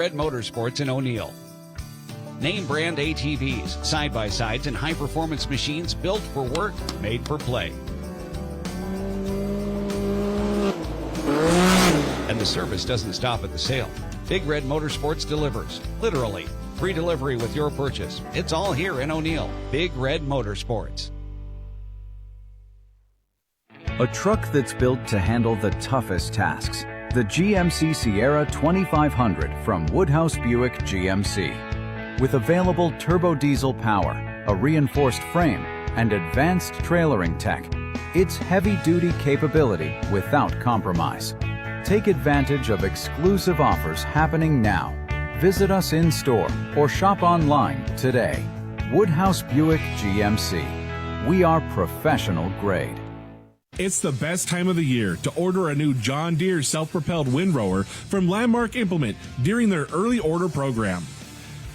Red Motorsports in O'Neill. Name brand ATVs, side-by-sides, and high-performance machines built for work, made for play. And the service doesn't stop at the sale. Big Red Motorsports delivers, literally. Free delivery with your purchase. It's all here in O'Neill. Big Red Motorsports. A truck that's built to handle the toughest tasks. The GMC Sierra 2500 from Woodhouse Buick GMC. With available turbo diesel power, a reinforced frame, and advanced trailering tech, it's heavy-duty capability without compromise. Take advantage of exclusive offers happening now. Visit us in-store or shop online today. Woodhouse Buick GMC. We are professional grade. It's the best time of the year to order a new John Deere self-propelled windrower from Landmark Implement during their early order program.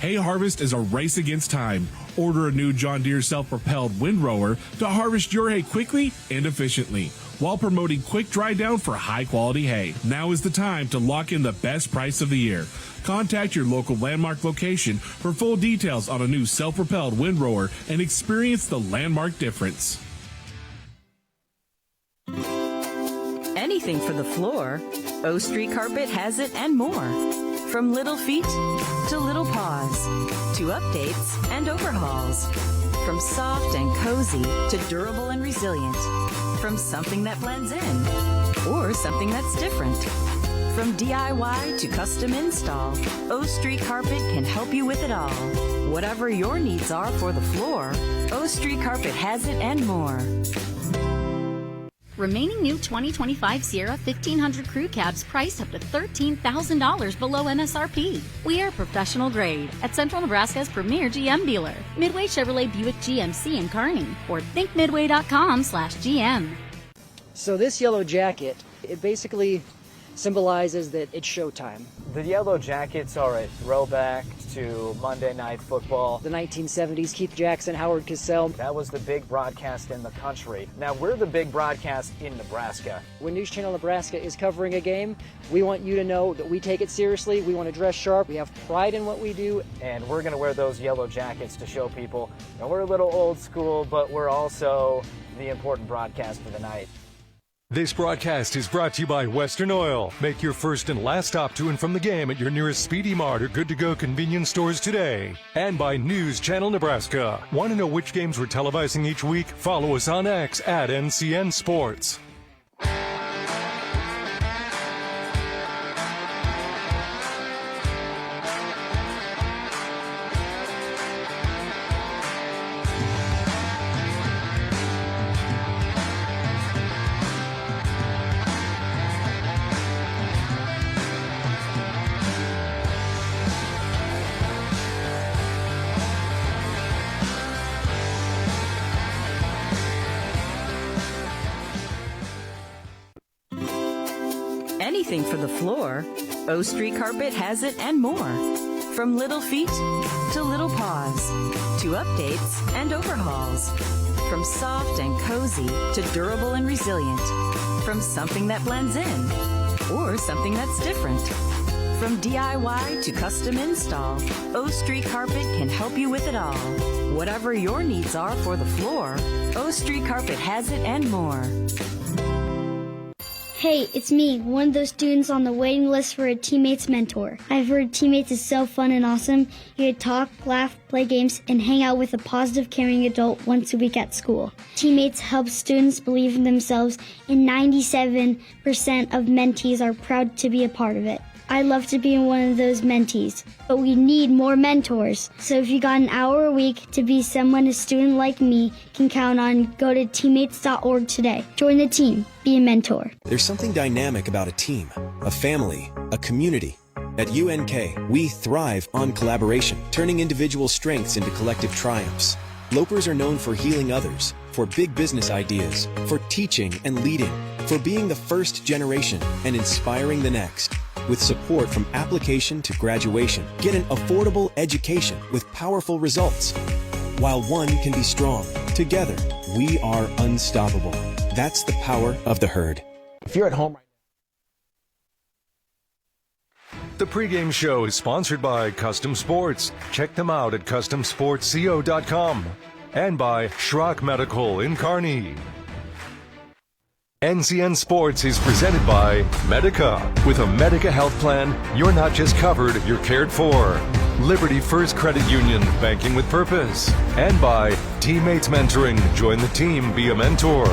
Hay harvest is a race against time. Order a new John Deere self-propelled windrower to harvest your hay quickly and efficiently while promoting quick dry down for high-quality hay. Now is the time to lock in the best price of the year. Contact your local Landmark location for full details on a new self-propelled windrower and experience the Landmark difference. Anything for the floor, O Street Carpet has it and more. From little feet to little paws, to updates and overhauls. From soft and cozy to durable and resilient. From something that blends in or something that's different. From DIY to custom install, O Street Carpet can help you with it all. Whatever your needs are for the floor, O Street Carpet has it and more. Remaining new 2025 Sierra 1500 crew cabs priced up to $13,000 below MSRP. We are professional grade at Central Nebraska's premier GM dealer, Midway Chevrolet Buick GMC in Kearney, or thinkmidway.com/GM. So this yellow jacket, it basically symbolizes that it's showtime. The yellow jackets are a throwback to Monday Night Football. The 1970s, Keith Jackson, Howard Cosell. That was the big broadcast in the country. Now we're the big broadcast in Nebraska. When News Channel Nebraska is covering a game, we want you to know that we take it seriously. We want to dress sharp. We have pride in what we do. And we're going to wear those yellow jackets to show people, you know, we're a little old school, but we're also the important broadcast of the night. This broadcast is brought to you by Western Oil. Make your first and last stop to and from the game at your nearest Speedy Mart or good-to-go convenience stores today. And by News Channel Nebraska. Want to know which games we're televising each week? Follow us on X at NCN Sports. Anything for the floor, O Street Carpet has it and more. From little feet to little paws, to updates and overhauls. From soft and cozy to durable and resilient. From something that blends in or something that's different. From DIY to custom install, O Street Carpet can help you with it all. Whatever your needs are for the floor, O Street Carpet has it and more. Hey, it's me, one of those students on the waiting list for a Teammates mentor. I've heard Teammates is so fun and awesome. You get to talk, laugh, play games, and hang out with a positive, caring adult once a week at school. Teammates helps students believe in themselves, and 97% of mentees are proud to be a part of it. I'd love to be one of those mentees, but we need more mentors. So if you got an hour a week to be someone a student like me can count on, go to teammates.org today. Join the team. Be a mentor. There's something dynamic about a team, a family, a community. At UNK, we thrive on collaboration, turning individual strengths into collective triumphs. Lopers are known for healing others, for big business ideas, for teaching and leading, for being the first generation and inspiring the next. With support from application to graduation, get an affordable education with powerful results. While one can be strong, together we are unstoppable. That's the power of the herd. If you're at home right now, The pregame show is sponsored by Custom Sports. Check them out at CustomSportsCO.com. And by Schrock Medical in Kearney. NCN Sports is presented by Medica. With a Medica health plan, you're not just covered, you're cared for. Liberty First Credit Union, banking with purpose. And by Teammates Mentoring. Join the team, be a mentor.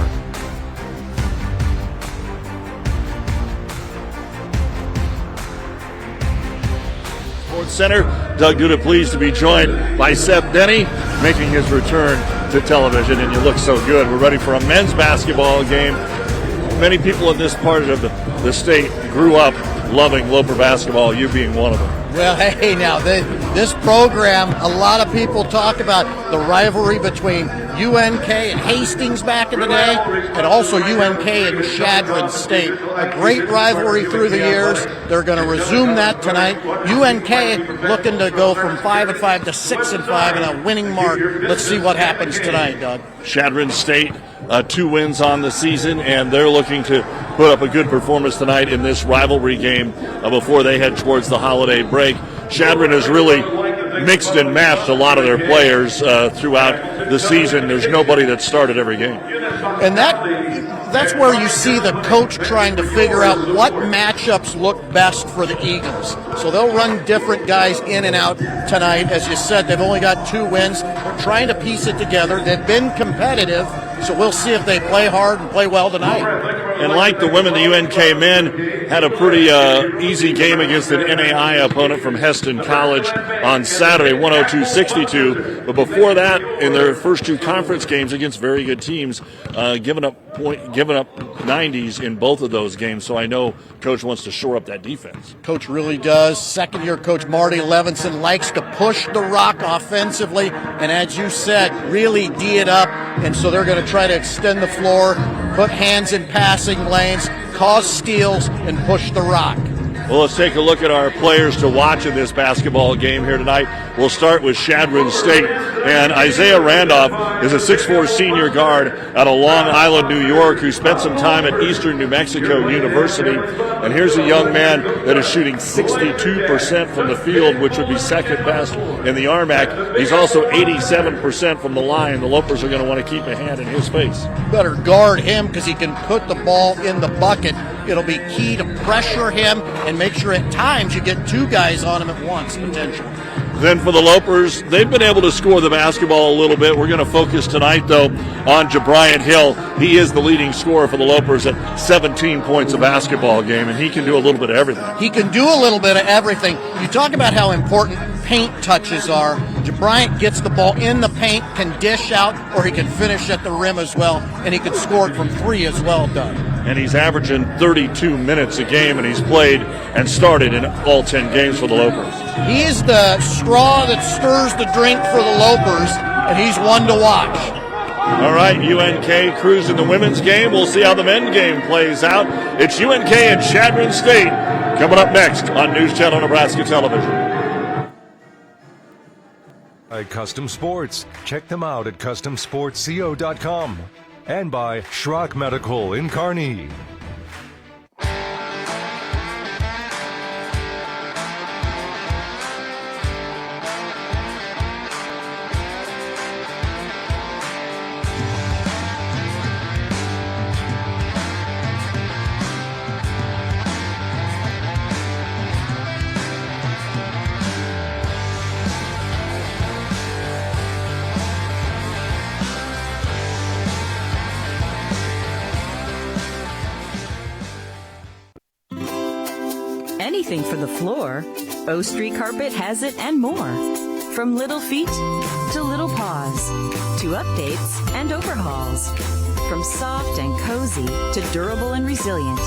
Sports Center, Doug Duda pleased to be joined by Seth Denny, making his return to television, and you look so good. We're ready for a men's basketball game. Many people in this part of the state grew up loving Loper basketball, you being one of them. Well, hey, now, this program, a lot of people talk about the rivalry between UNK and Hastings back in the day, and also UNK and Chadron State. A great rivalry through the years. They're going to resume that tonight. UNK looking to go from 5-5 to 6-5 in a winning mark. Let's see what happens tonight, Doug. Chadron State, 2 wins on the season, and they're looking to put up a good performance tonight in this rivalry game before they head towards the holiday break. Chadron has really mixed and matched a lot of their players throughout the season. There's nobody that started every game. And that's where you see the coach trying to figure out what matchups look best for the Eagles. So they'll run different guys in and out tonight. As you said, they've only got 2 wins. They're trying to piece it together. They've been competitive, so we'll see if they play hard and play well tonight. And like the women, the UNK men had a pretty easy game against an NAI opponent from Heston College on Saturday, 102-62. But before that, in their first 2 conference games against very good teams, giving up 90s in both of those games. So I know Coach wants to shore up that defense. Coach really does. Second-year coach Marty Levinson likes to push the rock offensively, and as you said, really D it up. And so they're going to try to extend the floor, put hands in passing lanes, cause steals, and push the rock. Well, let's take a look at our players to watch in this basketball game here tonight. We'll start with Chadron State. And Isaiah Randolph is a 6'4 senior guard out of Long Island, New York, who spent some time at Eastern New Mexico University. And here's a young man that is shooting 62% from the field, which would be second best in the RMAC. He's also 87% from the line. The Lopers are going to want to keep a hand in his face. Better guard him because he can put the ball in the bucket. It'll be key to pressure him and make sure at times you get 2 guys on him at once, potentially. Then for the Lopers, they've been able to score the basketball a little bit. We're going to focus tonight, though, on Jabrian Hill. He is the leading scorer for the Lopers at 17 points a basketball game, and he can do a little bit of everything. He can do a little bit of everything. You talk about how important paint touches are. Jabrian gets the ball in the paint, can dish out, or he can finish at the rim as well, and he can score it from 3 as well, Doug. And he's averaging 32 minutes a game, and he's played and started in all 10 games for the Lopers. He's the straw that stirs the drink for the Lopers, and he's one to watch. All right, UNK cruising the women's game. We'll see how the men's game plays out. It's UNK and Chadron State coming up next on News Channel Nebraska Television. By Custom Sports. Check them out at CustomSportsCO.com. And by Schrock Medical in Kearney. Anything for the floor, O Street Carpet has it and more. From little feet to little paws, to updates and overhauls. From soft and cozy to durable and resilient.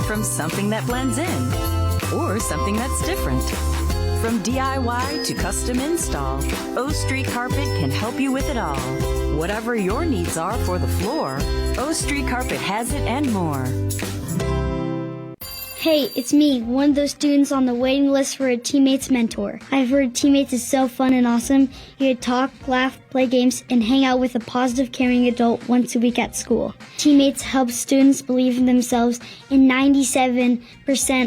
From something that blends in or something that's different. From DIY to custom install, O Street Carpet can help you with it all. Whatever your needs are for the floor, O Street Carpet has it and more. Hey, it's me, one of those students on the waiting list for a teammate's mentor. I've heard teammates is so fun and awesome. You get to talk, laugh, play games, and hang out with a positive, caring adult once a week at school. Teammates help students believe in themselves, and 97%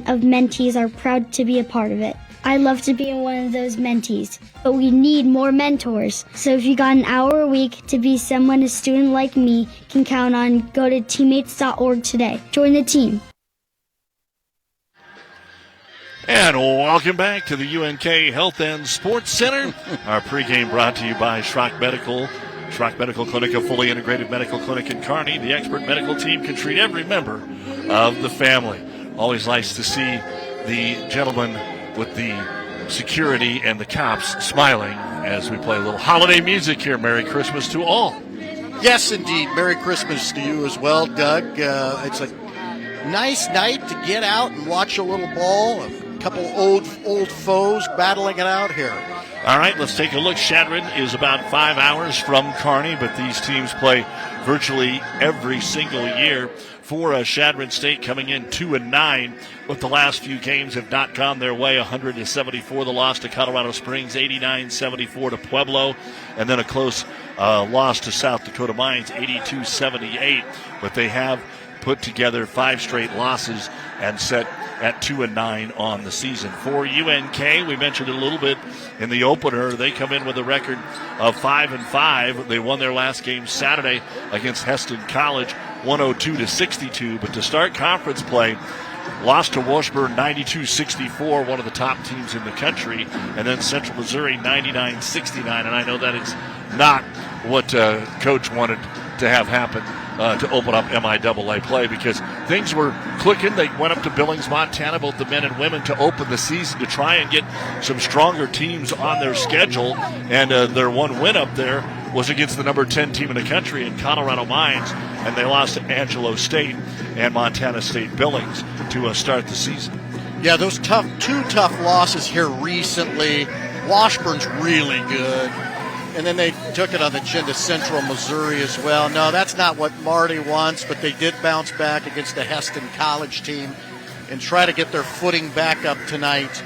of mentees are proud to be a part of it. I love to be one of those mentees, but we need more mentors. So if you got an hour a week to be someone a student like me can count on, go to teammates.org today. Join the team. And welcome back to the UNK Health and Sports Center. Our pregame brought to you by Schrock Medical. Schrock Medical Clinic, a fully integrated medical clinic in Kearney. The expert medical team can treat every member of the family. Always nice to see the gentleman with the security and the cops smiling as we play a little holiday music here. Merry Christmas to all. Yes, indeed. Merry Christmas to you as well, Doug. It's a nice night to get out and watch a little ball. A couple old foes battling it out here. All right, let's take a look. Chadron is about 5 hours from Kearney, but these teams play virtually every single year. For Chadron State coming in 2-9, but the last few games have not gone their way. 100-74, the loss to Colorado Springs, 89-74 to Pueblo, and then a close loss to South Dakota Mines, 82-78. But they have put together 5 straight losses and set at 2-9 on the season. For UNK, we mentioned it a little bit in the opener. They come in with a record of 5-5. They won their last game Saturday against Heston College, 102-62. But to start conference play, lost to Washburn 92-64, one of the top teams in the country, and then Central Missouri 99-69. And I know that is not what Coach wanted to have happen to open up MIAA play, because things were clicking. They went up to Billings, Montana, both the men and women, to open the season to try and get some stronger teams on their schedule. And their one win up there was against the number 10 team in the country in Colorado Mines, and they lost to Angelo State and Montana State Billings to start the season. Yeah, those two tough losses here recently. Washburn's really good. And then they took it on the chin to Central Missouri as well. No, that's not what Marty wants, but they did bounce back against the Heston College team and try to get their footing back up tonight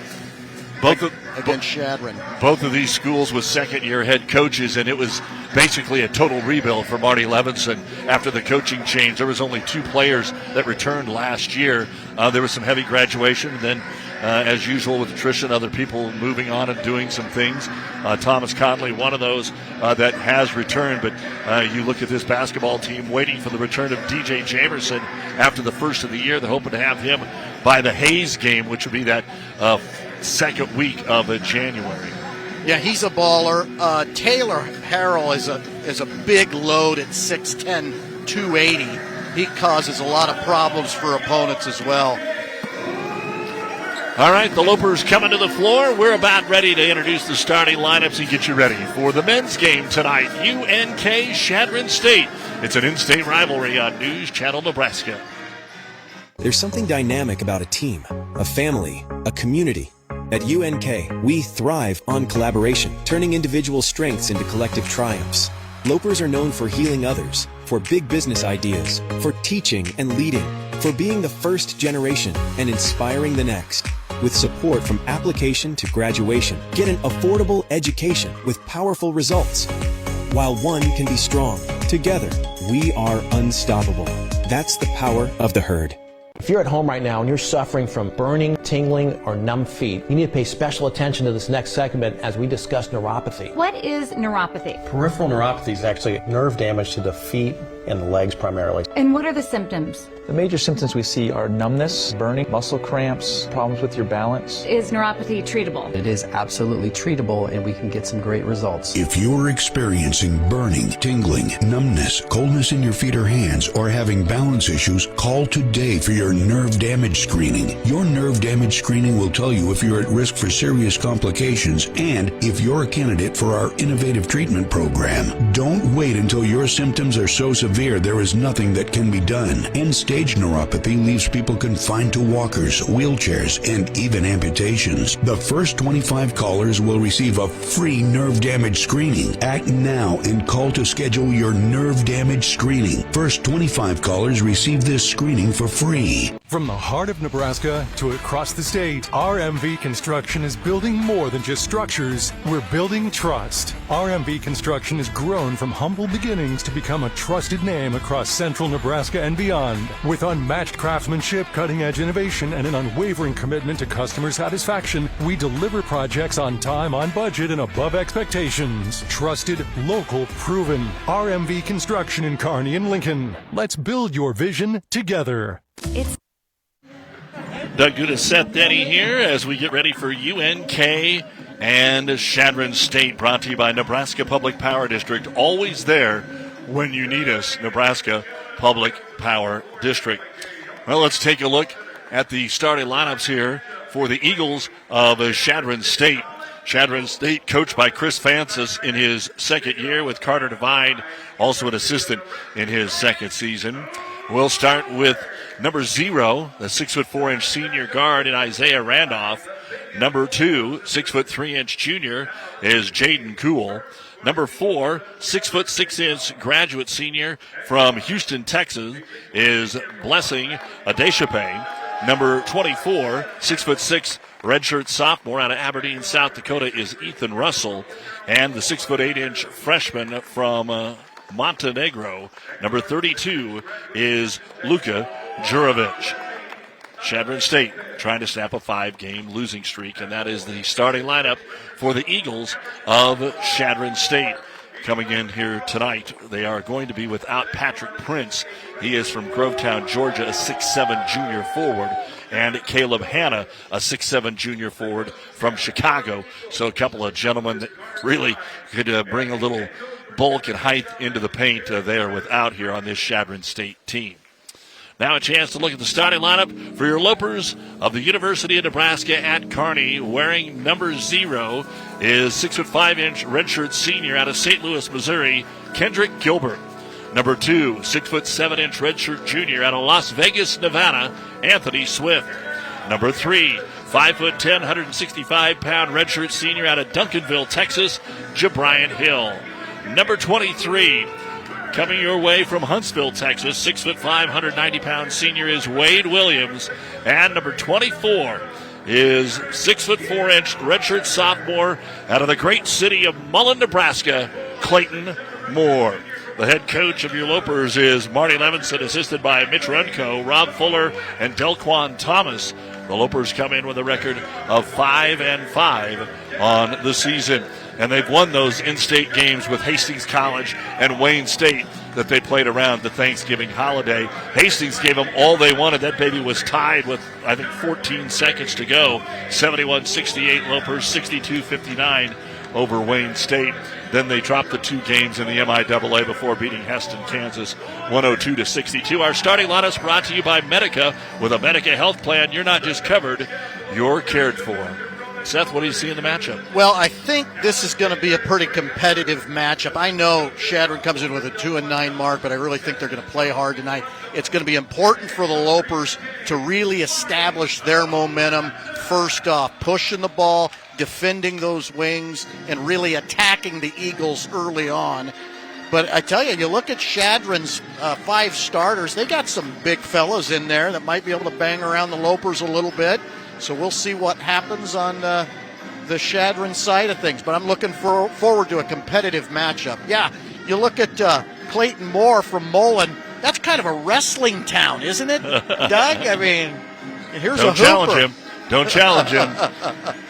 against Chadron. Both of these schools with second-year head coaches, and it was basically a total rebuild for Marty Levinson after the coaching change. There was only 2 players that returned last year. There was some heavy graduation, and then as usual with attrition, other people moving on and doing some things. Thomas Conley, one of those that has returned. But you look at this basketball team waiting for the return of DJ Jamerson after the first of the year. They're hoping to have him by the Hayes game, which would be that second week of January. Yeah, he's a baller. Taylor Harrell is a big load at 6'10", 280. He causes a lot of problems for opponents as well. All right, the Lopers coming to the floor. We're about ready to introduce the starting lineups and get you ready for the men's game tonight. UNK Chadron State. It's an in-state rivalry on News Channel Nebraska. There's something dynamic about a team, a family, a community. At UNK, we thrive on collaboration, turning individual strengths into collective triumphs. Lopers are known for healing others, for big business ideas, for teaching and leading, for being the first generation and inspiring the next. With support from application to graduation, get an affordable education with powerful results. While one can be strong, together we are unstoppable. That's the power of the herd. If you're at home right now and you're suffering from burning, tingling, or numb feet, you need to pay special attention to this next segment as we discuss neuropathy. What is neuropathy? Peripheral neuropathy is actually nerve damage to the feet and the legs primarily. And what are the symptoms? The major symptoms we see are numbness, burning, muscle cramps, problems with your balance. Is neuropathy treatable? It is absolutely treatable, and we can get some great results. If you're experiencing burning, tingling, numbness, coldness in your feet or hands, or having balance issues, call today for your nerve damage screening. Your nerve damage screening will tell you if you're at risk for serious complications and if you're a candidate for our innovative treatment program. Don't wait until your symptoms are so severe severe, there is nothing that can be done. End-stage neuropathy leaves people confined to walkers, wheelchairs, and even amputations. The first 25 callers will receive a free nerve damage screening. Act now and call to schedule your nerve damage screening. First 25 callers receive this screening for free. From the heart of Nebraska to across the state, RMV Construction is building more than just structures. We're building trust. RMV Construction has grown from humble beginnings to become a trusted name across central Nebraska and beyond. With unmatched craftsmanship, cutting-edge innovation, and an unwavering commitment to customer satisfaction, we deliver projects on time, on budget, and above expectations. Trusted, local, proven. RMV Construction in Kearney and Lincoln. Let's build your vision together. Doug Duda, Seth Denny here as we get ready for UNK and Chadron State, brought to you by Nebraska Public Power District. Always there when you need us, Nebraska Public Power District. Well, let's take a look at the starting lineups here for the Eagles of Chadron State. Chadron State coached by Chris Francis in his second year, with Carter Devine also an assistant in his second season. We'll start with number 0, the 6'4" senior guard in Isaiah Randolph. Number 2, 6'3" junior is Jaden Cool. Number 4, 6'6" graduate senior from Houston, Texas is Blessing Adeshape. Number 24, 6'6" redshirt sophomore out of Aberdeen, South Dakota is Ethan Russell. And the 6'8" freshman from Montenegro, number 32, is Luka Jurovic. Chadron State trying to snap a 5-game losing streak, and that is the starting lineup for the Eagles of Chadron State. Coming in here tonight, they are going to be without Patrick Prince. He is from Grovetown, Georgia, a 6'7" junior forward, and Caleb Hanna, a 6'7" junior forward from Chicago. So a couple of gentlemen that really could bring a little bulk and height into the paint they are without here on this Chadron State team. Now a chance to look at the starting lineup for your Lopers of the University of Nebraska at Kearney. Wearing number 0 is 6'5" redshirt senior out of St. Louis, Missouri, Kendrick Gilbert. Number 2, 6'7" redshirt junior out of Las Vegas, Nevada, Anthony Swift. Number 3, 5'10", 165-pound redshirt senior out of Duncanville, Texas, Jabrian Hill. Number 23, coming your way from Huntsville, Texas, 6'5", 190-pound senior is Wade Williams. And number 24 is 6'4" redshirt sophomore out of the great city of Mullen, Nebraska, Clayton Moore. The head coach of your Lopers is Marty Levinson, assisted by Mitch Runco, Rob Fuller, and Delquan Thomas. The Lopers come in with a record of 5-5 on the season. And they've won those in-state games with Hastings College and Wayne State that they played around the Thanksgiving holiday. Hastings gave them all they wanted. That baby was tied with, I think, 14 seconds to go. 71-68 Lopers, 62-59 over Wayne State. Then they dropped the 2 games in the MIAA before beating Heston, Kansas, 102-62. Our starting lineup is brought to you by Medica. With a Medica health plan, you're not just covered, you're cared for. Seth, what do you see in the matchup? Well, I think this is going to be a pretty competitive matchup. I know Chadron comes in with a 2-9 mark, but I really think they're going to play hard tonight. It's going to be important for the Lopers to really establish their momentum first off, pushing the ball, defending those wings, and really attacking the Eagles early on. But I tell you, you look at Chadron's 5 starters, they got some big fellas in there that might be able to bang around the Lopers a little bit. So we'll see what happens on the Chadron side of things. But I'm looking forward to a competitive matchup. Yeah, you look at Clayton Moore from Mullen. That's kind of a wrestling town, isn't it, Doug? I mean, here's a hooper. Don't challenge him.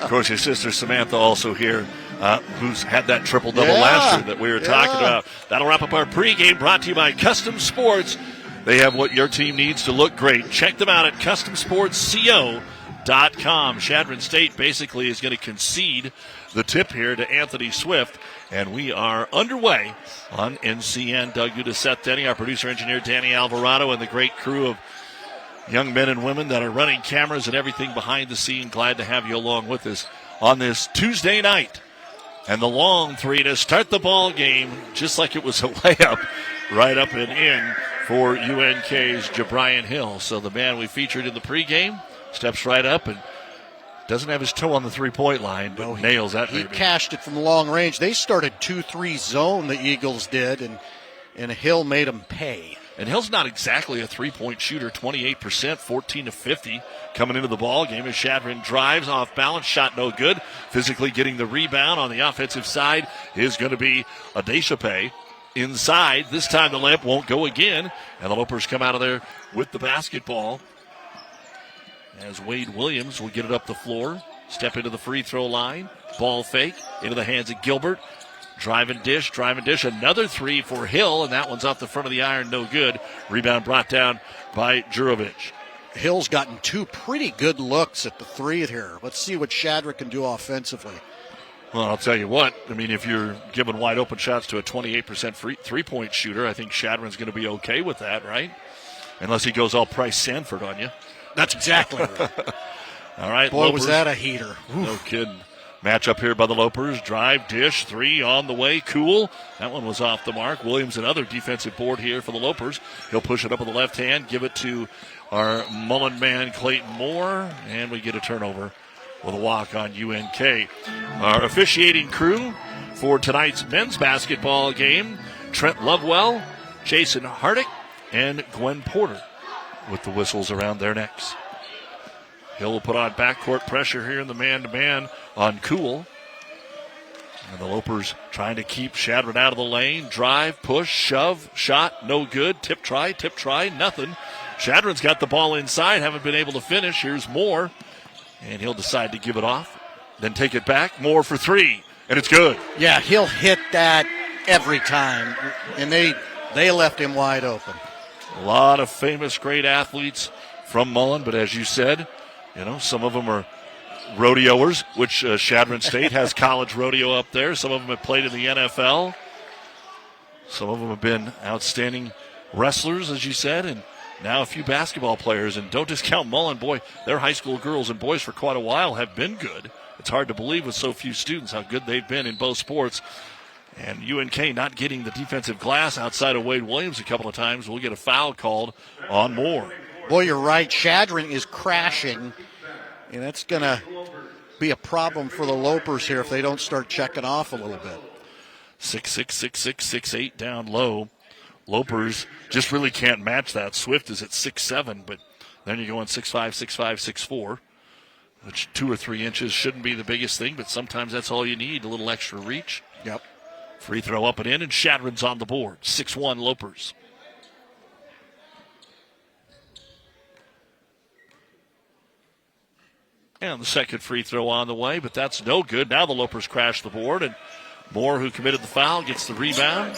Of course, your sister Samantha also here, who's had that triple-double last year that we were talking about. That'll wrap up our pregame, brought to you by Custom Sports. They have what your team needs to look great. Check them out at CustomSportsCO.com. Chadron State basically is going to concede the tip here to Anthony Swift, and we are underway on NCN. Doug Duda, Seth Denny, our producer-engineer Danny Alvarado, and the great crew of young men and women that are running cameras and everything behind the scene. Glad to have you along with us on this Tuesday night. And the long 3 to start the ball game, just like it was a layup, right up and in for UNK's Jabrian Hill. So the man we featured in the pregame steps right up and doesn't have his toe on the three-point line, but nails that baby. He cashed it from long range. They started 2-3 zone, the Eagles did, and Hill made them pay. And Hill's not exactly a three-point shooter, 28%, 14-50 coming into the ball game as Chadron drives off balance, shot no good. Physically getting the rebound on the offensive side is going to be Adeshape. Inside, this time the layup won't go again, and the Lopers come out of there with the basketball. As Wade Williams will get it up the floor, step into the free throw line, ball fake into the hands of Gilbert. Driving dish, another three for Hill, and that one's off the front of the iron, no good. Rebound brought down by Jurovic. Hill's gotten two pretty good looks at the three here. Let's see what Chadron can do offensively. Well, I'll tell you what, I mean, if you're giving wide open shots to a 28% three-point shooter, I think Chadron's going to be okay with that, right? Unless he goes all Price Sanford on you. That's exactly right. All right, boy, Lopers. Was that a heater. No kidding. Match up here by the Lopers. Drive, dish, three on the way. Cool. That one was off the mark. Williams, another defensive board here for the Lopers. He'll push it up with the left hand, give it to our Mullen man, Clayton Moore, and we get a turnover with a walk on UNK. Our officiating crew for tonight's men's basketball game, Trent Lovewell, Jason Hardick, and Gwen Porter with the whistles around their necks. Hill will put on backcourt pressure here in the man-to-man on Cool. And the Lopers trying to keep Chadron out of the lane. Drive, push, shove, shot, no good. Tip try, nothing. Chadron's got the ball inside, haven't been able to finish. Here's Moore, and he'll decide to give it off. Then take it back. Moore for three, and it's good. Yeah, he'll hit that every time, and they left him wide open. A lot of famous great athletes from Mullen, but as you said, you know, some of them are rodeoers, which Chadron State has college rodeo up there. Some of them have played in the NFL. Some of them have been outstanding wrestlers, as you said, and now a few basketball players. And don't discount Mullen. Boy, their high school girls and boys for quite a while have been good. It's hard to believe with so few students how good they've been in both sports. And UNK not getting the defensive glass outside of Wade Williams a couple of times. We'll get a foul called on Moore. Boy, you're right. Chadron is crashing, and that's going to be a problem for the Lopers here if they don't start checking off a little bit. 6'6", 6'6", 6'8", down low. Lopers just really can't match that. Swift is at 6'7", but then you're going 6'5", 6'5", 6'4", which 2 or 3 inches shouldn't be the biggest thing, but sometimes that's all you need, a little extra reach. Yep. Free throw up and in, and Chadron's on the board. 6-1 Lopers. And the second free throw on the way, but that's no good. Now the Lopers crash the board, and Moore, who committed the foul, gets the rebound.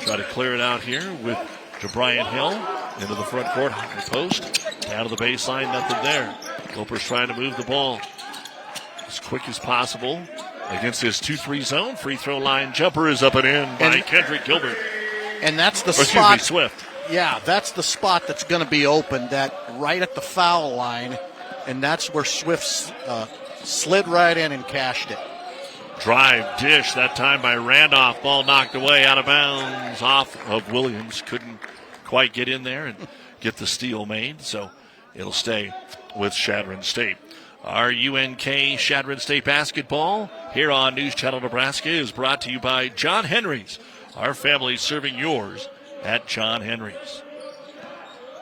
Try to clear it out here with Jabrian Hill into the front court, high post. Down to the baseline, nothing there. Lopers trying to move the ball as quick as possible against his 2-3 zone. Free throw line jumper is up and in by Kendrick Gilbert. And that's the spot. Swift. Yeah, that's the spot that's going to be open, that right at the foul line. And that's where Swift slid right in and cashed it. Drive, dish, that time by Randolph. Ball knocked away, out of bounds, off of Williams. Couldn't quite get in there and get the steal made, so it'll stay with Chadron State. Our UNK Chadron State basketball here on News Channel Nebraska is brought to you by John Henry's. Our family serving yours at John Henry's.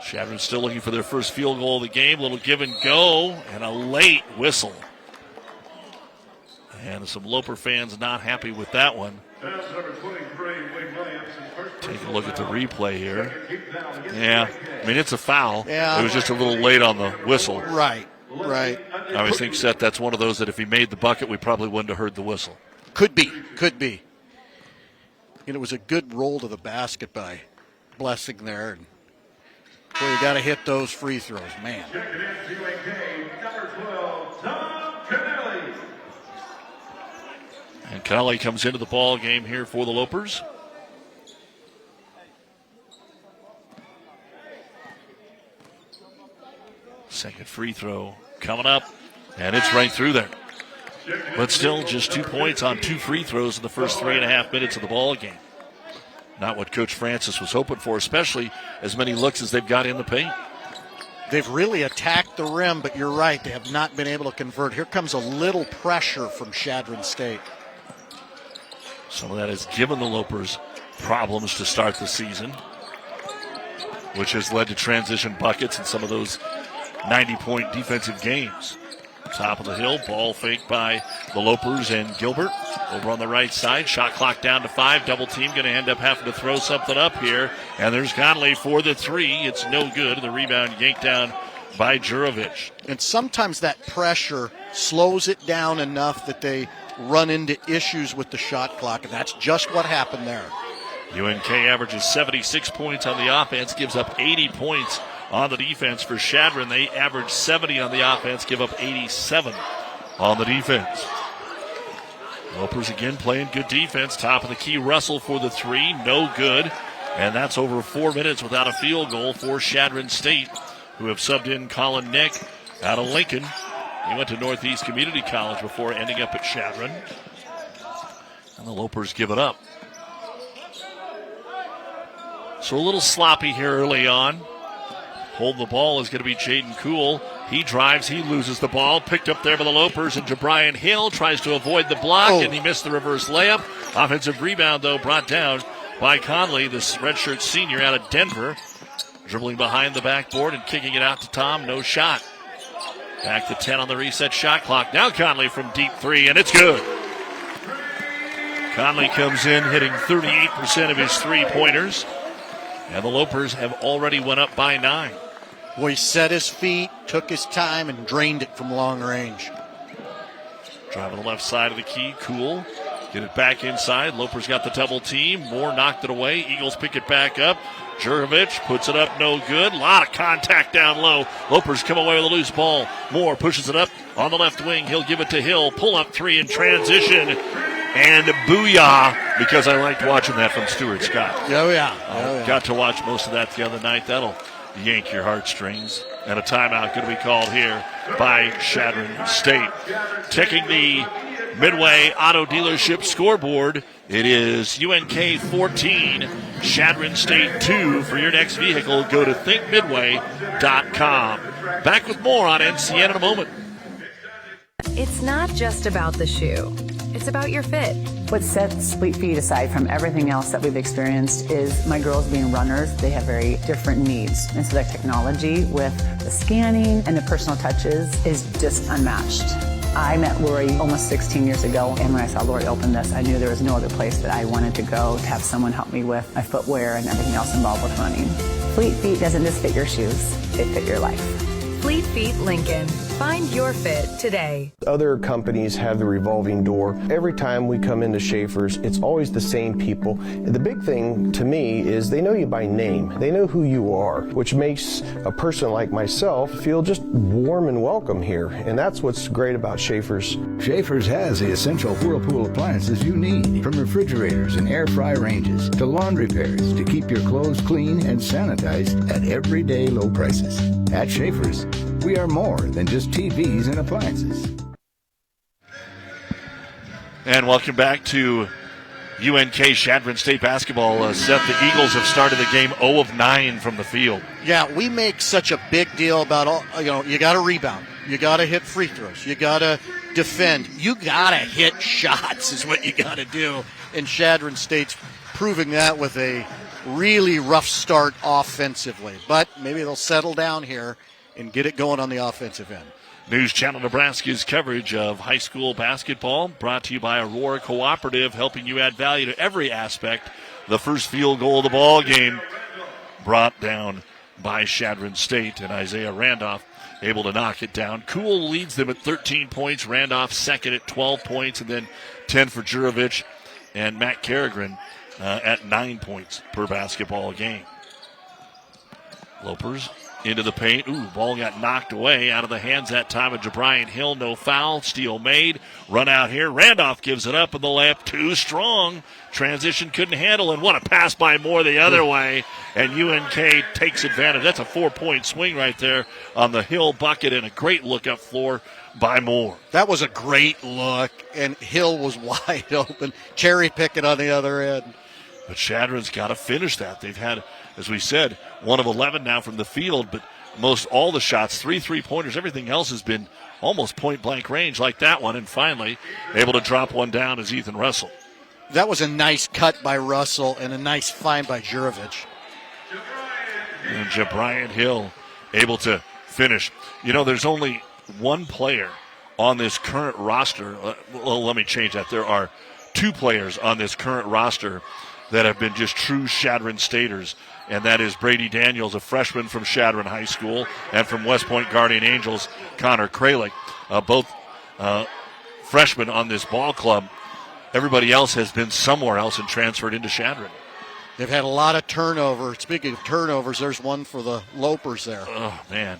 Chadron still looking for their first field goal of the game. A little give and go and a late whistle. And some Loper fans not happy with that one. Take a look at the replay here. Yeah, I mean, it's a foul. Yeah. It was just a little late on the whistle. Right. I always think, Seth, that's one of those that if he made the bucket, we probably wouldn't have heard the whistle. Could be. And it was a good roll to the basket by Blessing there. And boy, you got to hit those free throws, man. And Connelly comes into the ball game here for the Lopers. Second free throw coming up, and it's right through there. But still just 2 points on 2 free throws in the first 3.5 minutes of the ball game. not what Coach Francis was hoping for, especially as many looks as they've got in the paint. They've really attacked the rim, but you're right, they have not been able to convert. Here comes a little pressure from Chadron State. Some of that has given the Lopers problems to start the season, which has led to transition buckets in some of those 90-point defensive games. Top of the hill, ball fake by the Lopers and Gilbert. Over on the right side, shot clock down to 5. Double team going to end up having to throw something up here. And there's Conley for the 3. It's no good. The rebound yanked down by Jurovich. And sometimes that pressure slows it down enough that they run into issues with the shot clock, and that's just what happened there. UNK averages 76 points on the offense, gives up 80 points on the defense. For Chadron, they average 70 on the offense, give up 87 on the defense. Lopers again playing good defense. Top of the key, Russell for the 3, no good. And that's over 4 minutes without a field goal for Chadron State, who have subbed in Colin Nick out of Lincoln. He went to Northeast Community College before ending up at Chadron. And the Lopers give it up. So a little sloppy here early on. Hold the ball is going to be Jaden Cool. He drives, he loses the ball. Picked up there by the Lopers, and Jabrian Hill tries to avoid the block, and he missed the reverse layup. Offensive rebound, though, brought down by Conley, this redshirt senior out of Denver. Dribbling behind the backboard and kicking it out to Tom. No shot. Back to 10 on the reset shot clock. Now Conley from deep 3, and it's good. Conley comes in hitting 38% of his three-pointers. And the Lopers have already went up by 9. Well, he set his feet, took his time, and drained it from long range. Drive on the left side of the key. Cool. Get it back inside. Lopers got the double team. Moore knocked it away. Eagles pick it back up. Jurovich puts it up, no good. A lot of contact down low. Lopers come away with a loose ball. Moore pushes it up on the left wing. He'll give it to Hill. Pull up 3 in transition. And booyah, because I liked watching that from Stuart Scott. Oh, yeah. Got to watch most of that the other night. That'll yank your heartstrings. And a timeout going to be called here by Chadron State. Checking the Midway Auto Dealership scoreboard, it is UNK 14, Chadron State 2. For your next vehicle, go to thinkmidway.com. Back with more on NCN in a moment. It's not just about the shoe. It's about your fit. What sets Fleet Feet aside from everything else that we've experienced is my girls being runners. They have very different needs. And so the technology with the scanning and the personal touches is just unmatched. I met Lori almost 16 years ago, and when I saw Lori open this, I knew there was no other place that I wanted to go to have someone help me with my footwear and everything else involved with running. Fleet Feet doesn't just fit your shoes, they fit your life. Fleet Feet Lincoln. Find your fit today. Other companies have the revolving door. Every time we come into Schaefer's, it's always the same people. And the big thing to me is they know you by name. They know who you are, which makes a person like myself feel just warm and welcome here. And that's what's great about Schaefer's. Schaefer's has the essential Whirlpool appliances you need, from refrigerators and air fry ranges to laundry pairs to keep your clothes clean and sanitized at everyday low prices. At Schaefer's, we are more than just TVs and appliances. And welcome back to UNK Chadron State basketball. Seth, the Eagles have started the game 0 of 9 from the field. Yeah, we make such a big deal about, you got to rebound. You got to hit free throws. You got to defend. You got to hit shots is what you got to do. And Chadron State's proving that with a really rough start offensively. But maybe they'll settle down here and get it going on the offensive end. News Channel Nebraska's coverage of high school basketball brought to you by Aurora Cooperative, helping you add value to every aspect. The first field goal of the ball game brought down by Chadron State, and Isaiah Randolph able to knock it down. Cool leads them at 13 points. Randolph second at 12 points, and then 10 for Jurovich and Matt Carrigan at 9 points per basketball game. Lopers into the paint. Ball got knocked away out of the hands that time of Jabrian Hill. No foul. Steal made. Run out here. Randolph gives it up, and the layup too strong. Transition couldn't handle, and what a pass by Moore the other way. And UNK takes advantage. That's a 4-point swing right there on the Hill bucket, and a great look up floor by Moore. That was a great look, and Hill was wide open. Cherry picking on the other end. But Chadron's got to finish that. They've had, as we said, 1 of 11 now from the field, but most all the shots, 3 3-pointers, everything else has been almost point-blank range like that one, and finally able to drop one down is Ethan Russell. That was a nice cut by Russell and a nice find by Jurovich. And Jabrian Hill able to finish. You know, there's only one player on this current roster. Well, let me change that. There are 2 players on this current roster that have been just true Chadron Staters, and that is Brady Daniels, a freshman from Chadron High School, and from West Point Guardian Angels, Connor Kralik, both freshmen on this ball club. Everybody else has been somewhere else and transferred into Chadron. They've had a lot of turnover. Speaking of turnovers, there's one for the Lopers there. Oh, man.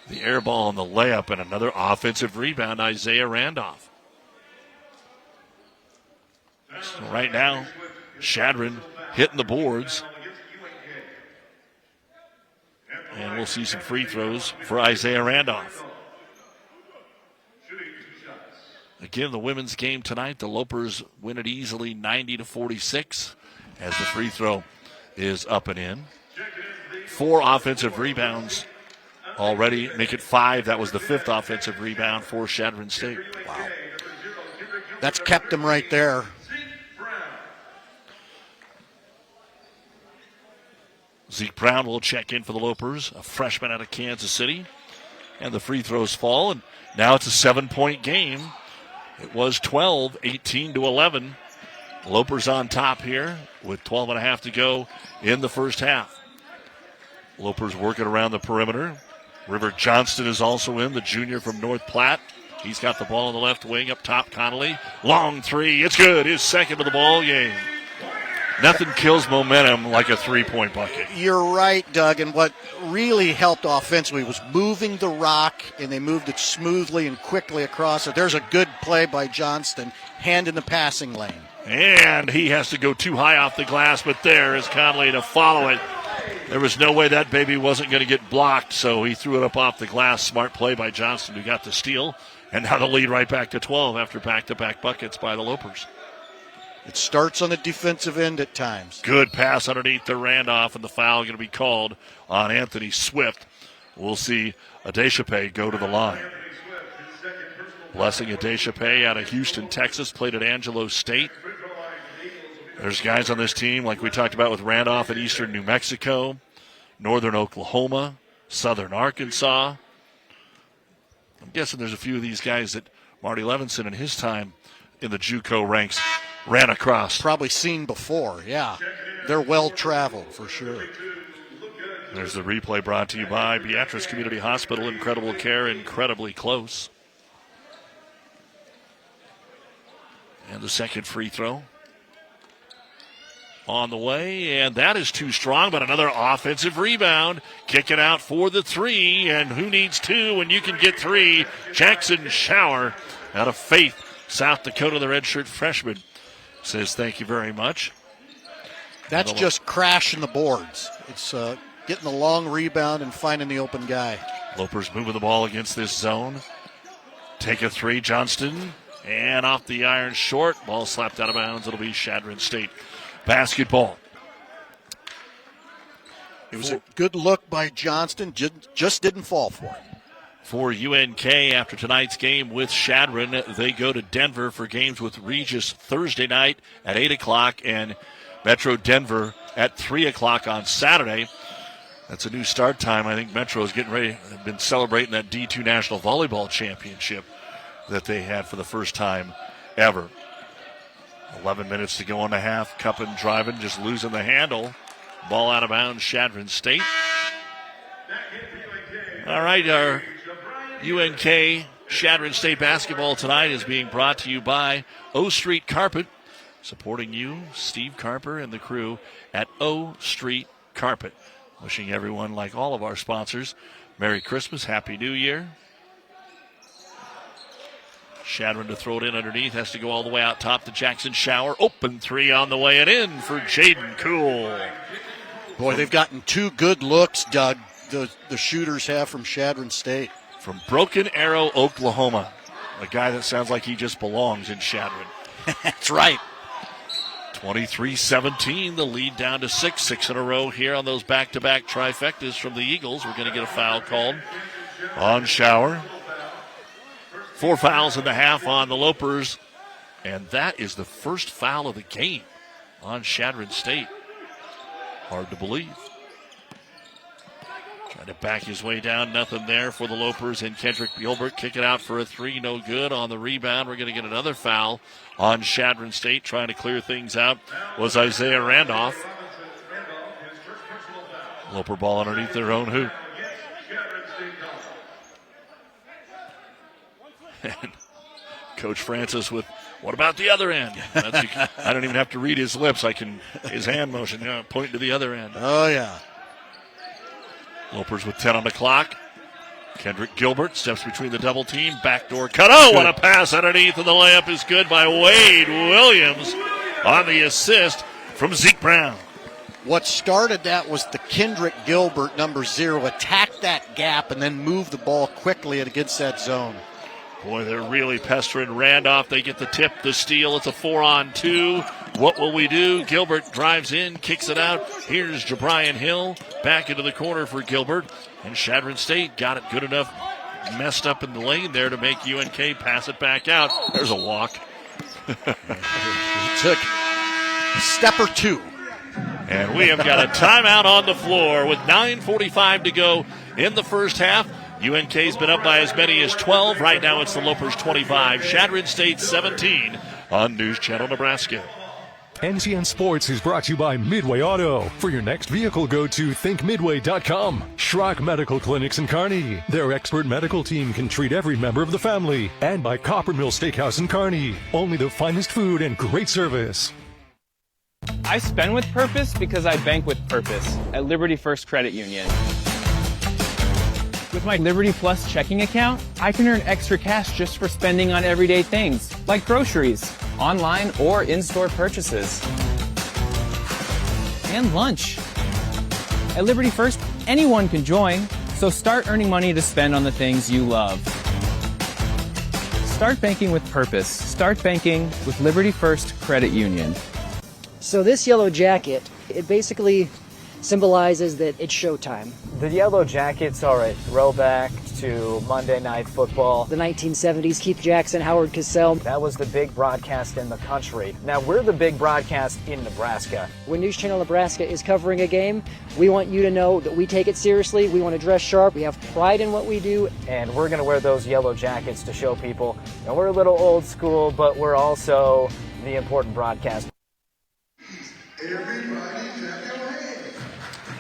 The air ball on the layup and another offensive rebound, Isaiah Randolph. So right now, Chadron hitting the boards. And we'll see some free throws for Isaiah Randolph. Again, the women's game tonight, the Lopers win it easily 90-46 as the free throw is up and in. 4 offensive rebounds already, make it 5. That was the 5th offensive rebound for Chadron State. Wow. That's kept them right there. Zeke Brown will check in for the Lopers, a freshman out of Kansas City. And the free throws fall, and now it's a 7-point game. It was 12, 18-11. Lopers on top here with 12.5 to go in the first half. Lopers working around the perimeter. River Johnston is also in, the junior from North Platte. He's got the ball on the left wing up top, Connolly. Long 3, it's good. His second of the ball game. Nothing kills momentum like a 3-point bucket. You're right, Doug, and what really helped offensively was moving the rock, and they moved it smoothly and quickly across it. There's a good play by Johnston, hand in the passing lane. And he has to go too high off the glass, but there is Conley to follow it. There was no way that baby wasn't going to get blocked, so he threw it up off the glass. Smart play by Johnston, who got the steal. And now the lead right back to 12 after back-to-back buckets by the Lopers. It starts on the defensive end at times. Good pass underneath the Randolph, and the foul going to be called on Anthony Swift. We'll see Adeshape go to the line. Blessing Adeshape out of Houston, Texas, played at Angelo State. There's guys on this team, like we talked about with Randolph at Eastern New Mexico, Northern Oklahoma, Southern Arkansas. I'm guessing there's a few of these guys that Marty Levinson in his time in the JUCO ranks ran across. Probably seen before, yeah. They're well-traveled for sure. There's the replay brought to you by Beatrice Community Hospital. Incredible care, incredibly close. And the second free throw on the way, and that is too strong, but another offensive rebound. Kick it out for the 3, and who needs 2 when you can get 3? Jackson Shower out of Faith, South Dakota, the redshirt freshman, says thank you very much. That's just crashing the boards. It's getting the long rebound and finding the open guy. Lopers moving the ball against this zone. Take a 3, Johnston, and off the iron short. Ball slapped out of bounds. It'll be Chadron State basketball. It was a good look by Johnston, just didn't fall for it. For UNK, after tonight's game with Chadron, they go to Denver for games with Regis Thursday night at 8 o'clock and Metro Denver at 3 o'clock on Saturday. That's a new start time. I think Metro is getting ready, been celebrating that D2 National Volleyball Championship that they had for the first time ever. 11 minutes to go in the half. Cuppin driving, just losing the handle. Ball out of bounds, Chadron State. All right, our UNK Chadron State basketball tonight is being brought to you by O Street Carpet. Supporting you, Steve Carper and the crew at O Street Carpet. Wishing everyone, like all of our sponsors, Merry Christmas, Happy New Year. Chadron to throw it in underneath. Has to go all the way out top to Jackson Shower. Open 3 on the way and in for Jaden Cool. Boy, they've gotten 2 good looks, Doug, the shooters have from Chadron State. From Broken Arrow, Oklahoma. A guy that sounds like he just belongs in Chadron. That's right. 23-17, the lead down to 6 in a row here on those back-to-back trifectas from the Eagles. We're going to get a foul called on Shower. 4 fouls in the half on the Lopers, and that is the first foul of the game on Chadron State. Hard to believe. Trying to back his way down, nothing there for the Lopers, and Kendrick Gilbert kick it out for a 3, no good. On the rebound, we're going to get another foul on Chadron State. Trying to clear things out was Isaiah Randolph. Loper ball underneath their own hoop. And Coach Francis with, what about the other end? I don't even have to read his lips. His hand motion, pointing to the other end. Oh, yeah. Lopers with 10 on the clock. Kendrick Gilbert steps between the double team. Backdoor cut. Oh, what a pass underneath, and the layup is good by Wade Williams on the assist from Zeke Brown. What started that was the Kendrick Gilbert, number 0, attacked that gap and then moved the ball quickly against that zone. Boy, they're really pestering Randolph. They get the tip, the steal. It's a 4-on-2. What will we do? Gilbert drives in, kicks it out. Here's Jabrian Hill back into the corner for Gilbert. And Chadron State got it good enough, messed up in the lane there to make UNK pass it back out. There's a walk. He took a step or two. And we have got a timeout on the floor with 9:45 to go in the first half. UNK's been up by as many as 12. Right now it's the Lopers 25, Chadron State 17 on News Channel Nebraska. NCN Sports is brought to you by Midway Auto. For your next vehicle, go to thinkmidway.com. Schrock Medical Clinics in Kearney. Their expert medical team can treat every member of the family. And by Copper Mill Steakhouse in Kearney. Only the finest food and great service. I spend with purpose because I bank with purpose at Liberty First Credit Union. With my Liberty Plus checking account, I can earn extra cash just for spending on everyday things, like groceries, online or in-store purchases, and lunch. At Liberty First, anyone can join, so start earning money to spend on the things you love. Start banking with purpose. Start banking with Liberty First Credit Union. So this yellow jacket, it basically symbolizes that it's showtime. The Yellow Jackets are a throwback to Monday Night Football. The 1970s, Keith Jackson, Howard Cosell. That was the big broadcast in the country. Now we're the big broadcast in Nebraska. When News Channel Nebraska is covering a game, we want you to know that we take it seriously. We want to dress sharp. We have pride in what we do. And we're going to wear those yellow jackets to show people. And we're a little old school, but we're also the important broadcast.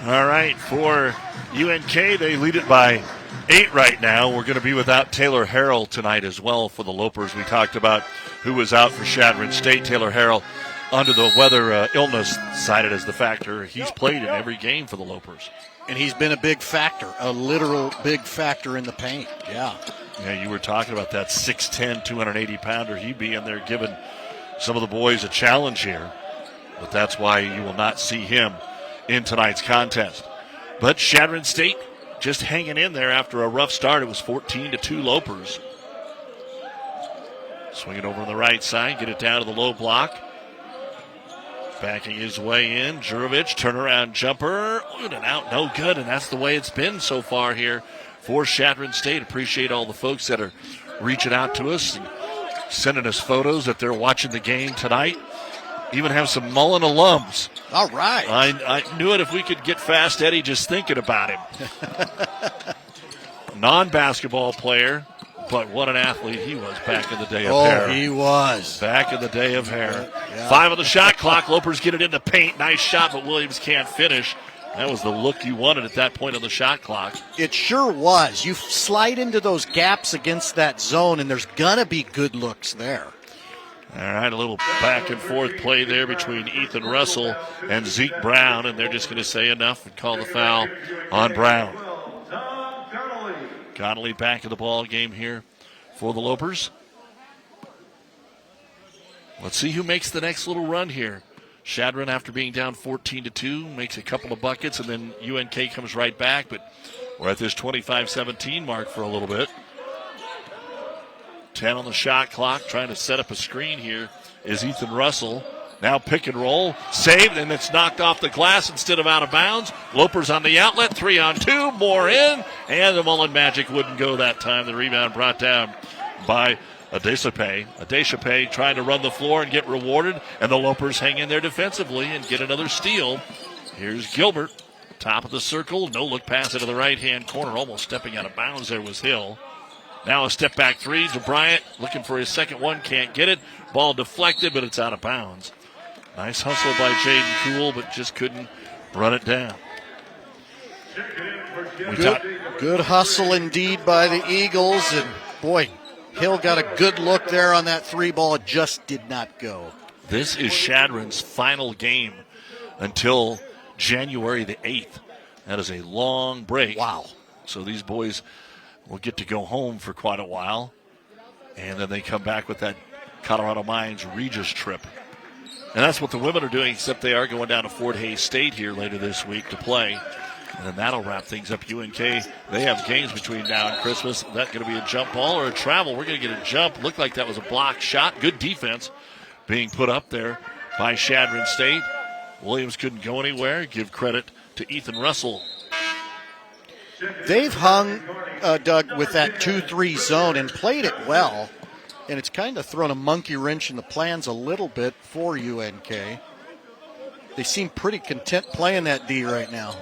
All right, for UNK, they lead it by 8 right now. We're going to be without Taylor Harrell tonight as well for the Lopers. We talked about who was out for Chadron State. Taylor Harrell, under the weather illness, cited as the factor. He's played in every game for the Lopers. And he's been a big factor, a literal big factor in the paint. Yeah. Yeah, you were talking about that 6'10", 280-pounder. He'd be in there giving some of the boys a challenge here. But that's why you will not see him in tonight's contest. But Chadron State just hanging in there after a rough start. It was 14-2 Lopers. Swing it over on the right side, get it down to the low block. Backing his way in, Jurovich, turnaround jumper, in and out, no good, and that's the way it's been so far here for Chadron State. Appreciate all the folks that are reaching out to us and sending us photos that they're watching the game tonight. Even have some Mullen alums. All right. I knew it if we could get Fast Eddie just thinking about him. Non-basketball player, but what an athlete he was back in the day of hair. Oh, he was. Back in the day of hair. Yeah. 5 on the shot clock. Lopers get it in the paint. Nice shot, but Williams can't finish. That was the look you wanted at that point on the shot clock. It sure was. You slide into those gaps against that zone, and there's going to be good looks there. All right, a little back and forth play there between Ethan Russell and Zeke Brown, and they're just going to say enough and call the foul on Brown. Connolly back in the ball game here for the Lopers. Let's see who makes the next little run here. Chadron, after being down 14-2, makes a couple of buckets, and then UNK comes right back, but we're at this 25-17 mark for a little bit. 10 on the shot clock, trying to set up a screen here is Ethan Russell. Now pick and roll, saved, and it's knocked off the glass instead of out of bounds. Lopers on the outlet, 3-on-2, more in, and the Mullen Magic wouldn't go that time. The rebound brought down by Adeshape. Adeshape trying to run the floor and get rewarded, and the Lopers hang in there defensively and get another steal. Here's Gilbert, top of the circle, no look pass into the right-hand corner, almost stepping out of bounds there was Hill. Now a step back three to Bryant, looking for his second one, can't get it. Ball deflected, but it's out of bounds. Nice hustle by Jaden Cool, but just couldn't run it down. Good hustle indeed by the Eagles, and boy, Hill got a good look there on that three ball. It just did not go. This is Chadron's final game until January the 8th. That is a long break. Wow. So these boys will get to go home for quite a while, and then they come back with that Colorado Mines Regis trip. And that's what the women are doing, except they are going down to Fort Hays State here later this week to play. And then that'll wrap things up. UNK, they have games between now and Christmas. Is that going to be a jump ball or a travel? We're going to get a jump. Looked like that was a block shot. Good defense being put up there by Chadron State. Williams couldn't go anywhere. Give credit to Ethan Russell. They've hung, Doug, with that 2-3 zone and played it well. And it's kind of thrown a monkey wrench in the plans a little bit for UNK. They seem pretty content playing that D right now.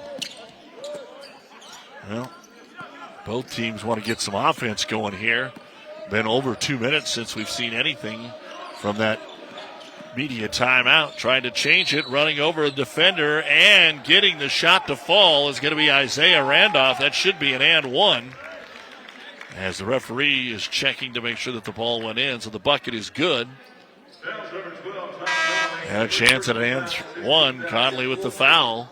Well, both teams want to get some offense going here. Been over 2 minutes since we've seen anything from that media timeout. Trying to change it, running over a defender, and getting the shot to fall is going to be Isaiah Randolph. That should be an and one, as the referee is checking to make sure that the ball went in, so the bucket is good. And a chance at an and one. Conley with the foul.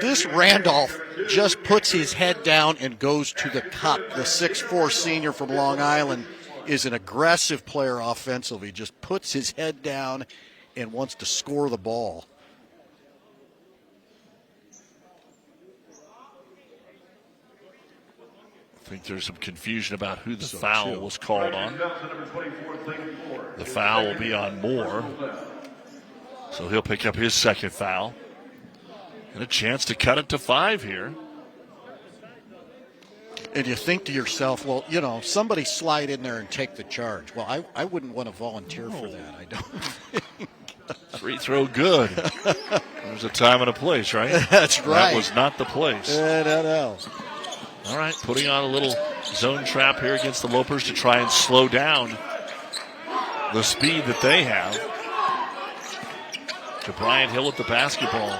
This Randolph just puts his head down and goes to the cup. The 6'4 senior from Long Island is an aggressive player offensively. He just puts his head down and wants to score the ball. I think there's some confusion about who the foul was called on. The foul will be on Moore. So he'll pick up his second foul. And a chance to cut it to 5 here. And you think to yourself, well, you know, somebody slide in there and take the charge. Well, I wouldn't want to volunteer for that. I don't think. Free throw good. There's a time and a place, right? That's right. That was not the place. No. All right, putting on a little zone trap here against the Lopers to try and slow down the speed that they have. To Bryant Hill at the basketball.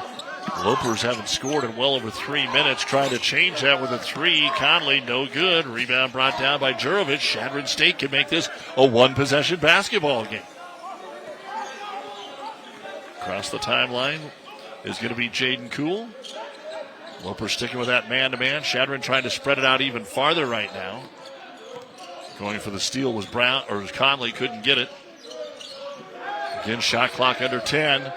Lopers haven't scored in well over 3 minutes. Trying to change that with a three. Conley, no good. Rebound brought down by Jurovich. Chadron State can make this a one-possession basketball game. Across the timeline is going to be Jaden Cool. Lopers sticking with that man-to-man. Chadron trying to spread it out even farther right now. Going for the steal was Brown, or was Conley, couldn't get it. Again, shot clock under 10.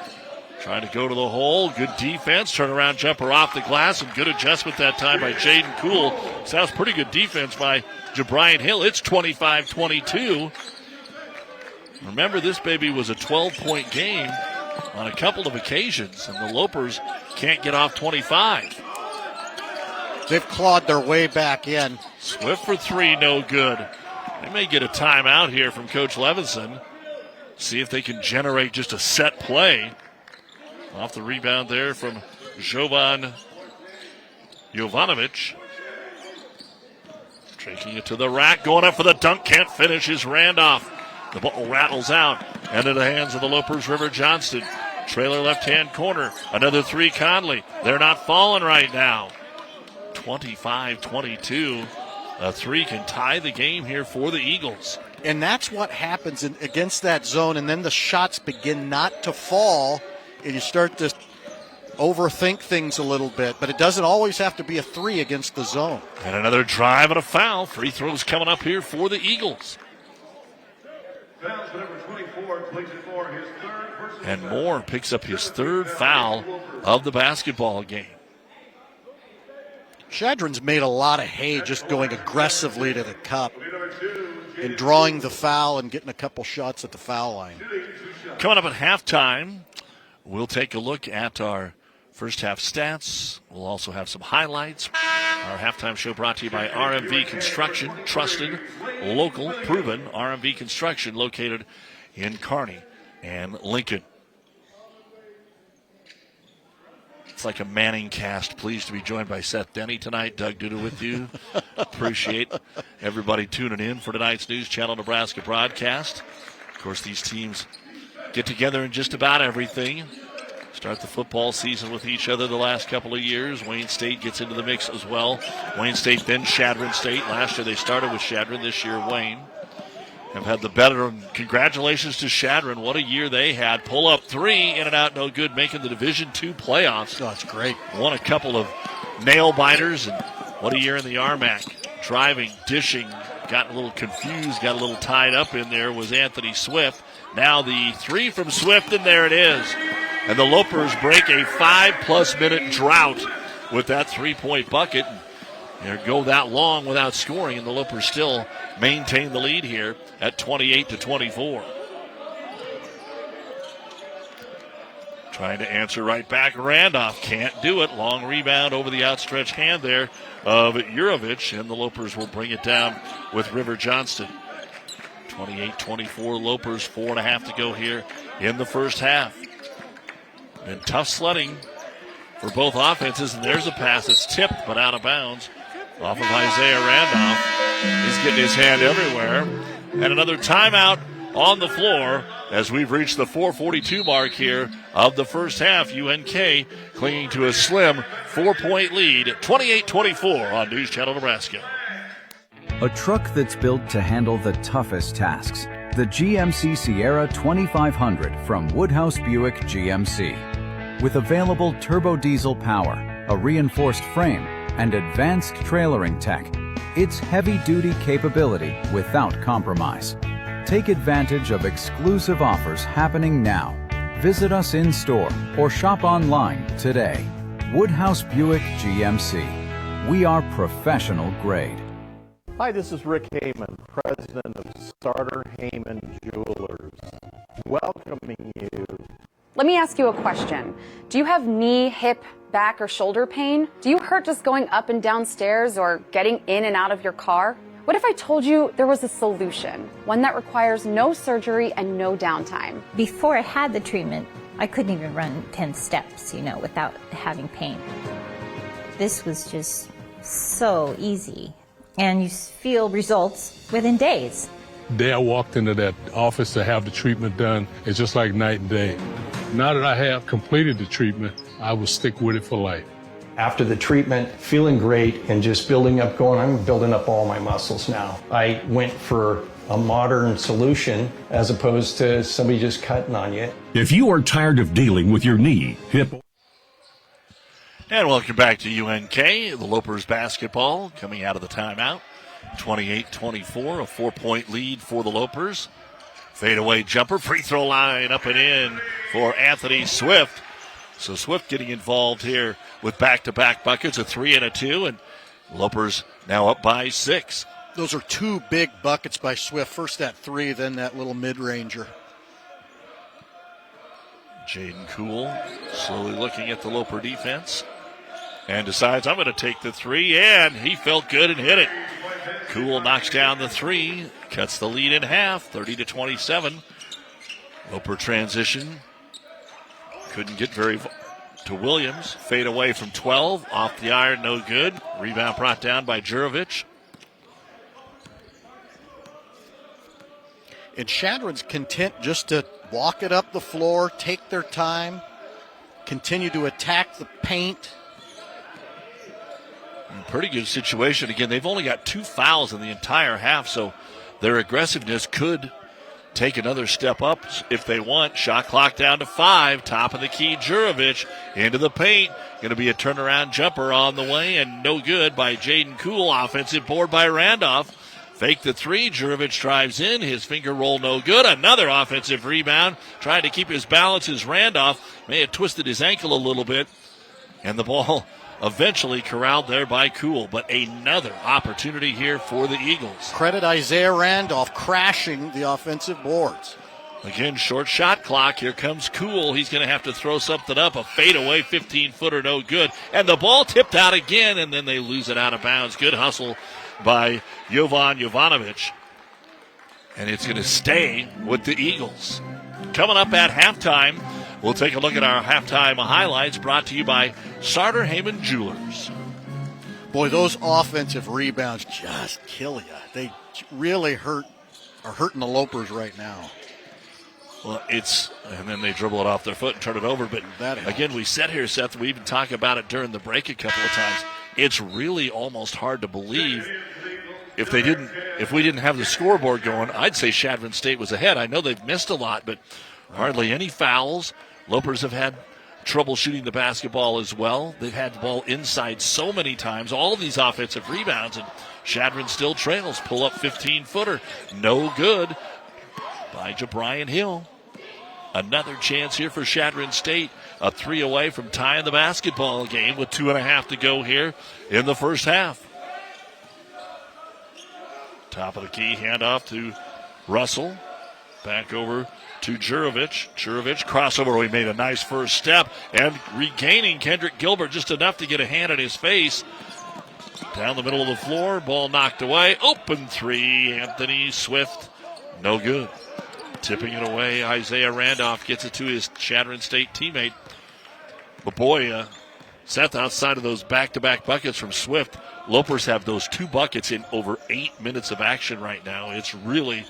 Trying to go to the hole. Good defense. Turnaround jumper off the glass, and good adjustment that time by Jaden Cool. Sounds pretty good defense by Bryant Hill. It's 25-22. Remember, this baby was a 12-point game on a couple of occasions, and the Lopers can't get off 25. They've clawed their way back in. Swift for three, no good. They may get a timeout here from Coach Levinson. See if they can generate just a set play. Off the rebound there from Jovan Jovanovic. Taking it to the rack, going up for the dunk, can't finish, is Randolph. The ball rattles out, and into the hands of the Lopers, River Johnston. Trailer left-hand corner, another three, Conley. They're not falling right now. 25-22. A three can tie the game here for the Eagles. And that's what happens against that zone, and then the shots begin not to fall, and you start to overthink things a little bit. But it doesn't always have to be a three against the zone. And another drive and a foul. Free throws coming up here for the Eagles. And Moore picks up his third foul of the basketball game. Chadron's made a lot of hay just going aggressively to the cup. in drawing the foul and getting a couple shots at the foul line. Coming up at halftime, we'll take a look at our first half stats. We'll also have some highlights. Our halftime show brought to you by RMV Construction, trusted, local, proven RMV Construction, located in Kearney and Lincoln. It's like a Manning cast. Pleased to be joined by Seth Denny tonight. Doug Duda with you. Appreciate everybody tuning in for tonight's News Channel Nebraska broadcast. Of course, these teams get together in just about everything. Start the football season with each other the last couple of years. Wayne State gets into the mix as well. Wayne State, then Chadron State. Last year they started with Chadron. This year, Wayne have had the better. And congratulations to Chadron. What a year they had. Pull up three, in and out, no good, making the Division II playoffs. Oh, that's great. Won a couple of nail biters, and what a year in the RMAC. Driving, dishing, got a little confused, got a little tied up in there was Anthony Swift. Now the three from Swift, and there it is. And the Lopers break a 5+ minute drought with that 3-point bucket. They go that long without scoring, and the Lopers still maintain the lead here at 28-24. Trying to answer right back. Randolph can't do it. Long rebound over the outstretched hand there of Jurovich, and the Lopers will bring it down with River Johnston. 28-24 Lopers, 4.5 to go here in the first half. And tough sledding for both offenses, and there's a pass that's tipped but out of bounds off of Isaiah Randolph. He's getting his hand everywhere. And another timeout on the floor as we've reached the 4:42 mark here of the first half. UNK clinging to a slim 4-point lead, 28-24 on News Channel Nebraska. A truck that's built to handle the toughest tasks. The GMC Sierra 2500 from Woodhouse Buick GMC. With available turbo diesel power, a reinforced frame, and advanced trailering tech, it's heavy-duty capability without compromise. Take advantage of exclusive offers happening now. Visit us in-store or shop online today. Woodhouse Buick GMC. We are professional grade. Hi, this is Rick Heyman, president of Starter Heyman Jewelers, welcoming you. Let me ask you a question. Do you have knee, hip, back, or shoulder pain? Do you hurt just going up and down stairs or getting in and out of your car? What if I told you there was a solution, one that requires no surgery and no downtime? Before I had the treatment, I couldn't even run 10 steps, without having pain. This was just so easy. And you feel results within days. The day I walked into that office to have the treatment done, it's just like night and day. Now that I have completed the treatment, I will stick with it for life. After the treatment, feeling great and just building up I'm building up all my muscles now. I went for a modern solution as opposed to somebody just cutting on you. If you are tired of dealing with your knee, hip, and welcome back to UNK. The Lopers basketball coming out of the timeout. 28-24, a 4-point lead for the Lopers. Fadeaway jumper, free throw line up and in for Anthony Swift. So Swift getting involved here with back-to-back buckets, a 3 and a 2, and Lopers now up by 6. Those are two big buckets by Swift. First that 3, then that little mid-ranger. Jaden Cool slowly looking at the Loper defense and decides, I'm going to take the 3, and he felt good and hit it. Cool knocks down the 3, cuts the lead in half, 30-27. Loper transition. Couldn't get very to Williams. Fade away from 12, off the iron, no good. Rebound brought down by Jurovich. And Chadron's content just to walk it up the floor, take their time, continue to attack the paint. Pretty good situation. Again, they've only got 2 fouls in the entire half, so their aggressiveness could take another step up if they want. Shot clock down to 5. Top of the key, Jurovich into the paint. Going to be a turnaround jumper on the way, and no good by Jaden Cool. Offensive board by Randolph. Fake the 3. Jurovich drives in. His finger roll no good. Another offensive rebound. Trying to keep his balance as Randolph may have twisted his ankle a little bit. And the ball eventually corralled there by Cool. But another opportunity here for the Eagles. Credit Isaiah Randolph crashing the offensive boards. Again, short shot clock. Here comes Cool. He's going to have to throw something up. A fadeaway 15-footer, no good. And the ball tipped out again, and then they lose it out of bounds. Good hustle by Jovan Jovanovic. And it's going to stay with the Eagles. Coming up at halftime, we'll take a look at our halftime highlights brought to you by Sartor Heyman Jewelers. Boy, those offensive rebounds just kill you. They really are hurting the Lopers right now. Well, and then they dribble it off their foot and turn it over. But again, we said here, Seth, we even talked about it during the break a couple of times. It's really almost hard to believe if we didn't have the scoreboard going. I'd say Chadron State was ahead. I know they've missed a lot, but hardly any fouls. Lopers have had trouble shooting the basketball as well. They've had the ball inside so many times. All these offensive rebounds, and Chadron still trails. Pull up 15-footer. No good by Jabrian Hill. Another chance here for Chadron State. A 3 away from tying the basketball game with 2.5 to go here in the first half. Top of the key, handoff to Russell. Back over to Jurovic. Jurovic crossover. He made a nice first step. And regaining Kendrick Gilbert just enough to get a hand in his face. Down the middle of the floor. Ball knocked away. Open three. Anthony Swift. No good. Tipping it away, Isaiah Randolph gets it to his Chadron State teammate. But boy, Seth, outside of those back-to-back buckets from Swift, Lopers have those 2 buckets in over 8 minutes of action right now. It's really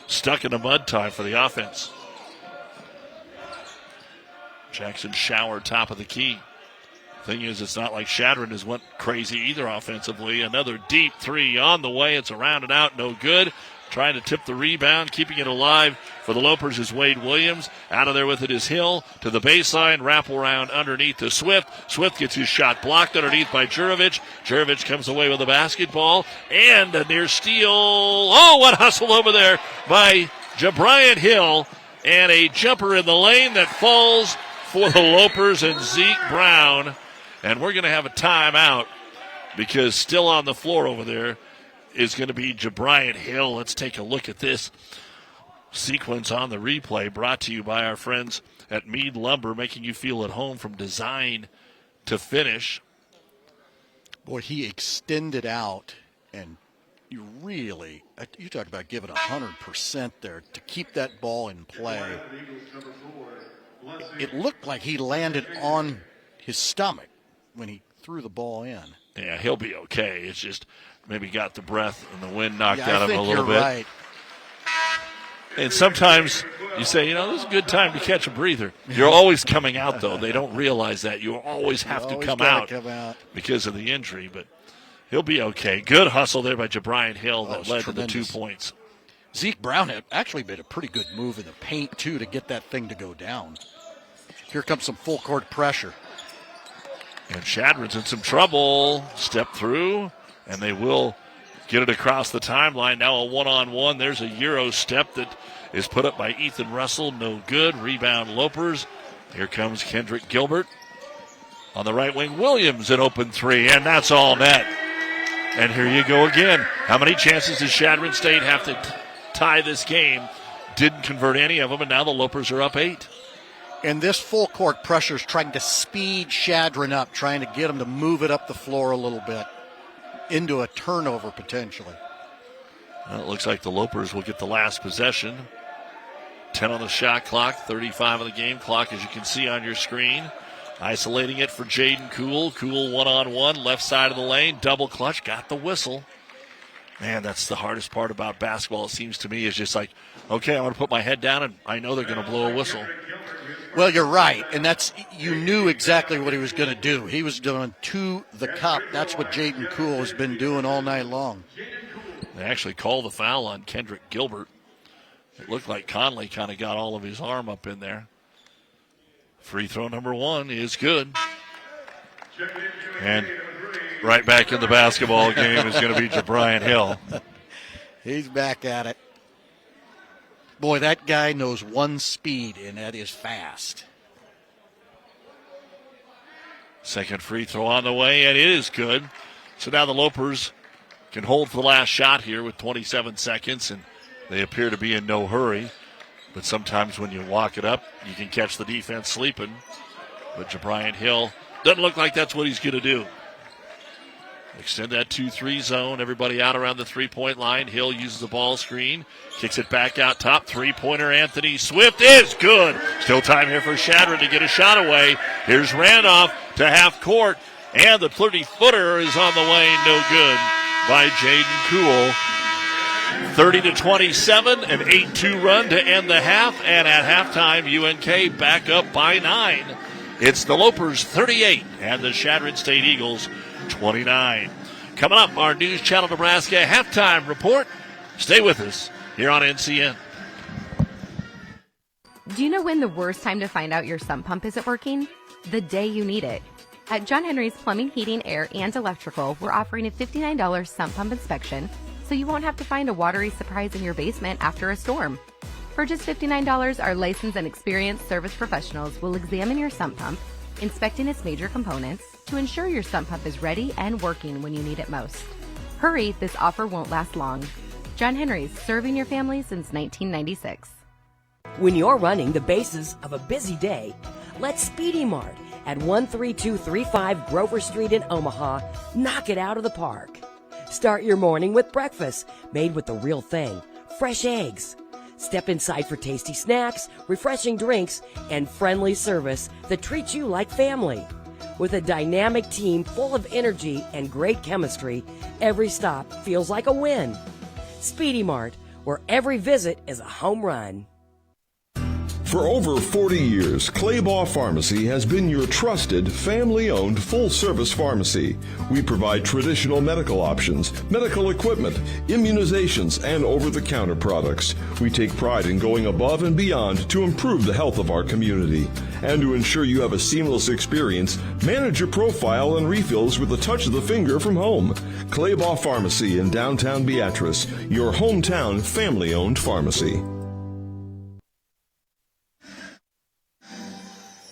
stuck in the mud time for the offense. Jackson Shower, top of the key. Thing is, it's not like Chadron has went crazy either offensively. Another deep 3 on the way. It's around and out, no good. Trying to tip the rebound, keeping it alive for the Lopers is Wade Williams. Out of there with it is Hill to the baseline, wrap around underneath to Swift. Swift gets his shot blocked underneath by Jurovic. Jurovic comes away with the basketball and a near steal. Oh, what hustle over there by Jabrian Hill, and a jumper in the lane that falls for the Lopers and Zeke Brown. And we're going to have a timeout because still on the floor over there is going to be Jabrian Hill. Let's take a look at this sequence on the replay, brought to you by our friends at Meade Lumber, making you feel at home from design to finish. Boy, he extended out, and you talk about giving 100% there to keep that ball in play. It looked like he landed on his stomach when he threw the ball in. Yeah, he'll be okay. It's just maybe got the breath and the wind knocked out of him a you're little bit. Right. And sometimes you say, this is a good time to catch a breather. You're always coming out, though. They don't realize that. You always have to come out because of the injury, but he'll be okay. Good hustle there by Jabrian Hill that led to the 2 points. Zeke Brown had actually made a pretty good move in the paint, too, to get that thing to go down. Here comes some full court pressure. And Chadron's in some trouble. Step through, and they will get it across the timeline. Now a one-on-one. There's a Euro step that is put up by Ethan Russell. No good. Rebound Lopers. Here comes Kendrick Gilbert. On the right wing, Williams, an open 3, and that's all net. And here you go again. How many chances does Chadron State have to tie this game? Didn't convert any of them, and now the Lopers are up 8. And this full court pressure is trying to speed Chadron up, trying to get him to move it up the floor a little bit into a turnover potentially. Well, it looks like the Lopers will get the last possession. 10 on the shot clock, 35 on the game clock, as you can see on your screen. Isolating it for Jaden Cool. Cool one-on-one, left side of the lane, double clutch, got the whistle. Man, that's the hardest part about basketball, it seems to me, is just like, okay, I'm going to put my head down, and I know they're going to blow a whistle. Well, you're right, and you knew exactly what he was going to do. He was doing to the cup. That's what Jaden Cool has been doing all night long. They actually called the foul on Kendrick Gilbert. It looked like Conley kind of got all of his arm up in there. Free throw number 1 is good. And right back in the basketball game is going to be Jabrian Hill. He's back at it. Boy, that guy knows one speed, and that is fast. Second free throw on the way, and it is good. So now the Lopers can hold for the last shot here with 27 seconds, and they appear to be in no hurry. But sometimes when you walk it up, you can catch the defense sleeping. But Jabrian Hill doesn't look like that's what he's going to do. Extend that 2-3 zone. Everybody out around the three-point line. Hill uses the ball screen. Kicks it back out top. Three-pointer Anthony Swift is good. Still time here for Chadron to get a shot away. Here's Randolph to half court. And the 30-footer is on the way. No good by Jaden Cool. 30-27, an 8-2 run to end the half. And at halftime, UNK back up by 9. It's the Lopers 38 and the Chadron State Eagles 29. Coming up, our News Channel Nebraska halftime report. Stay with us here on NCN. Do you know when the worst time to find out your sump pump isn't working? The day you need it. At John Henry's Plumbing, Heating, Air, and Electrical, we're offering a $59 sump pump inspection, so you won't have to find a watery surprise in your basement after a storm. For just $59, our licensed and experienced service professionals will examine your sump pump, inspecting its major components to ensure your sump pump is ready and working when you need it most. Hurry, this offer won't last long. John Henry's, serving your family since 1996. When you're running the bases of a busy day, let Speedy Mart at 13235 Grover Street in Omaha knock it out of the park. Start your morning with breakfast made with the real thing, fresh eggs. Step inside for tasty snacks, refreshing drinks, and friendly service that treats you like family. With a dynamic team full of energy and great chemistry, every stop feels like a win. Speedy Mart, where every visit is a home run. For over 40 years, Claybaugh Pharmacy has been your trusted, family-owned, full-service pharmacy. We provide traditional medical options, medical equipment, immunizations, and over-the-counter products. We take pride in going above and beyond to improve the health of our community. And to ensure you have a seamless experience, manage your profile and refills with a touch of the finger from home. Claybaugh Pharmacy in downtown Beatrice, your hometown family-owned pharmacy.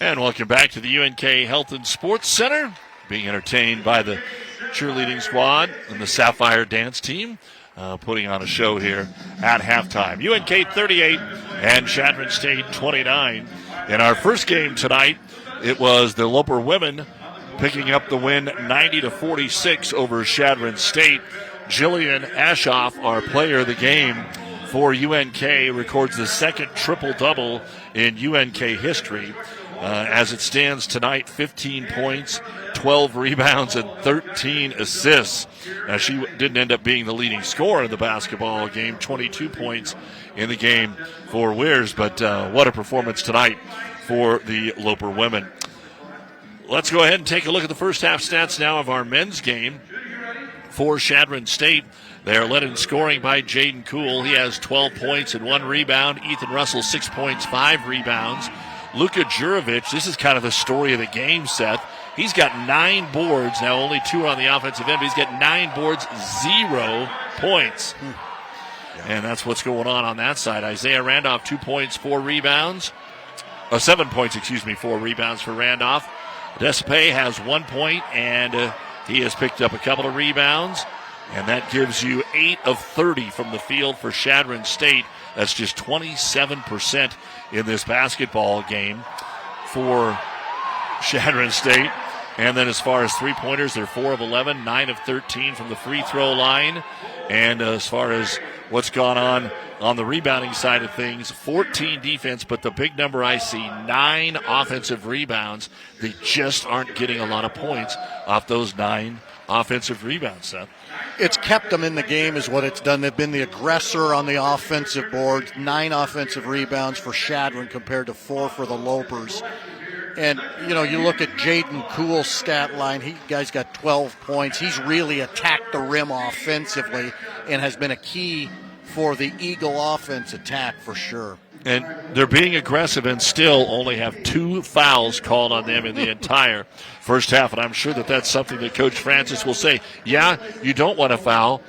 And welcome back to the UNK Health and Sports Center. Being entertained by the cheerleading squad and the Sapphire Dance team, putting on a show here at halftime. UNK 38 and Chadron State 29. In our first game tonight, it was the Loper women picking up the win 90-46 over Chadron State. Jillian Ashoff, our player of the game for UNK, records the second triple-double in UNK history. As it stands tonight, 15 points, 12 rebounds, and 13 assists. Now, she didn't end up being the leading scorer in the basketball game, 22 points in the game for Weirs, but what a performance tonight for the Loper women. Let's go ahead and take a look at the first half stats now of our men's game for Chadron State. They are led in scoring by Jaden Cool. He has 12 points and 1 rebound. Ethan Russell, 6 points, 5 rebounds. Luka Jurovic, this is kind of the story of the game, Seth. He's got 9 boards. Now only 2 are on the offensive end, but he's got 9 boards, 0 points. And that's what's going on that side. Isaiah Randolph, 2 points, 4 rebounds. 7 points, 4 rebounds for Randolph. Despae has 1 point, and he has picked up a couple of rebounds. And that gives you 8 of 30 from the field for Chadron State. That's just 27% in this basketball game for Chadron State. And then as far as three-pointers, they're 4 of 11, 9 of 13 from the free throw line. And as far as what's gone on the rebounding side of things, 14 defense, but the big number I see, 9 offensive rebounds. They just aren't getting a lot of points off those 9 offensive rebounds, Seth. It's kept them in the game is what it's done. They've been the aggressor on the offensive board. 9 offensive rebounds for Chadron compared to 4 for the Lopers. And, you know, you look at Jaden Cool's stat line. He guy's got 12 points. He's really attacked the rim offensively and has been a key for the Eagle offense attack for sure. And they're being aggressive and still only have 2 fouls called on them in the entire first half. And I'm sure that that's something that Coach Francis will say, yeah, you don't want to foul,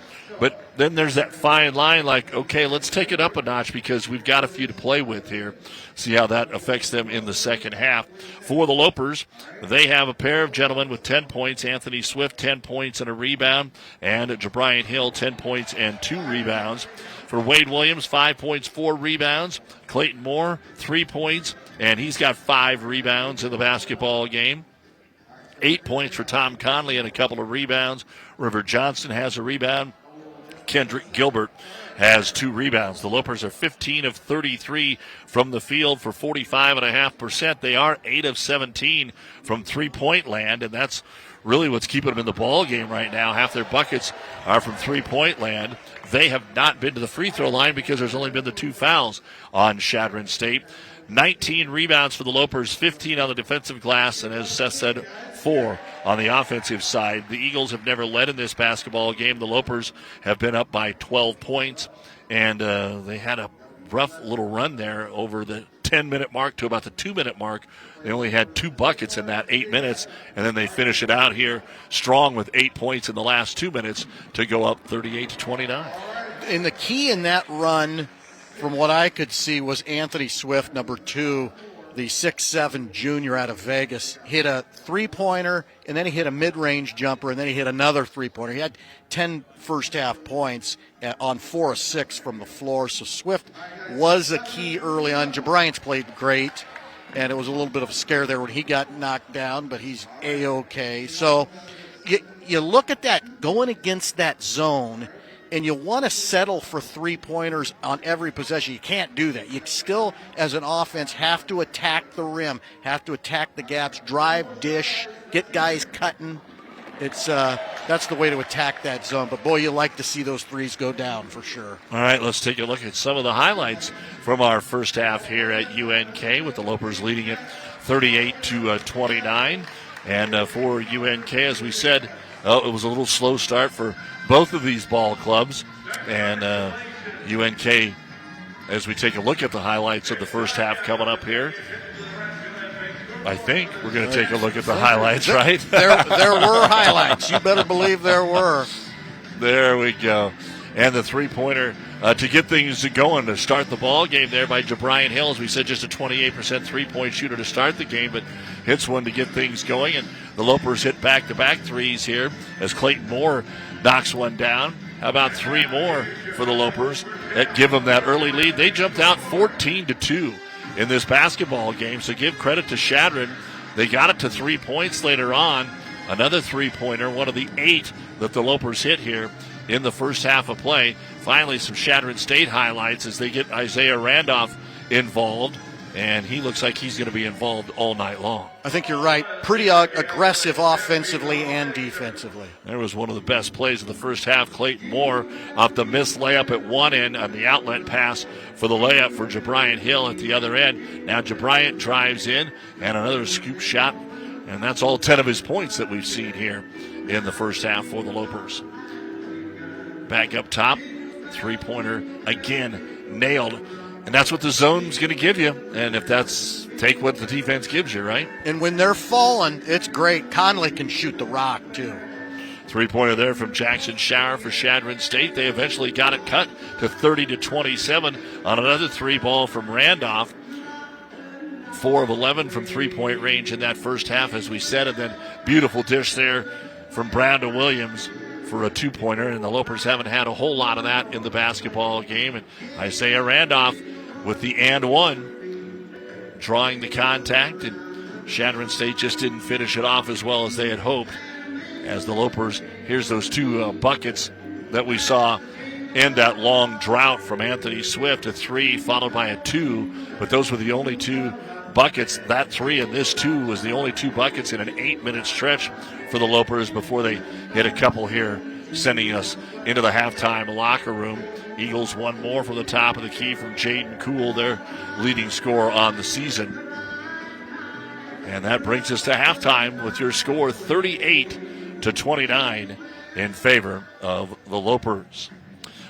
But then there's that fine line like, okay, let's take it up a notch because we've got a few to play with here. See how that affects them in the second half. For the Lopers, they have a pair of gentlemen with 10 points. Anthony Swift, 10 points and a rebound. And Jabrian Hill, 10 points and 2 rebounds. For Wade Williams, 5 points, 4 rebounds. Clayton Moore, 3 points, and he's got 5 rebounds in the basketball game. 8 points for Tom Conley and a couple of rebounds. River Johnson has a rebound. Kendrick Gilbert has 2 rebounds. The Lopers are 15 of 33 from the field for 45.5%. They are 8 of 17 from three-point land, and that's really what's keeping them in the ball game right now. Half their buckets are from three-point land. They have not been to the free throw line because there's only been the 2 fouls on Chadron State. 19 rebounds for the Lopers, 15 on the defensive glass, and as Seth said, 4 on the offensive side. The Eagles have never led in this basketball game. The Lopers have been up by 12 points, and they had a rough little run there over the 10-minute mark to about the 2-minute mark. They only had 2 buckets in that 8 minutes, and then they finish it out here strong with 8 points in the last 2 minutes to go up 38-29. And the key in that run, from what I could see, was Anthony Swift, number 2, the 6'7" junior out of Vegas, hit a three-pointer, and then he hit a mid-range jumper, and then he hit another three-pointer. He had 10 first-half points on 4 of 6 from the floor, so Swift was a key early on. Jabrian's played great, and it was a little bit of a scare there when he got knocked down, but he's A-okay. So you look at that, going against that zone, and you want to settle for three-pointers on every possession. You can't do that. You still, as an offense, have to attack the rim, have to attack the gaps, drive, dish, get guys cutting. It's that's the way to attack that zone. But, boy, you like to see those threes go down for sure. All right, let's take a look at some of the highlights from our first half here at UNK, with the Lopers leading it 38-29. And for UNK, as we said, it was a little slow start for both of these ball clubs. And UNK, as we take a look at the highlights of the first half coming up here, I think we're going to take a look at the highlights, right? There were highlights. You better believe there were. There we go. And the three-pointer to get things going to start the ball game there by Jabrian Hill. As we said, just a 28% three-point shooter to start the game, but hits one to get things going. And the Lopers hit back-to-back threes here as Clayton Moore knocks one down. How about 3 more for the Lopers that give them that early lead? They jumped out 14-2 in this basketball game, so give credit to Chadron. They got it to 3 points later on. Another three-pointer, one of the 8 that the Lopers hit here in the first half of play. Finally, some Chadron State highlights as they get Isaiah Randolph involved, and he looks like he's going to be involved all night long. I think you're right. Pretty aggressive offensively and defensively. There was one of the best plays of the first half. Clayton Moore off the missed layup at one end on the outlet pass for the layup for Jabrian Hill at the other end. Now Jabrian drives in, and another scoop shot, and that's all 10 of his points that we've seen here in the first half for the Lopers. Back up top, three-pointer again, nailed. And that's what the zone's going to give you. And if that's, take what the defense gives you, right? And when they're falling, it's great. Conley can shoot the rock, too. Three-pointer there from Jackson Shower for Chadron State. They eventually got it cut to 30-27 on another three ball from Randolph. 4 of 11 from three-point range in that first half, as we said. And then beautiful dish there from Brown to Williams for a two-pointer, and the Lopers haven't had a whole lot of that in the basketball game. And Isaiah Randolph with the and one, drawing the contact, and Chadron State just didn't finish it off as well as they had hoped. As the Lopers, here's those 2 buckets that we saw end that long drought from Anthony Swift, a 3 followed by a 2, but those were the only 2 buckets. That 3 and this 2 was the only 2 buckets in an 8-minute stretch for the Lopers before they hit a couple here, sending us into the halftime locker room. Eagles 1 more from the top of the key from Jaden Cool, their leading scorer on the season. And that brings us to halftime with your score 38-29 in favor of the Lopers.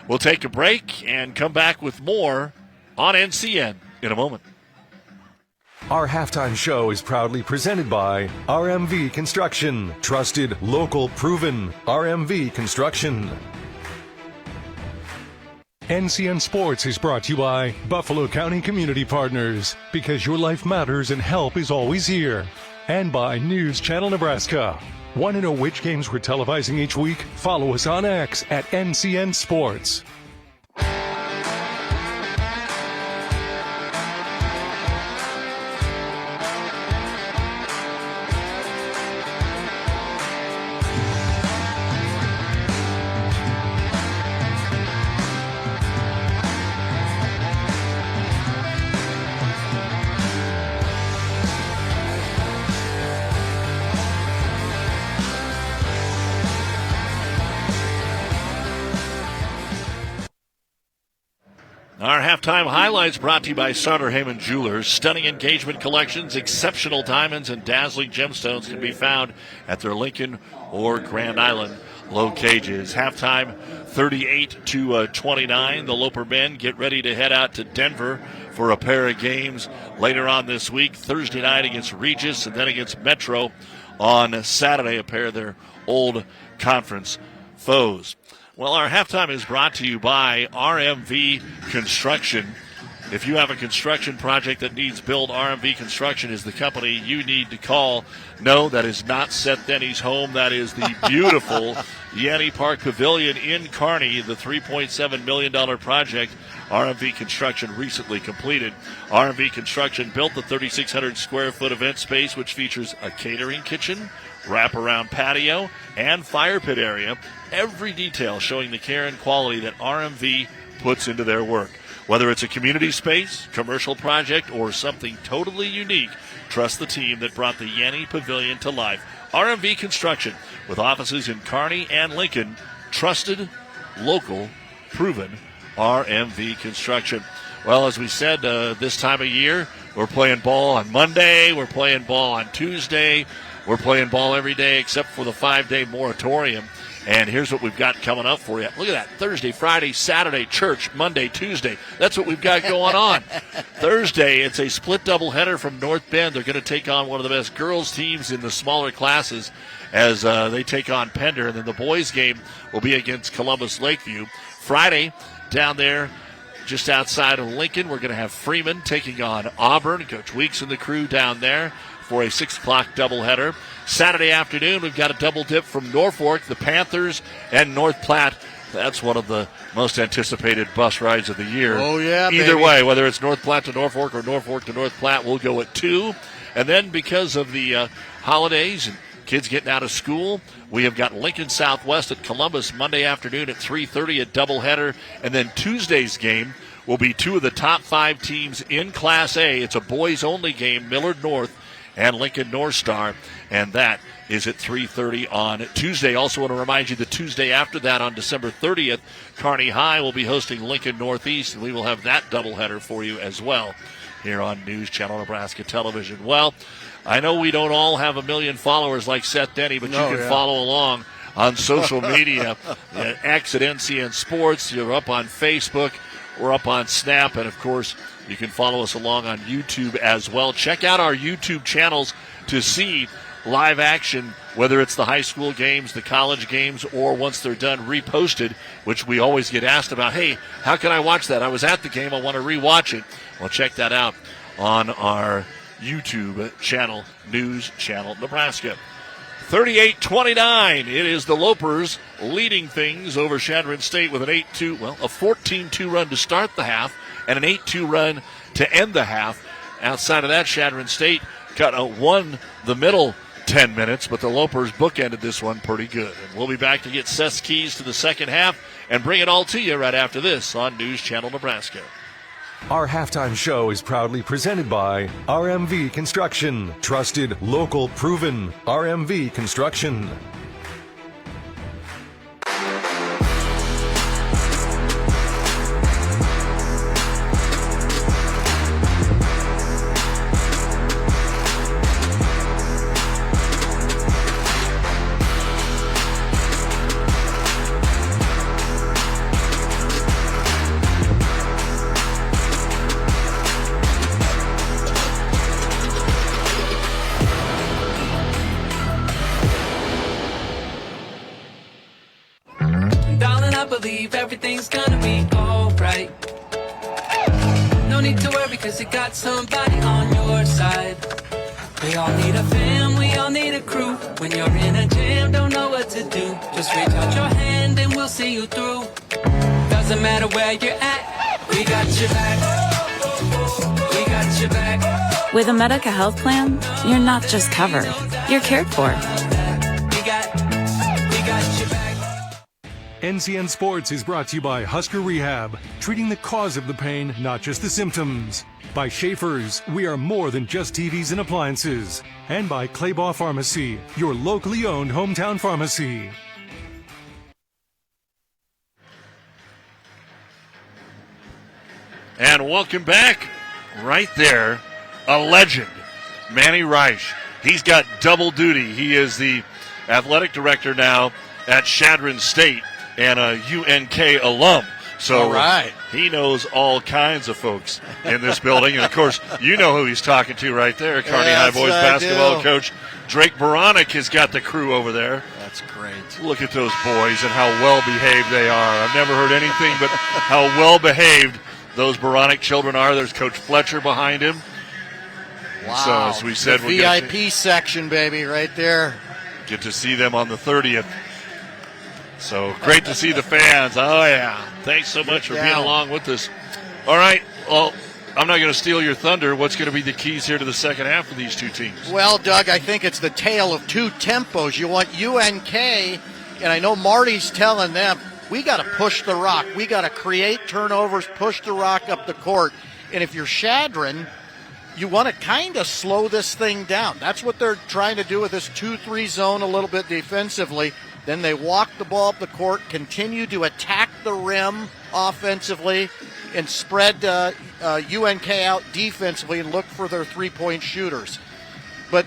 We'll take a break and come back with more on NCN in a moment. Our halftime show is proudly presented by RMV Construction. Trusted, local, proven. RMV Construction. NCN Sports is brought to you by Buffalo County Community Partners, because your life matters and help is always here. And by News Channel Nebraska. Want to know which games we're televising each week? Follow us on X at NCN Sports. Our halftime highlights brought to you by Sartor Heyman Jewelers. Stunning engagement collections, exceptional diamonds, and dazzling gemstones can be found at their Lincoln or Grand Island locations. Halftime 38-29. The Loper men get ready to head out to Denver for a pair of games later on this week. Thursday night against Regis and then against Metro on Saturday, a pair of their old conference foes. Well, our halftime is brought to you by RMV Construction. If you have a construction project that needs built, RMV Construction is the company you need to call. No, that is not Seth Denny's home. That is the beautiful Yanni Park Pavilion in Kearney, the $3.7 million project RMV Construction recently completed. RMV Construction built the 3,600 square foot event space, which features a catering kitchen, wraparound patio, and fire pit area. Every detail showing the care and quality that RMV puts into their work. Whether it's a community space, commercial project, or something totally unique, trust the team that brought the Yanni Pavilion to life. RMV Construction, with offices in Kearney and Lincoln. Trusted, local, proven RMV Construction. Well, as we said, this time of year, we're playing ball on Monday, we're playing ball on Tuesday, we're playing ball every day except for the 5-day moratorium. And here's what we've got coming up for you. Look at that. Thursday, Friday, Saturday, church, Monday, Tuesday. That's what we've got going on. Thursday, it's a split doubleheader from North Bend. They're going to take on one of the best girls teams in the smaller classes as they take on Pender. And then the boys game will be against Columbus Lakeview. Friday, down there just outside of Lincoln, we're going to have Freeman taking on Auburn. Coach Weeks and the crew down there for a 6 o'clock doubleheader. Saturday afternoon, we've got a double dip from Norfolk, the Panthers, and North Platte. That's one of the most anticipated bus rides of the year. Oh, yeah, Either baby. way, whether it's North Platte to Norfolk or Norfolk to North Platte, we'll go at 2. And then because of the holidays and kids getting out of school, we have got Lincoln Southwest at Columbus Monday afternoon at 3:30 at doubleheader. And then Tuesday's game will be 2 of the top 5 teams in Class A. It's a boys-only game, Millard North and Lincoln North Star, and that is at 3:30 on Tuesday. Also want to remind you the Tuesday after that on December 30th, Kearney High will be hosting Lincoln Northeast, and we will have that doubleheader for you as well here on News Channel Nebraska Television. Well, I know we don't all have 1 million followers like Seth Denny, but you can follow along on social media. X at NCN Sports. You're up on Facebook. We're up on Snap, and of course, you can follow us along on YouTube as well. Check out our YouTube channels to see live action, whether it's the high school games, the college games, or once they're done, reposted, which we always get asked about. Hey, how can I watch that? I was at the game. I want to rewatch it. Well, check that out on our YouTube channel, News Channel Nebraska. 38-29. It is the Lopers leading things over Chadron State with an 14-2 run to start the half and an 8-2 run to end the half. Outside of that, Chadron State won the middle 10 minutes, but the Lopers bookended this one pretty good. And we'll be back to get Seth's keys to the second half and bring it all to you right after this on News Channel Nebraska. Our halftime show is proudly presented by RMV Construction. Trusted, local, proven. RMV Construction. Everything's gonna be alright. because you got somebody on your side. We all need a fam, we all need a crew. When you're in a jam, don't know what to do, just reach out your hand and we'll see you through. Doesn't matter where you're at, we got your back. We got your back. With a Medica health plan, you're not just covered, you're cared for. We got your back. NCN Sports is brought to you by Husker Rehab, treating the cause of the pain, not just the symptoms. By Schaefer's, we are more than just TVs and appliances. And by Claybaugh Pharmacy, your locally owned hometown pharmacy. And welcome back. Right there, a legend, Manny Reich. He's got double duty. He is the athletic director now at Chadron State and a UNK alum. So all right. He knows all kinds of folks in this building. And, of course, you know who he's talking to right there. Kearney High boys basketball coach Drake Baranek has got the crew over there. That's great. Look at those boys and how well-behaved they are. I've never heard anything but how well-behaved those Baranek children are. There's Coach Fletcher behind him. Wow. So, as we said, the we're VIP section, baby, right there. Get to see them on the 30th. So great to see the fans. Oh, yeah. Thanks so much for being along with us. All right. Well, I'm not going to steal your thunder. What's going to be the keys here to the second half for these two teams? Well, Doug, I think it's the tale of two tempos. You want UNK, and I know Marty's telling them, we got to push the rock. We got to create turnovers, push the rock up the court. And if you're Chadron, you want to kind of slow this thing down. That's what they're trying to do with this 2-3 zone a little bit defensively. Then they walk the ball up the court, continue to attack the rim offensively, and spread UNK out defensively and look for their three-point shooters. But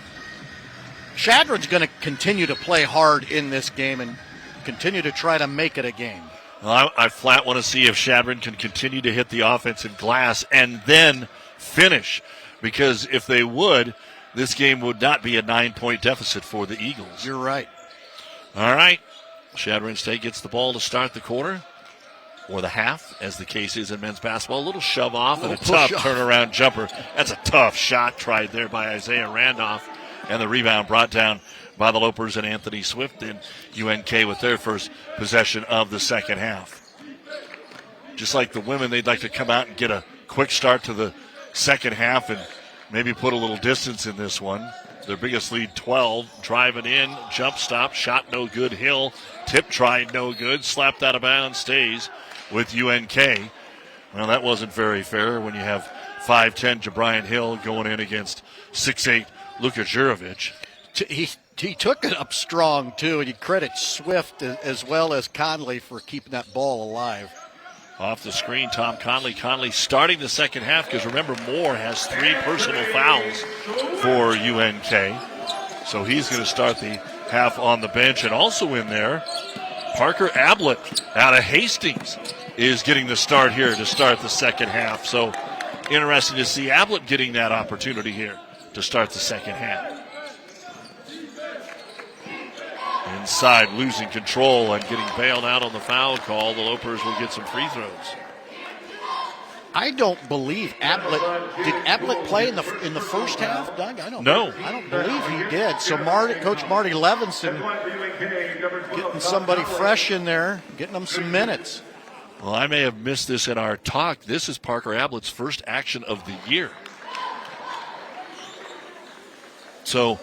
Chadron's going to continue to play hard in this game and continue to try to make it a game. Well, I flat want to see if Chadron can continue to hit the offensive glass and then finish. Because if they would, this game would not be a 9-point deficit for the Eagles. You're right. All right. Chadron State gets the ball to start the quarter, or the half, as the case is in men's basketball. A little shove off and a tough turnaround jumper. That's a tough shot tried there by Isaiah Randolph. And the rebound brought down by the Lopers and Anthony Swift and UNK with their first possession of the second half. Just like the women, they'd like to come out and get a quick start to the second half and maybe put a little distance in this one. Their biggest lead, 12. Driving in, jump stop, shot no good. Hill, tip tried no good. Slapped out of bounds, stays with UNK. Well, that wasn't very fair when you have 5'10" Jabrian Hill going in against 6'8" Luka Jurovic. He took it up strong, too, and you credit Swift as well as Conley for keeping that ball alive. Off the screen, Tom Conley. Conley starting the second half because, remember, Moore has 3 personal fouls for UNK. So he's going to start the half on the bench. And also in there, Parker Ablett out of Hastings is getting the start here to start the second half. So interesting to see Ablett getting that opportunity here to start the second half. Inside, losing control and getting bailed out on the foul call. The Lopers will get some free throws. I don't believe Ablett. Did Ablett play in the first half, Doug? I don't believe he did. So Coach Marty Levinson getting somebody fresh in there, getting them some minutes. Well, I may have missed this in our talk. This is Parker Ablett's first action of the year. So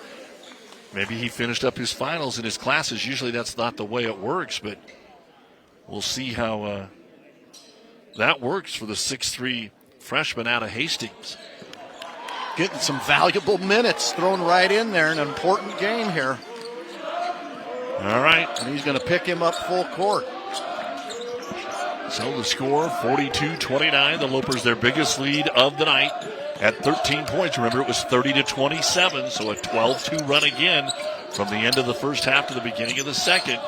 maybe he finished up his finals in his classes. Usually that's not the way it works, but we'll see how that works for the 6'3" freshman out of Hastings. Getting some valuable minutes thrown right in there in an important game here. All right. And he's going to pick him up full court. So the score, 42-29. The Lopers, their biggest lead of the night at 13 points. Remember, it was 30-27, so a 12-2 run again from the end of the first half to the beginning of the second.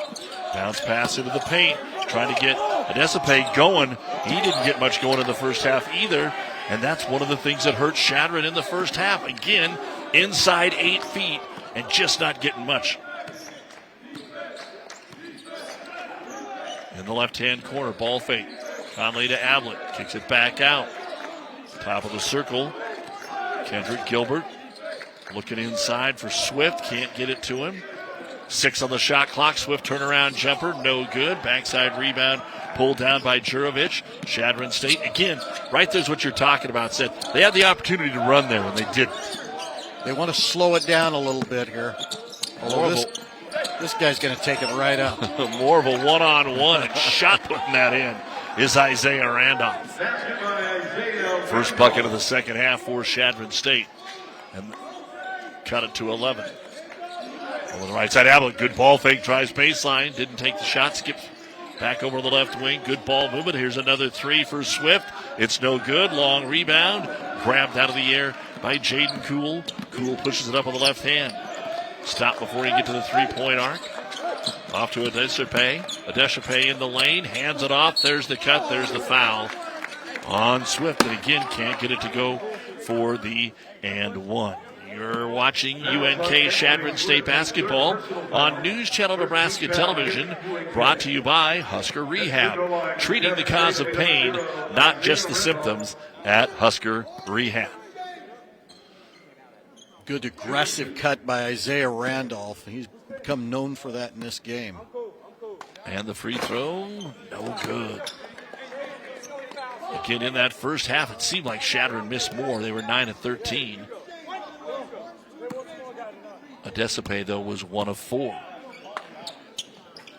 Bounce pass into the paint, trying to get Adesape going. He didn't get much going in the first half either, and that's one of the things that hurt Chadron in the first half. Again, inside 8 feet and just not getting much. In the left-hand corner, ball fake. Conley to Ablett, kicks it back out. Top of the circle, Kendrick Gilbert looking inside for Swift. Can't get it to him. 6 on the shot clock. Swift turnaround jumper. No good. Backside rebound pulled down by Jurovich. Chadron State. Again, right there's what you're talking about, Seth. They had the opportunity to run there and they didn't. They want to slow it down a little bit here. Although this guy's going to take it right up. More of a one-on-one shot putting that in is Isaiah Randolph. First bucket of the second half for Chadron State. And cut it to 11. Over the right side, Ablett. Good ball fake, drives baseline. Didn't take the shot, skips back over the left wing. Good ball movement. Here's another 3 for Swift. It's no good. Long rebound. Grabbed out of the air by Jaden Cool. Cool pushes it up on the left hand. Stop before he get to the three-point arc. Off to Adeshape. Adeshape in the lane. Hands it off. There's the cut. There's the foul on Swift. And again, can't get it to go for the and one. You're watching UNK Chadron State basketball on News Channel Nebraska Television, brought to you by Husker Rehab, treating the cause of pain, not just the symptoms, at Husker Rehab. Good aggressive cut by Isaiah Randolph. He's become known for that in this game. And the free throw, no good. Again, in that first half, it seemed like Chadron missed more. They were 9 of 13. Adeshape, though, was 1 of 4.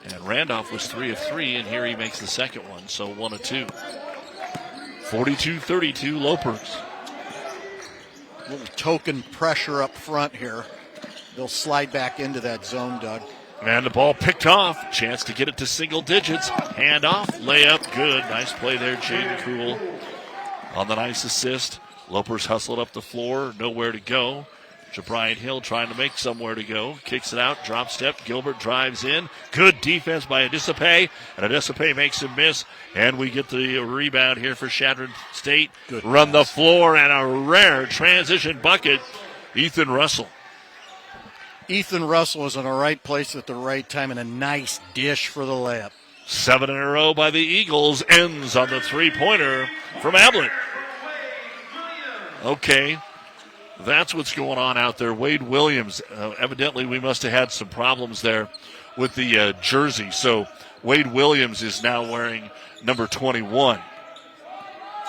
And Randolph was 3 of 3, and here he makes the second one, so 1 of 2. 42-32, Lopers. A little token pressure up front here. They'll slide back into that zone, Doug. And the ball picked off. Chance to get it to single digits. Hand off, layup, good. Nice play there, Jaden Cool. On the nice assist. Lopers hustled up the floor, nowhere to go. Jabrian Hill trying to make somewhere to go. Kicks it out, drop step. Gilbert drives in. Good defense by Adeshape. And Adeshape makes him miss. And we get the rebound here for Chadron State. Good Run pass. the floor and a rare transition bucket. Ethan Russell. Ethan Russell was in the right place at the right time and a nice dish for the layup. 7 in a row by the Eagles. Ends on the three-pointer from Ablett. Okay. That's what's going on out there. Wade Williams, evidently we must have had some problems there with the jersey. So Wade Williams is now wearing number 21.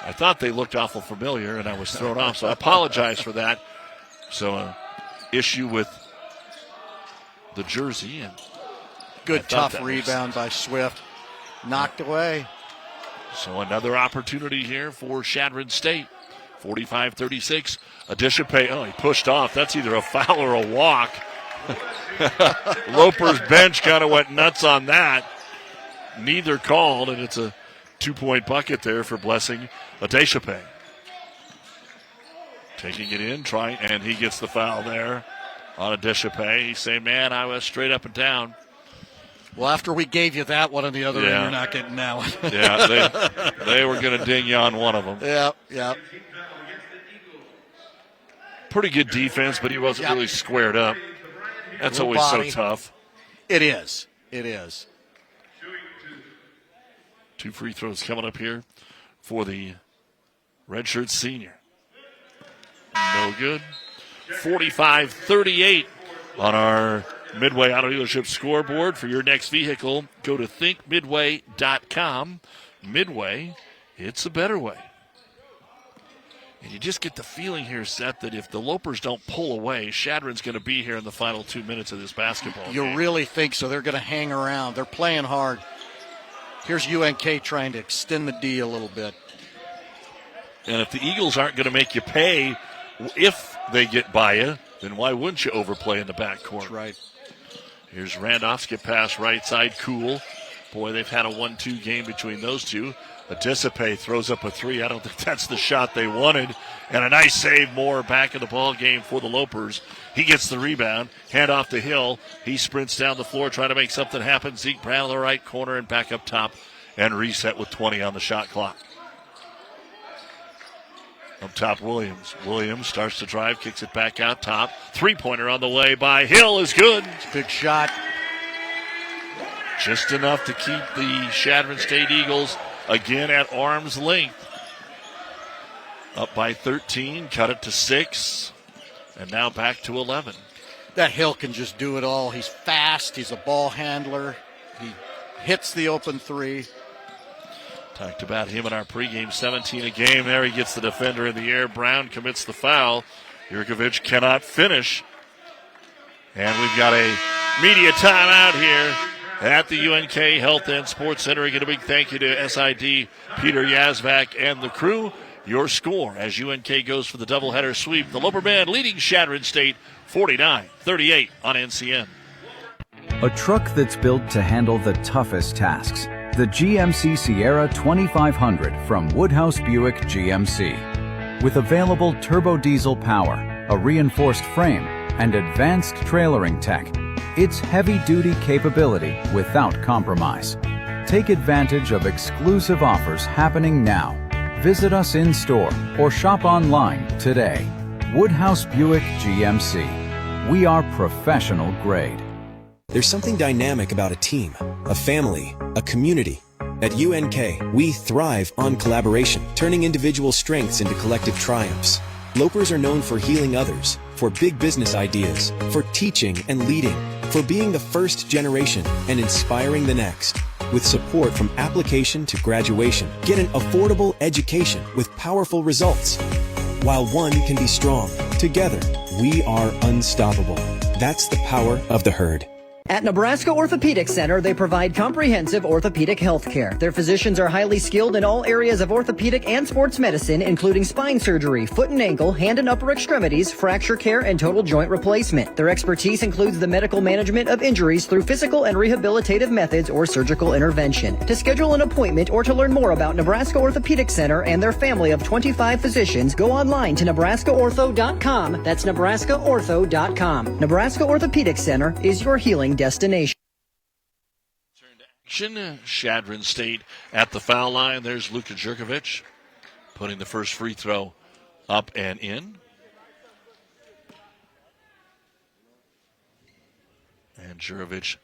I thought they looked awful familiar, and I was thrown off, so I apologize for that. So issue with the jersey. And good tough rebound by Swift. Knocked away. So another opportunity here for Chadron State. 45-36. Adeshape, he pushed off. That's either a foul or a walk. Loper's bench kind of went nuts on that. Neither called, and it's a 2-point bucket there for Blessing Adeshape. Taking it in, and he gets the foul there on Adeshape. He's saying, man, I was straight up and down. Well, after we gave you that one on the other end, you're not getting that one. Yeah, they were going to ding you on one of them. Yeah. Pretty good defense, but he wasn't really squared up. That's always body. so tough. It is. 2 free throws coming up here for the redshirt senior. No good. 45-38 on our Midway Auto Dealership scoreboard. For your next vehicle, go to thinkmidway.com. Midway, it's a better way. And you just get the feeling here, Seth, that if the Lopers don't pull away, Chadron's going to be here in the final 2 minutes of this basketball game. You really think so? They're going to hang around. They're playing hard. Here's UNK trying to extend the D a little bit. And if the Eagles aren't going to make you pay if they get by you, then why wouldn't you overplay in the backcourt? That's right. Here's Randolph, skip pass right side, Cool. Boy, they've had a 1-2 game between those two. Adeshape throws up a 3. I don't think that's the shot they wanted. And a nice save, Moore back in the ball game for the Lopers. He gets the rebound, hand off to Hill. He sprints down the floor trying to make something happen. Zeke Brown in the right corner and back up top and reset with 20 on the shot clock. Up top, Williams. Williams starts to drive, kicks it back out top. 3-pointer on the way by Hill is good. Big shot. Just enough to keep the Chadron State Eagles again at arm's length. Up by 13, cut it to 6, and now back to 11. That Hill can just do it all. He's fast. He's a ball handler. He hits the open three. Talked about him in our pregame. 17 a game. There he gets the defender in the air. Brown commits the foul. Jurkovic cannot finish. And we've got a media timeout here at the UNK Health and Sports Center. Again, a big thank you to SID, Peter Yazvac, and the crew. Your score as UNK goes for the doubleheader sweep. The Loper Band leading Chadron State 49-38 on NCN. A truck that's built to handle the toughest tasks. The GMC Sierra 2500 from Woodhouse Buick GMC. With available turbo diesel power, a reinforced frame, and advanced trailering tech, it's heavy-duty capability without compromise. Take advantage of exclusive offers happening now. Visit us in-store or shop online today. Woodhouse Buick GMC. We are professional grade. There's something dynamic about a team, a family, a community. At UNK, we thrive on collaboration, turning individual strengths into collective triumphs. Lopers are known for healing others, for big business ideas, for teaching and leading, for being the first generation and inspiring the next. With support from application to graduation, get an affordable education with powerful results. While one can be strong, together, we are unstoppable. That's the power of the herd. At Nebraska Orthopedic Center, they provide comprehensive orthopedic health care. Their physicians are highly skilled in all areas of orthopedic and sports medicine, including spine surgery, foot and ankle, hand and upper extremities, fracture care, and total joint replacement. Their expertise includes the medical management of injuries through physical and rehabilitative methods or surgical intervention. To schedule an appointment or to learn more about Nebraska Orthopedic Center and their family of 25 physicians, go online to nebraskaortho.com. That's nebraskaortho.com. Nebraska Orthopedic Center is your healing destination. Chadron State at the foul line. There's Luka Jurkovic putting the first free throw up and in. And Jurkovic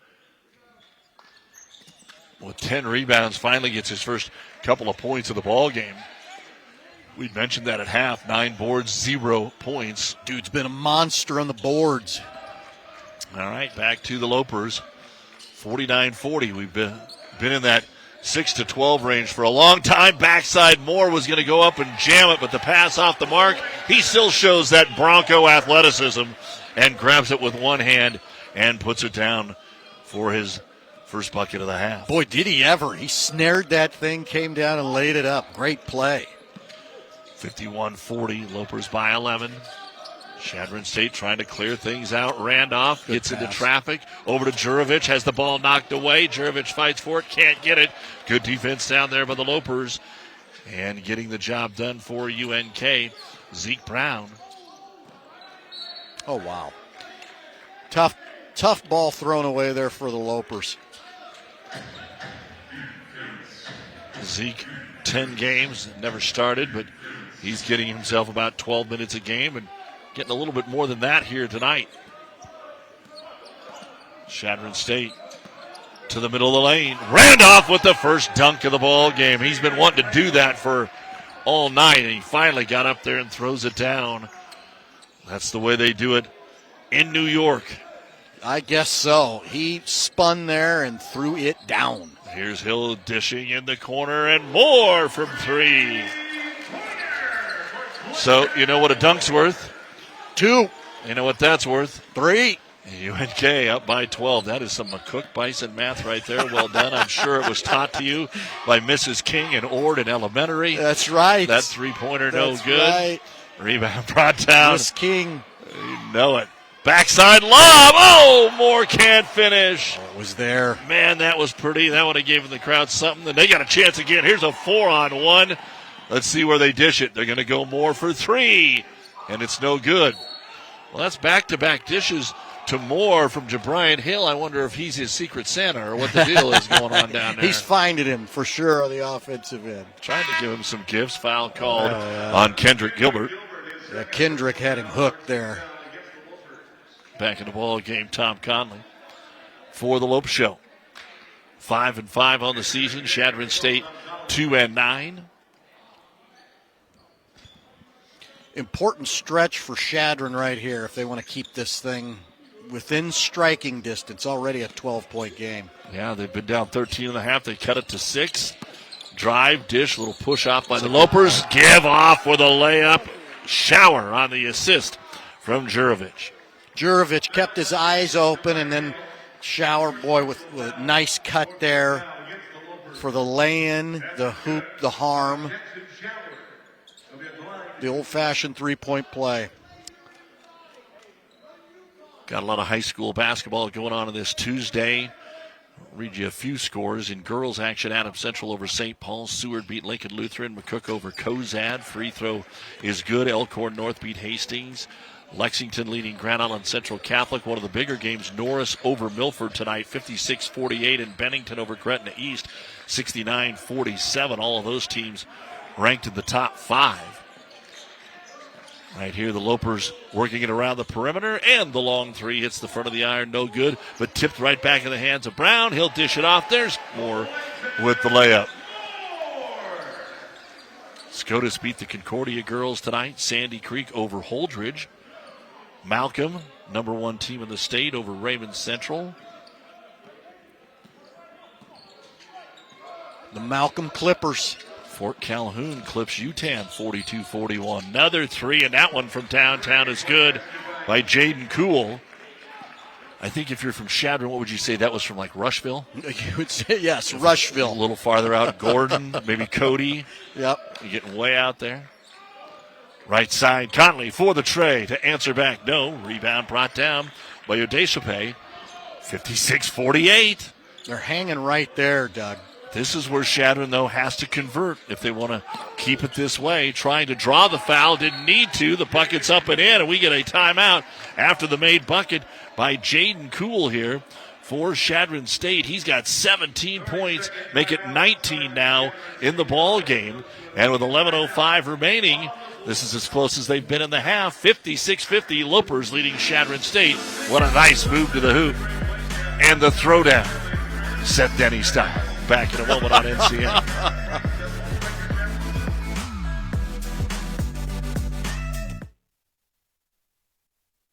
with 10 rebounds finally gets his first couple of points of the ball game. We mentioned that at half, 9 boards, 0 points. Dude's been a monster on the boards. All right, back to the Lopers. 49-40. We've been in that 6-12 range for a long time. Backside Moore was going to go up and jam it, but the pass off the mark. He still shows that Bronco athleticism and grabs it with one hand and puts it down for his first bucket of the half. Boy, did he ever. He snared that thing, came down and laid it up. Great play. 51-40, Lopers by 11. Chadron State trying to clear things out. Randolph gets into traffic. Over to Jurkovic, has the ball knocked away. Jurkovic fights for it, can't get it. Good defense down there by the Lopers. And getting the job done for UNK, Zeke Brown. Oh, wow. Tough ball thrown away there for the Lopers. Zeke, 10 games, never started, but he's getting himself about 12 minutes a game and getting a little bit more than that here tonight. Chadron State to the middle of the lane. Randolph with the first dunk of the ball game. He's been wanting to do that for all night, and he finally got up there and throws it down. That's the way they do it in New York. I guess so. He spun there and threw it down. Here's Hill dishing in the corner, and more from 3. So, you know what a dunk's worth? 2. You know what that's worth? 3. UNK up by 12. That is some McCook Bison math right there. Well done. I'm sure it was taught to you by Mrs. King and Ord in elementary. That's right. That three-pointer, no good. Right. Rebound brought down. Miss King. You know it. Backside lob. Oh, Moore can't finish. Oh, it was there. Man, that was pretty. That would have given the crowd something. And they got a chance again. Here's a 4-on-1. Let's see where they dish it. They're going to go Moore for 3. And it's no good. Well, that's back-to-back dishes to Moore from Jabrian Hill. I wonder if he's his secret Santa or what the deal is going on down there. He's finding him for sure on the offensive end. Trying to give him some gifts. Foul called on Kendrick Gilbert. Yeah, Kendrick had him hooked there. Back in the ball game, Tom Conley for the Lope Show. 5-5 on the season. Chadron State 2-9. important stretch for Chadron right here if they want to keep this thing within striking distance. Already a 12-point game. Yeah, they've been down 13.5. They cut it to 6. Drive, dish, little push off by the Lopers. Give off with a layup. Shower on the assist from Jurovich. Jurovich kept his eyes open, and then Shower, boy, with a nice cut there for the lay-in, the hoop, the harm. The old-fashioned three-point play. Got a lot of high school basketball going on this Tuesday. I'll read you a few scores. In girls action, Adams Central over St. Paul. Seward beat Lincoln Lutheran. McCook over Cozad. Free throw is good. Elkhorn North beat Hastings. Lexington leading Grand Island Central Catholic. One of the bigger games, Norris over Milford tonight, 56-48. And Bennington over Gretna East, 69-47. All of those teams ranked in the top 5. Right here, the Lopers working it around the perimeter, and the long three hits the front of the iron, no good, but tipped right back in the hands of Brown. He'll dish it off. There's more with the layup. Scotus beat the Concordia girls tonight. Sandy Creek over Holdridge. Malcolm, number 1 team in the state, over Raymond Central. The Malcolm Clippers. Fort Calhoun clips UTAN 42-41. Another three, and that one from downtown is good by Jaden Cool. I think if you're from Chadron, what would you say? That was from like Rushville? You would say, yes, Rushville. A little farther out, Gordon, maybe Cody. Yep. You're getting way out there. Right side, Conley for the tray to answer back. No. Rebound brought down by Odeshape. 56-48. They're hanging right there, Doug. This is where Chadron, though, has to convert if they want to keep it this way. Trying to draw the foul, didn't need to. The bucket's up and in, and we get a timeout after the made bucket by Jaden Cool here for Chadron State. He's got 17 points, make it 19 now in the ball game. And with 11:05 remaining, this is as close as they've been in the half. 56-50, Lopers leading Chadron State. What a nice move to the hoop. And the throwdown, Seth Denny style. Back in a moment on NCN.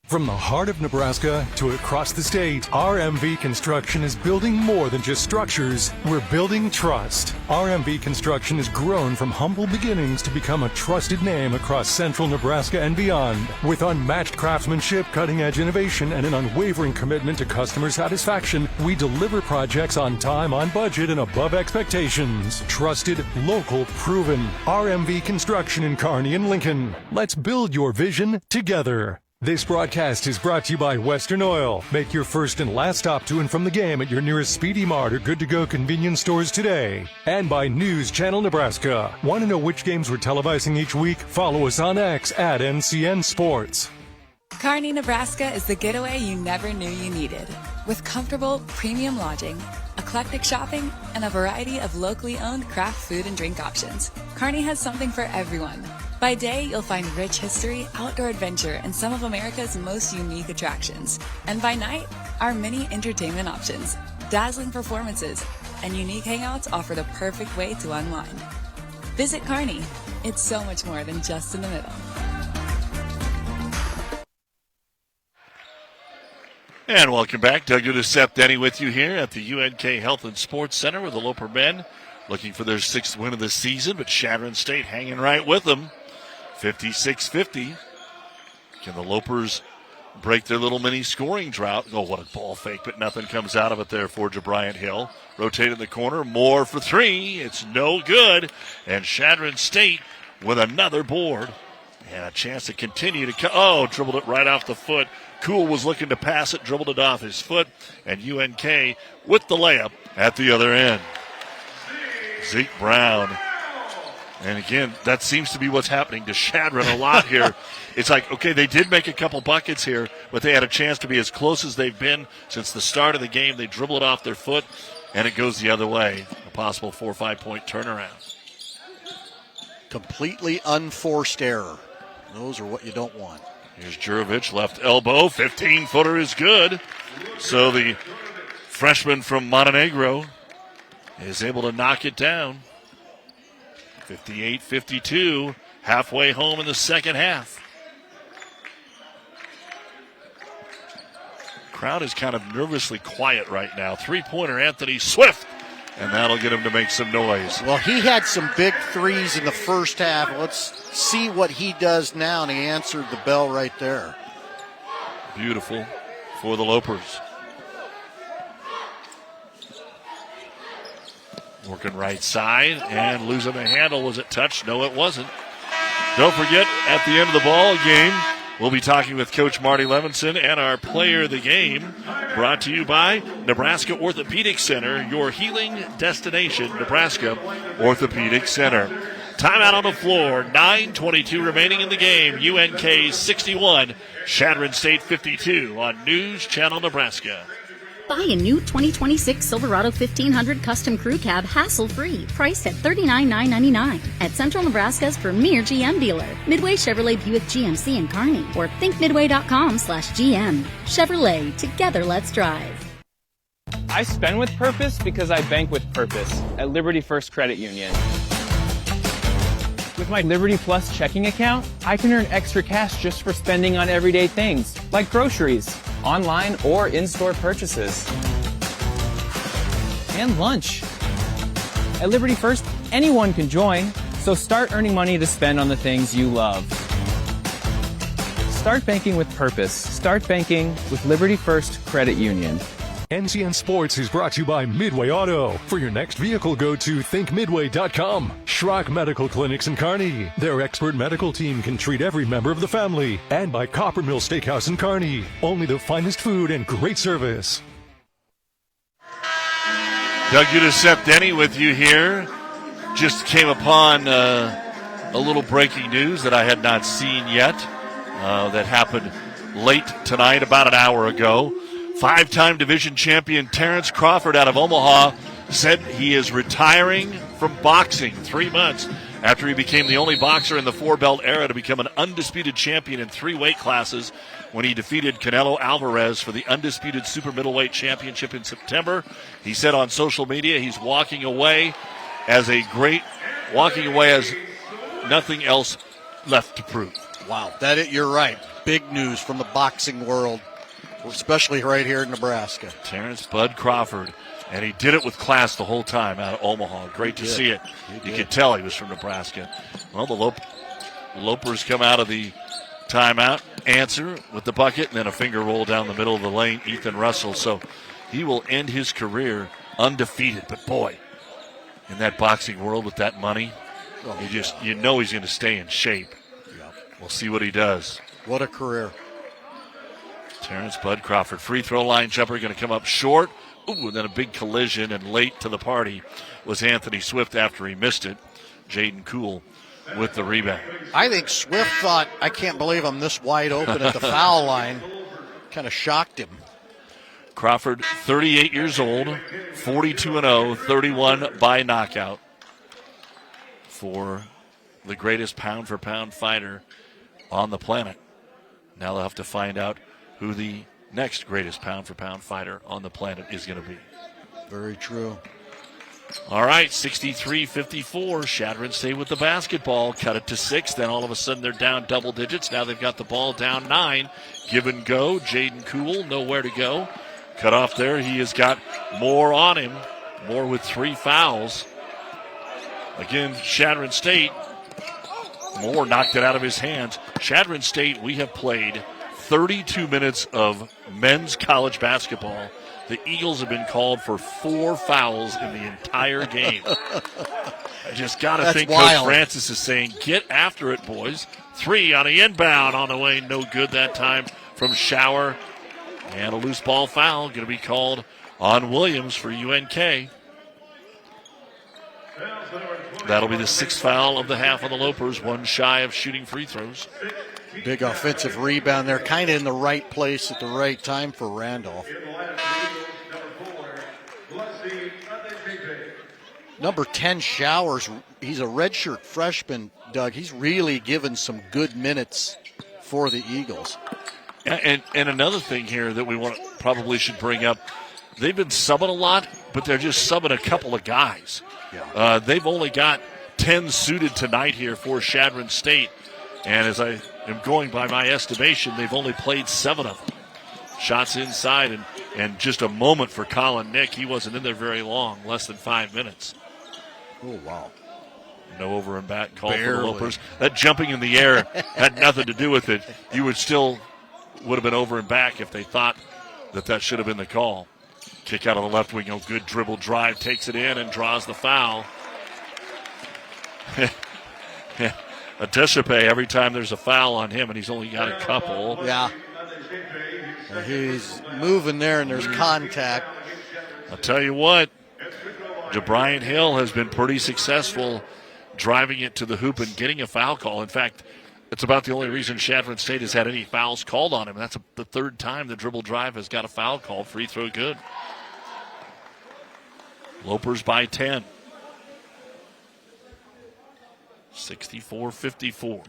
From the heart of Nebraska to across the state, RMV Construction is building more than just structures. We're building trust. RMV Construction has grown from humble beginnings to become a trusted name across central Nebraska and beyond. With unmatched craftsmanship, cutting-edge innovation, and an unwavering commitment to customer satisfaction, we deliver projects on time, on budget, and above expectations. Trusted, local, proven. RMV Construction in Kearney and Lincoln. Let's build your vision together. This broadcast is brought to you by Western Oil. Make your first and last stop to and from the game at your nearest Speedy Mart or Good to Go convenience stores today. And by News Channel Nebraska. Want to know which games we're televising each week? Follow us on X at NCN Sports. Kearney, Nebraska is the getaway you never knew you needed. With comfortable, premium lodging, eclectic shopping, and a variety of locally owned craft food and drink options, Kearney has something for everyone. By day, you'll find rich history, outdoor adventure, and some of America's most unique attractions. And by night, our many entertainment options, dazzling performances, and unique hangouts offer the perfect way to unwind. Visit Kearney. It's so much more than just in the middle. And welcome back. Doug Seth Denny with you here at the UNK Health and Sports Center with the Loper men looking for their 6th win of the season, but Chadron State hanging right with them. 56-50. Can the Lopers break their little mini scoring drought? Oh, what a ball fake, but nothing comes out of it there for Bryant Hill. Rotate in the corner, more for 3. It's no good. And Chadron State with another board. And a chance to continue to dribbled it right off the foot. Cool was looking to pass it, dribbled it off his foot. And UNK with the layup at the other end. Zeke Brown. And again, that seems to be what's happening to Chadron a lot here. It's like, okay, they did make a couple buckets here, but they had a chance to be as close as they've been since the start of the game. They dribble it off their foot, and it goes the other way. A possible 4 or 5 point turnaround. Completely unforced error. Those are what you don't want. Here's Jurovich, left elbow. 15-footer is good. So the freshman from Montenegro is able to knock it down. 58-52. halfway home in the second half. Crowd is kind of nervously quiet right now. Three-pointer Anthony Swift, and that'll get him to make some noise. Well, he had some big threes in the first half. Let's see what he does now, and he answered the bell right there. Beautiful for the Lopers. Working right side and losing the handle. Was it touched? No, it wasn't. Don't forget, at the end of the ball game, we'll be talking with Coach Marty Levinson and our player of the game, brought to you by Nebraska Orthopedic Center, your healing destination, Nebraska Orthopedic Center. Timeout on the floor, 9:22 remaining in the game. UNK 61, Chadron State 52 on News Channel Nebraska. Buy a new 2026 Silverado 1500 Custom Crew Cab hassle-free, priced at $39,999 at Central Nebraska's premier GM dealer, Midway Chevrolet Buick GMC in Kearney, or thinkmidway.com/GM. Chevrolet, together let's drive. I spend with purpose because I bank with purpose at Liberty First Credit Union. With my Liberty Plus checking account, I can earn extra cash just for spending on everyday things, like groceries, online or in-store purchases, and lunch. At Liberty First, anyone can join, so start earning money to spend on the things you love. Start banking with purpose. Start banking with Liberty First Credit Union. NCN Sports is brought to you by Midway Auto. For your next vehicle, go to thinkmidway.com. Schrock Medical Clinics in Kearney. Their expert medical team can treat every member of the family. And by Copper Mill Steakhouse in Kearney. Only the finest food and great service. Doug Udicep-Denny with you here. Just came upon a little breaking news that I had not seen yet. That happened late tonight, about an hour ago. Five-time division champion Terrence Crawford out of Omaha said he is retiring from boxing 3 months after he became the only boxer in the four-belt era to become an undisputed champion in 3 weight classes when he defeated Canelo Alvarez for the undisputed super middleweight championship in September. He said on social media he's walking away as nothing else left to prove. Wow, you're right. Big news from the boxing world, especially right here in Nebraska. Terrence Bud Crawford, and he did it with class the whole time out of Omaha. Great to see it. You could tell he was from Nebraska. Well, the Lopers come out of the timeout, answer with the bucket, and then a finger roll down the middle of the lane, Ethan Russell. So he will end his career undefeated. But boy, in that boxing world with that money, you know he's going to stay in shape. We'll see what he does. What a career. Terrence Bud Crawford, free throw line jumper, going to come up short. Ooh, and then a big collision, and late to the party was Anthony Swift after he missed it. Jaden Kuhl with the rebound. I think Swift thought, I can't believe I'm this wide open at the foul line. Kind of shocked him. Crawford, 38 years old, 42-0, 31 by knockout for the greatest pound-for-pound fighter on the planet. Now they'll have to find out who the next greatest pound-for-pound fighter on the planet is going to be. Very true. All right, 63-54. Chadron State with the basketball. Cut it to 6. Then all of a sudden they're down double digits. Now they've got the ball down 9. Give and go. Jaden Kuhl, nowhere to go. Cut off there. He has got more on him. More with 3 fouls. Again, Chadron State. Moore knocked it out of his hands. Chadron State, we have played 32 minutes of men's college basketball. The Eagles have been called for 4 fouls in the entire game. I just got to think wild. Coach Francis is saying, get after it, boys. 3 on the inbound on the way. No good that time from Shower. And a loose ball foul going to be called on Williams for UNK. That'll be the 6th foul of the half on the Lopers, 1 shy of shooting free throws. Big offensive rebound there, kind of in the right place at the right time for Randolph. Number 10, Showers, he's a redshirt freshman, Doug. He's really given some good minutes for the Eagles. And another thing here that we probably should bring up, they've been subbing a lot, but they're just subbing a couple of guys. Yeah. They've only got 10 suited tonight here for Chadron State. And as I am going by my estimation, they've only played 7 of them. Shots inside, and just a moment for Colin Nick. He wasn't in there very long, less than 5 minutes. Oh, wow. No over and back call for the Lopers. That jumping in the air had nothing to do with it. You would have been over and back if they thought that should have been the call. Kick out of the left wing. Oh, good dribble drive. Takes it in and draws the foul. A Deshape, every time there's a foul on him, and he's only got a couple. Yeah. He's moving there, and there's contact. I'll tell you what, DeBriant Hill has been pretty successful driving it to the hoop and getting a foul call. In fact, it's about the only reason Chadron State has had any fouls called on him. That's the third time the dribble drive has got a foul call. Free throw good. Lopers by 10. 64-54.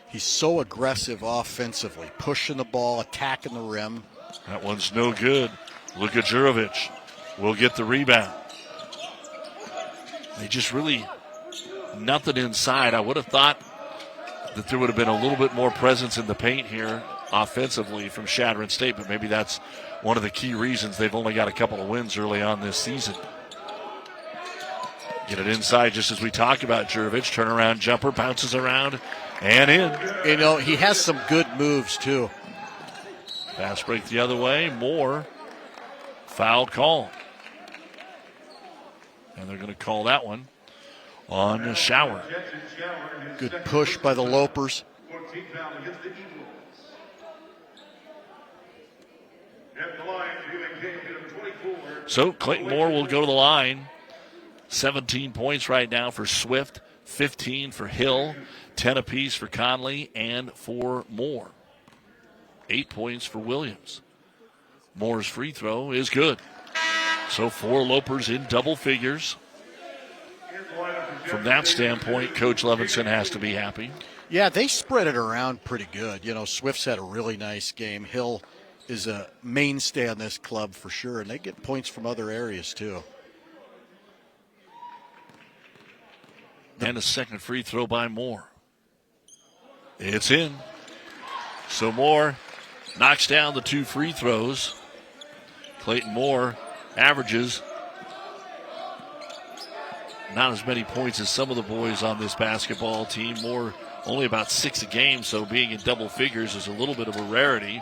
He's so aggressive offensively, pushing the ball, attacking the rim. That one's no good. Luka Jurovic will get the rebound. They just really nothing inside. I would have thought that there would have been a little bit more presence in the paint here offensively from Chadron State, but maybe that's one of the key reasons they've only got a couple of wins early on this season. Get it inside just as we talked about. Jurovic, turnaround jumper, bounces around and in. You know, he has some good moves too. Fast break the other way. Moore. Foul call. And they're going to call that one on Shower. Good push by the Lopers. So Clayton Moore will go to the line. 17 points right now for Swift, 15 for Hill, 10 apiece for Conley, and 4 Moore. 8 points for Williams. Moore's free throw is good. So 4 Lopers in double figures. From that standpoint, Coach Levinson has to be happy. Yeah, they spread it around pretty good. You know, Swift's had a really nice game. Hill is a mainstay on this club for sure, and they get points from other areas too. And a second free throw by Moore. It's in. So Moore knocks down the 2 free throws. Clayton Moore averages not as many points as some of the boys on this basketball team. Moore only about 6 a game, so being in double figures is a little bit of a rarity.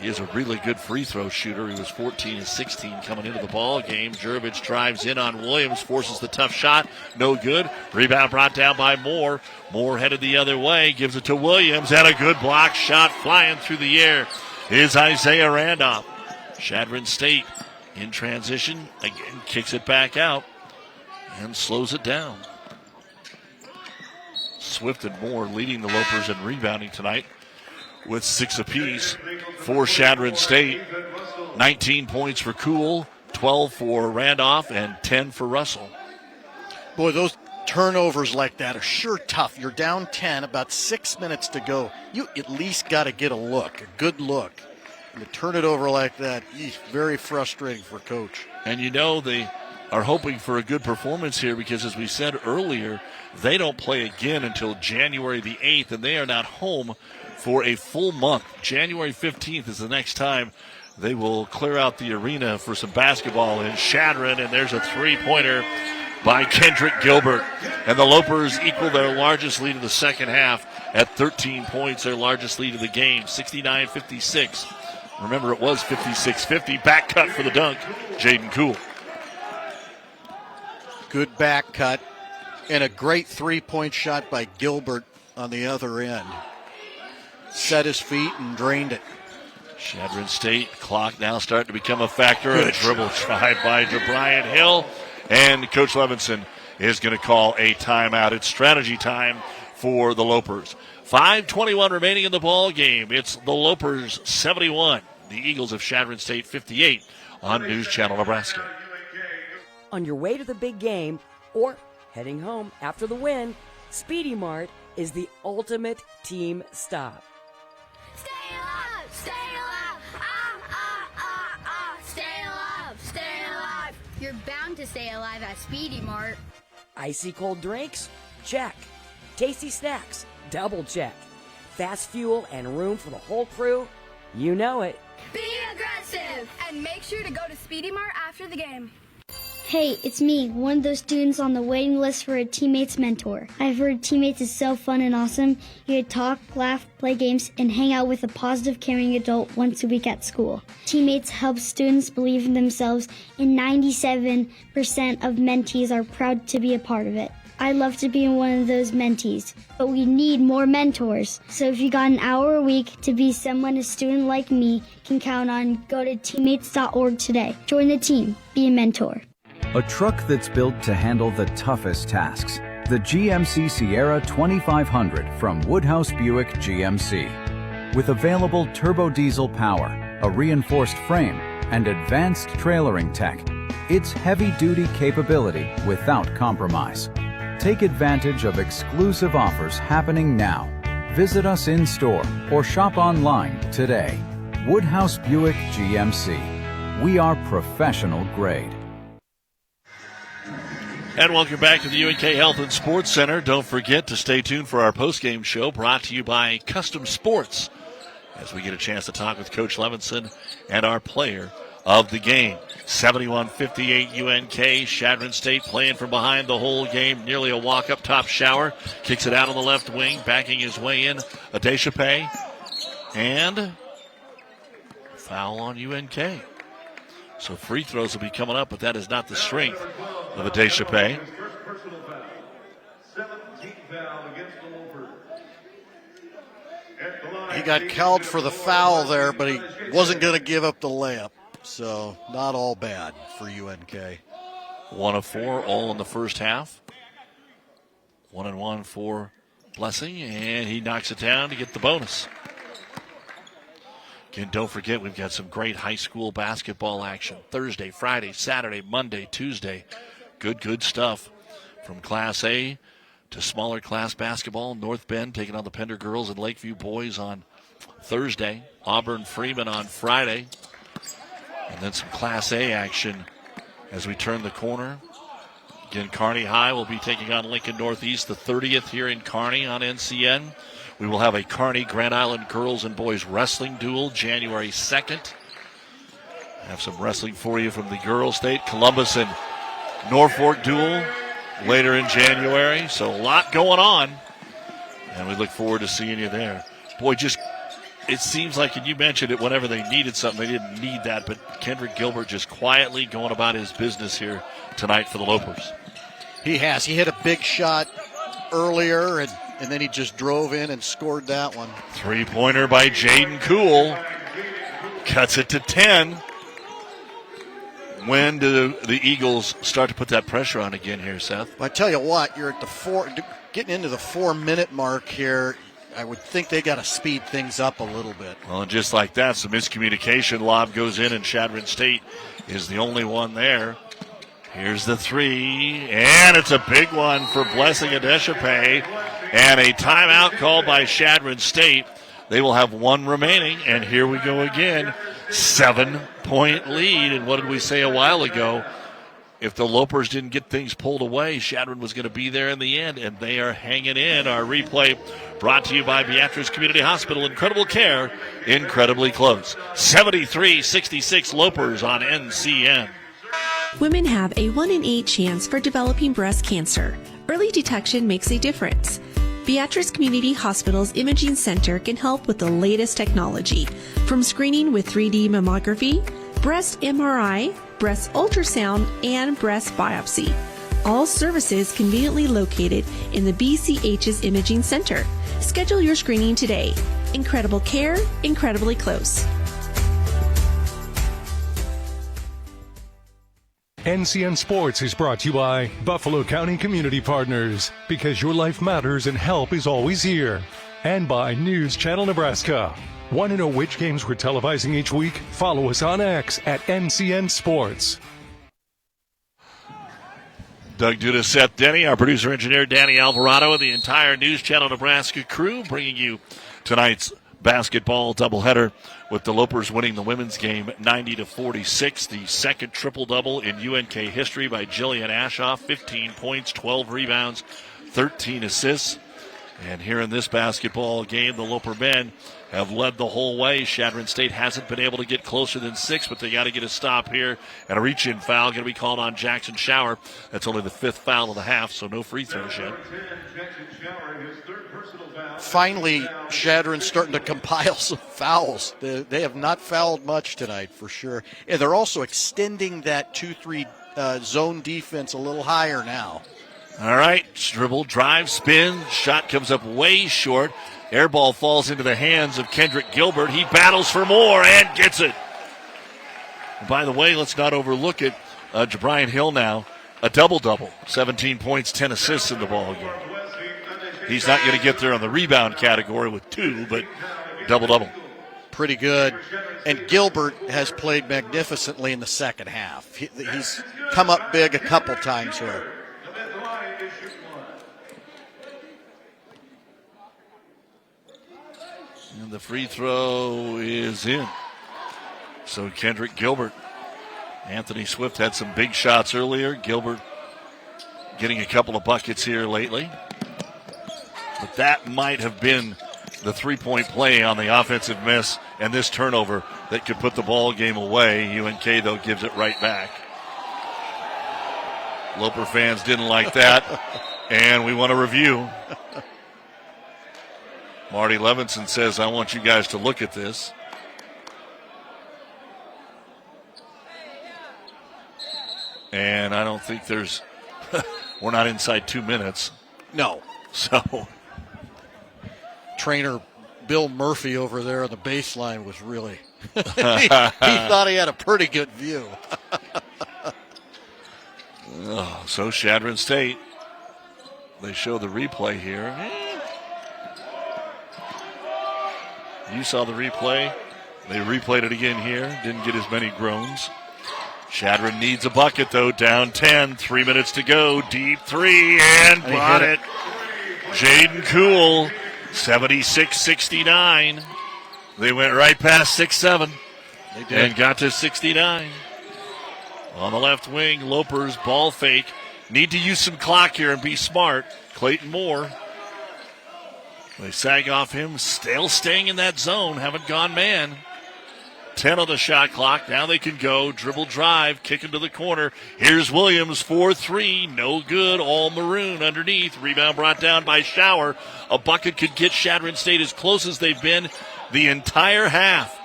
He is a really good free throw shooter. He was 14 and 16 coming into the ball game. Jurovic drives in on Williams, forces the tough shot. No good. Rebound brought down by Moore. Moore headed the other way, gives it to Williams, and a good block shot flying through the air is Isaiah Randolph. Chadron State in transition, again kicks it back out and slows it down. Swift and Moore leading the Lopers in rebounding tonight with 6 apiece for Chadron State. 19 points for Kuhl, 12 for Randolph, and 10 for Russell. Boy, those turnovers like that are sure tough. You're down 10, about 6 minutes to go. You at least got to get a good look. And to turn it over like that, very frustrating for Coach. And you know they are hoping for a good performance here because, as we said earlier, they don't play again until January the 8th, and they are not home for a full month. January 15th is the next time they will clear out the arena for some basketball in Chadron, and there's a three-pointer by Kendrick Gilbert. And the Lopers equal their largest lead of the second half at 13 points, their largest lead of the game, 69-56. Remember, it was 56-50. Back cut for the dunk, Jaden Kuhl. Good back cut and a great three-point shot by Gilbert on the other end. Set his feet and drained it. Chadron State clock now starting to become a factor. A dribble tried by DeBriant Hill. And Coach Levinson is going to call a timeout. It's strategy time for the Lopers. 5:21 remaining in the ball game. It's the Lopers 71. The Eagles of Chadron State 58 on News Channel Nebraska. On your way to the big game or heading home after the win, Speedy Mart is the ultimate team stop. Stay alive! Stay alive! Stay alive! Stay alive! You're bound fun to stay alive at Speedy Mart. Icy cold drinks? Check. Tasty snacks? Double check. Fast fuel and room for the whole crew? You know it. Be aggressive! And make sure to go to Speedy Mart after the game. Hey, it's me, one of those students on the waiting list for a Teammates mentor. I've heard Teammates is so fun and awesome. You get to talk, laugh, play games, and hang out with a positive, caring adult once a week at school. Teammates helps students believe in themselves, and 97% of mentees are proud to be a part of it. I'd love to be one of those mentees, but we need more mentors. So if you got an hour a week to be someone a student like me can count on, go to teammates.org today. Join the team. Be a mentor. A truck that's built to handle the toughest tasks. The GMC Sierra 2500 from Woodhouse Buick GMC. With available turbo diesel power, a reinforced frame, and advanced trailering tech, it's heavy-duty capability without compromise. Take advantage of exclusive offers happening now. Visit us in-store or shop online today. Woodhouse Buick GMC. We are professional grade. And welcome back to the UNK Health and Sports Center. Don't forget to stay tuned for our postgame show brought to you by Custom Sports as we get a chance to talk with Coach Levinson and our player of the game. 71-58 UNK. Chadron State playing from behind the whole game. Nearly a walk up top shower. Kicks it out on the left wing. Backing his way in. Adeshape. And foul on UNK. So free throws will be coming up, but that is not the strength of Adeshape. He got called for the foul there, but he wasn't going to give up the layup. So not all bad for UNK. 1 of 4, all in the first half. 1-1 for Blessing, and he knocks it down to get the bonus. Again, don't forget, we've got some great high school basketball action. Thursday, Friday, Saturday, Monday, Tuesday. Good stuff. From Class A to smaller class basketball. North Bend taking on the Pender girls and Lakeview boys on Thursday. Auburn Freeman on Friday. And then some Class A action as we turn the corner. Again, Kearney High will be taking on Lincoln Northeast, the 30th here in Kearney on NCN. We will have a Kearney Grand Island girls and boys wrestling duel January 2nd. Have some wrestling for you from the girls' state. Columbus and Norfolk duel later in January. So a lot going on. And we look forward to seeing you there. Boy, it seems like, and you mentioned it, whenever they needed something, they didn't need that. But Kendrick Gilbert just quietly going about his business here tonight for the Lopers. He has. He hit a big shot earlier, and then he just drove in and scored that one. Three-pointer by Jaden Cool. Cuts it to 10. When do the Eagles start to put that pressure on again here, Seth? I tell you what, you're at getting into the 4-minute mark here. I would think they got to speed things up a little bit. Well, and just like that, some miscommunication. Lob goes in, and Chadron State is the only one there. Here's the three, and it's a big one for Blessing Adeshape. And a timeout called by Chadron State. They will have one remaining, and here we go again. 7-point lead, and what did we say a while ago? If the Lopers didn't get things pulled away, Chadron was going to be there in the end, and they are hanging in. Our replay brought to you by Beatrice Community Hospital. Incredible care, incredibly close. 73-66 Lopers on NCN. Women have a 1 in 8 chance for developing breast cancer. Early detection makes a difference. Beatrice Community Hospital's Imaging Center can help with the latest technology, from screening with 3D mammography, breast MRI, breast ultrasound, and breast biopsy. All services conveniently located in the BCH's Imaging Center. Schedule your screening today. Incredible care, incredibly close. NCN Sports is brought to you by Buffalo County Community Partners, because your life matters and help is always here. And by News Channel Nebraska. Want to know which games we're televising each week? Follow us on X at NCN Sports. Doug Duda, Seth Denny, our producer-engineer Danny Alvarado, and the entire News Channel Nebraska crew bringing you tonight's basketball doubleheader with the Lopers winning the women's game 90-46. The second triple-double in UNK history by Jillian Ashoff. 15 points, 12 rebounds, 13 assists. And here in this basketball game, the Loper men have led the whole way. Chadron State hasn't been able to get closer than 6, but they got to get a stop here. And a reach-in foul going to be called on Jackson Shower. That's only the 5th foul of the half, so no free throws yet. Finally, Chadron's starting to compile some fouls. They have not fouled much tonight, for sure. And they're also extending that 2-3 zone defense a little higher now. All right, dribble, drive, spin. Shot comes up way short. Air ball falls into the hands of Kendrick Gilbert. He battles for more and gets it. And by the way, let's not overlook it. Jabrian Hill now, a double-double. 17 points, 10 assists in the ball game. He's not going to get there on the rebound category with 2, but double-double. Pretty good. And Gilbert has played magnificently in the second half. He's come up big a couple times here. And the free throw is in. So Kendrick Gilbert. Anthony Swift had some big shots earlier. Gilbert getting a couple of buckets here lately. But that might have been the three-point play on the offensive miss and this turnover that could put the ball game away. UNK, though, gives it right back. Loper fans didn't like that, and we want a review. Marty Levinson says, I want you guys to look at this. And I don't think there's, we're not inside 2 minutes. No. So. Trainer Bill Murphy over there on the baseline was really, he thought he had a pretty good view. So Chadron State, they show the replay here. You saw the replay. They replayed it again here. Didn't get as many groans. Chadron needs a bucket, though. Down 10. 3 minutes to go. Deep three, and brought it. Jaden Cool, 76-69. They went right past 6-7. They did. And got to 69. On the left wing, Lopers, ball fake. Need to use some clock here and be smart. Clayton Moore. They sag off him, still staying in that zone, haven't gone man. 10 on the shot clock, now they can go, dribble drive, kick into the corner. Here's Williams, 4-3, no good, all maroon underneath. Rebound brought down by Shower. A bucket could get Chadron State as close as they've been the entire half.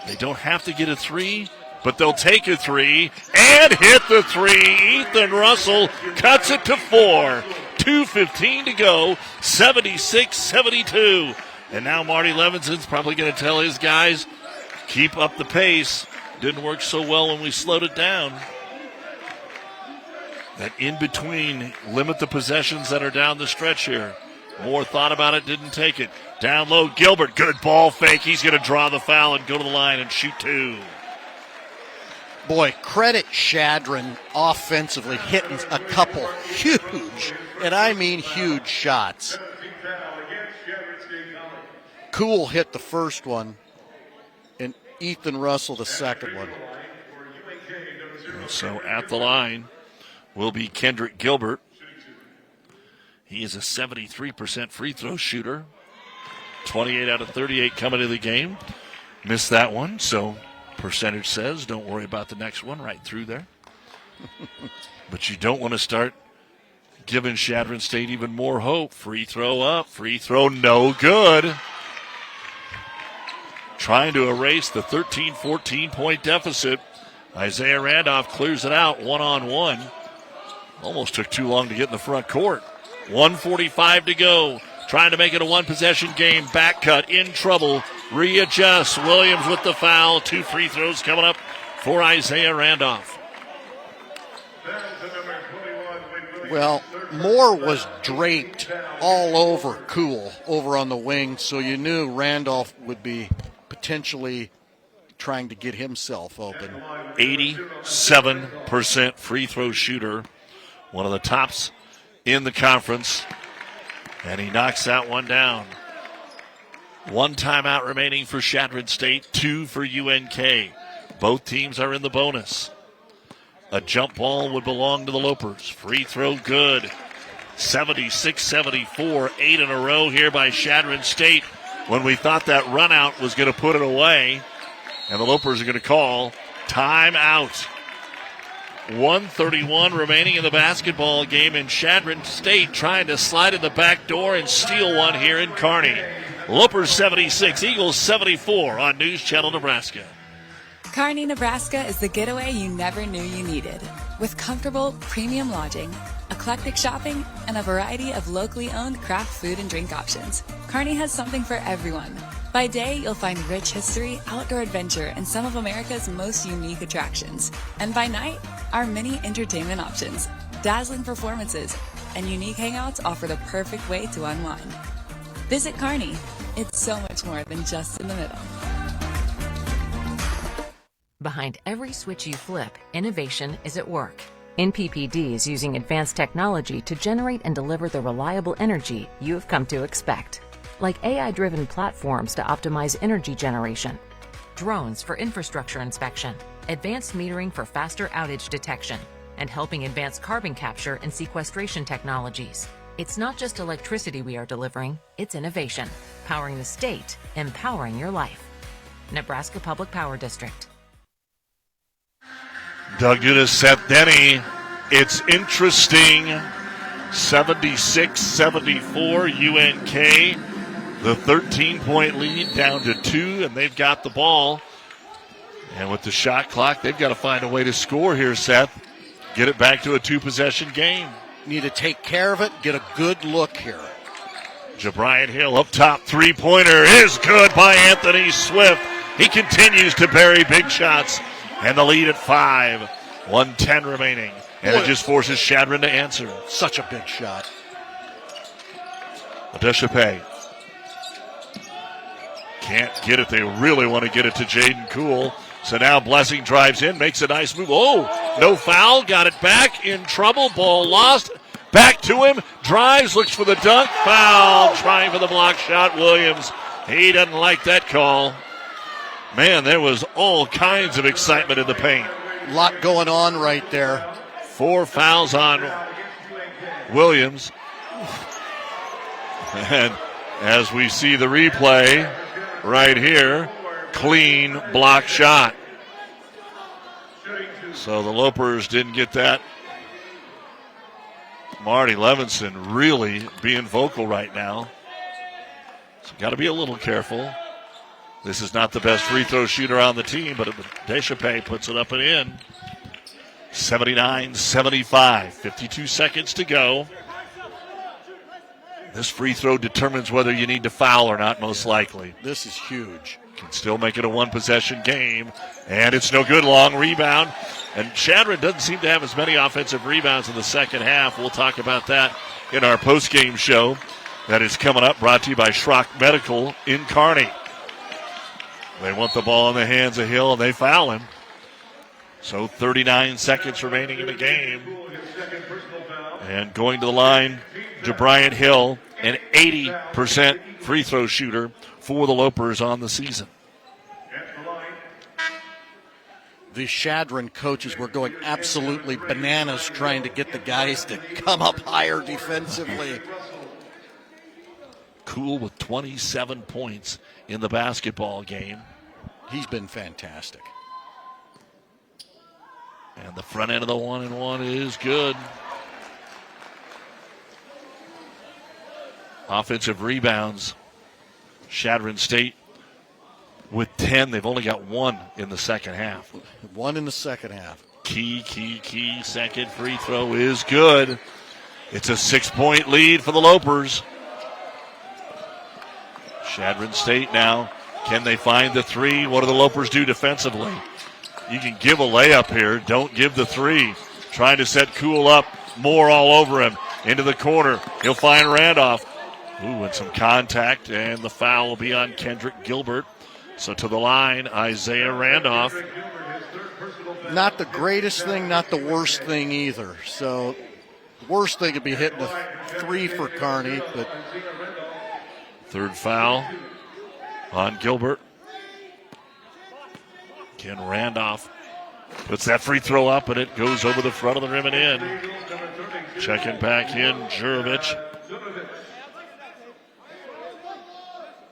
They don't have to get a 3, but they'll take a 3 and hit the 3. Ethan Russell cuts it to 4. 2:15 to go, 76-72. And now Marty Levinson's probably going to tell his guys, keep up the pace. Didn't work so well when we slowed it down. That in between, limit the possessions that are down the stretch here. Moore thought about it, didn't take it. Down low, Gilbert, good ball fake. He's going to draw the foul and go to the line and shoot 2. Boy, credit Chadron offensively hitting a couple huge, and I mean huge shots. Cool hit the first one, and Ethan Russell the second one. So at the line will be Kendrick Gilbert. He is a 73% free throw shooter. 28 out of 38 coming to the game. Missed that one, so percentage says don't worry about the next one, right through there. But you don't want to start giving Chadron State even more hope. Free throw up, free throw no good. Trying to erase the 13-14 point deficit. Isaiah Randolph clears it out one-on-one. Almost took too long to get in the front court. 1:45 to go. Trying to make it a one-possession game. Back cut, in trouble. Readjusts. Williams with the foul. 2 free throws coming up for Isaiah Randolph. Well, Moore was draped all over Cool over on the wing, so you knew Randolph would be potentially trying to get himself open. 87% free throw shooter. One of the tops in the conference. And he knocks that one down. One timeout remaining for Chadron State, 2 for UNK. Both teams are in the bonus. A jump ball would belong to the Lopers. Free throw good. 76-74, 8 in a row here by Chadron State. When we thought that run out was going to put it away, and the Lopers are going to call timeout. 1:31 remaining in the basketball game, and Chadron State trying to slide in the back door and steal one here in Kearney. Lopers 76, Eagles 74 on News Channel Nebraska. Kearney, Nebraska is the getaway you never knew you needed. With comfortable, premium lodging, eclectic shopping, and a variety of locally owned craft food and drink options, Kearney has something for everyone. By day, you'll find rich history, outdoor adventure, and some of America's most unique attractions. And by night, our many entertainment options, dazzling performances, and unique hangouts offer the perfect way to unwind. Visit Kearney. It's so much more than just in the middle. Behind every switch you flip, innovation is at work. NPPD is using advanced technology to generate and deliver the reliable energy you have come to expect. Like AI-driven platforms to optimize energy generation, drones for infrastructure inspection, advanced metering for faster outage detection, and helping advance carbon capture and sequestration technologies. It's not just electricity we are delivering, it's innovation. Powering the state, empowering your life. Nebraska Public Power District. Doug Dudas, Seth Denny. It's interesting. 76-74 UNK. The 13-point lead down to 2, and they've got the ball. And with the shot clock, they've got to find a way to score here, Seth. Get it back to a 2-possession game. Need to take care of it, get a good look here. Jabrian Hill up top, three-pointer is good by Anthony Swift. He continues to bury big shots, and the lead at 5. 1:10 remaining, and it just forces Chadron to answer. Such a big shot. Adeshape can't get it. They really want to get it to Jaden Cool. So now Blessing drives in, makes a nice move. Oh, no foul, got it back, in trouble, ball lost. Back to him, drives, looks for the dunk, foul, trying for the block shot, Williams. He doesn't like that call. Man, there was all kinds of excitement in the paint. A lot going on right there. 4 fouls on Williams. And as we see the replay right here, clean block shot. So the Lopers didn't get that. Marty Levinson really being vocal right now. So got to be a little careful. This is not the best free throw shooter on the team, but Deschappé puts it up and in. 79-75, 52 seconds to go. This free throw determines whether you need to foul or not, most likely. This is huge. Can still make it a 1-possession game, and it's no good. Long rebound. And Chadron doesn't seem to have as many offensive rebounds in the second half. We'll talk about that in our post-game show that is coming up, brought to you by Schrock Medical in Kearney. They want the ball in the hands of Hill, and they foul him. So 39 seconds remaining in the game. And going to the line, Jabrian Hill, an 80% free throw shooter for the Lopers on the season. The Chadron coaches were going absolutely bananas trying to get the guys to come up higher defensively. Cool with 27 points in the basketball game. He's been fantastic. And the front end of the 1-and-1 is good. Offensive rebounds. Chadron State with 10. They've only got 1 in the second half. 1 in the second half. Key. Second free throw is good. It's a 6-point lead for the Lopers. Chadron State now. Can they find the 3? What do the Lopers do defensively? You can give a layup here. Don't give the 3. Trying to set Cool up. Moore all over him. Into the corner. He'll find Randolph. Ooh, and some contact, and the foul will be on Kendrick Gilbert. So to the line, Isaiah Randolph. Not the greatest thing, not the worst thing either. So the worst thing would be hitting a 3 for Kearney, but third foul on Gilbert. Ken Randolph puts that free throw up, and it goes over the front of the rim and in. Checking back in, Jurovich.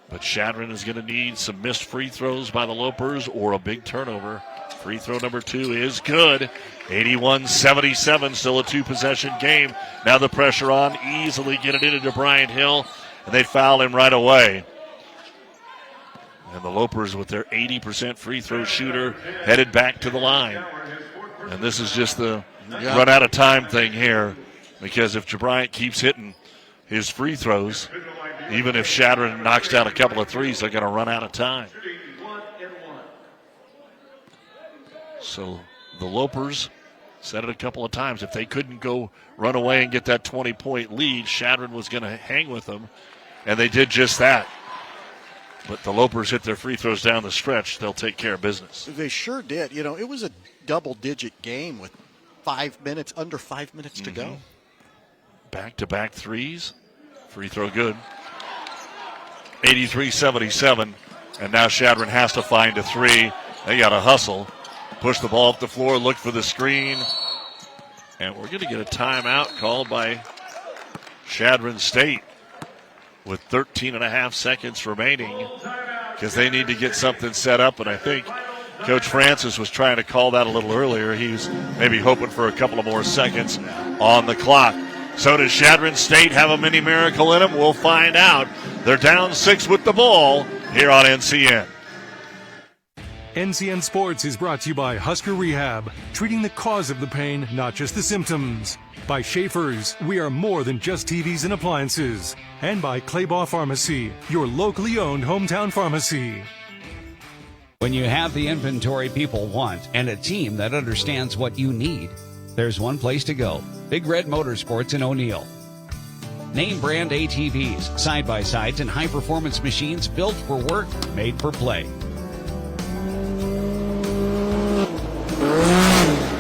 But Chadron is going to need some missed free throws by the Lopers or a big turnover. Free throw number 2 is good. 81-77, still a 2-possession game. Now the pressure on, easily get it into Bryant Hill, and they foul him right away. And the Lopers, with their 80% free throw shooter, headed back to the line. And this is just the run out of time thing here, because if Bryant keeps hitting his free throws, even if Chadron knocks down a couple of threes, they're going to run out of time. So the Lopers said it a couple of times. If they couldn't go run away and get that 20-point lead, Chadron was going to hang with them, and they did just that. But the Lopers hit their free throws down the stretch. They'll take care of business. They sure did. You know, it was a double-digit game with under 5 minutes to go. Back-to-back threes. Free throw good. 83-77. And now Chadron has to find a three. They got to hustle. Push the ball up the floor, look for the screen. And we're going to get a timeout called by Chadron State with 13 and a half seconds remaining, because they need to get something set up. And I think Coach Francis was trying to call that a little earlier. He's maybe hoping for a couple of more seconds on the clock. So does Chadron State have a mini miracle in them? We'll find out. They're down 6 with the ball here on NCN. NCN Sports is brought to you by Husker Rehab, treating the cause of the pain, not just the symptoms. By Schaefer's, we are more than just TVs and appliances. And by Claybaugh Pharmacy, your locally owned hometown pharmacy. When you have the inventory people want and a team that understands what you need, there's one place to go. Big Red Motorsports in O'Neill. Name brand ATVs, side-by-sides, and high-performance machines built for work, made for play.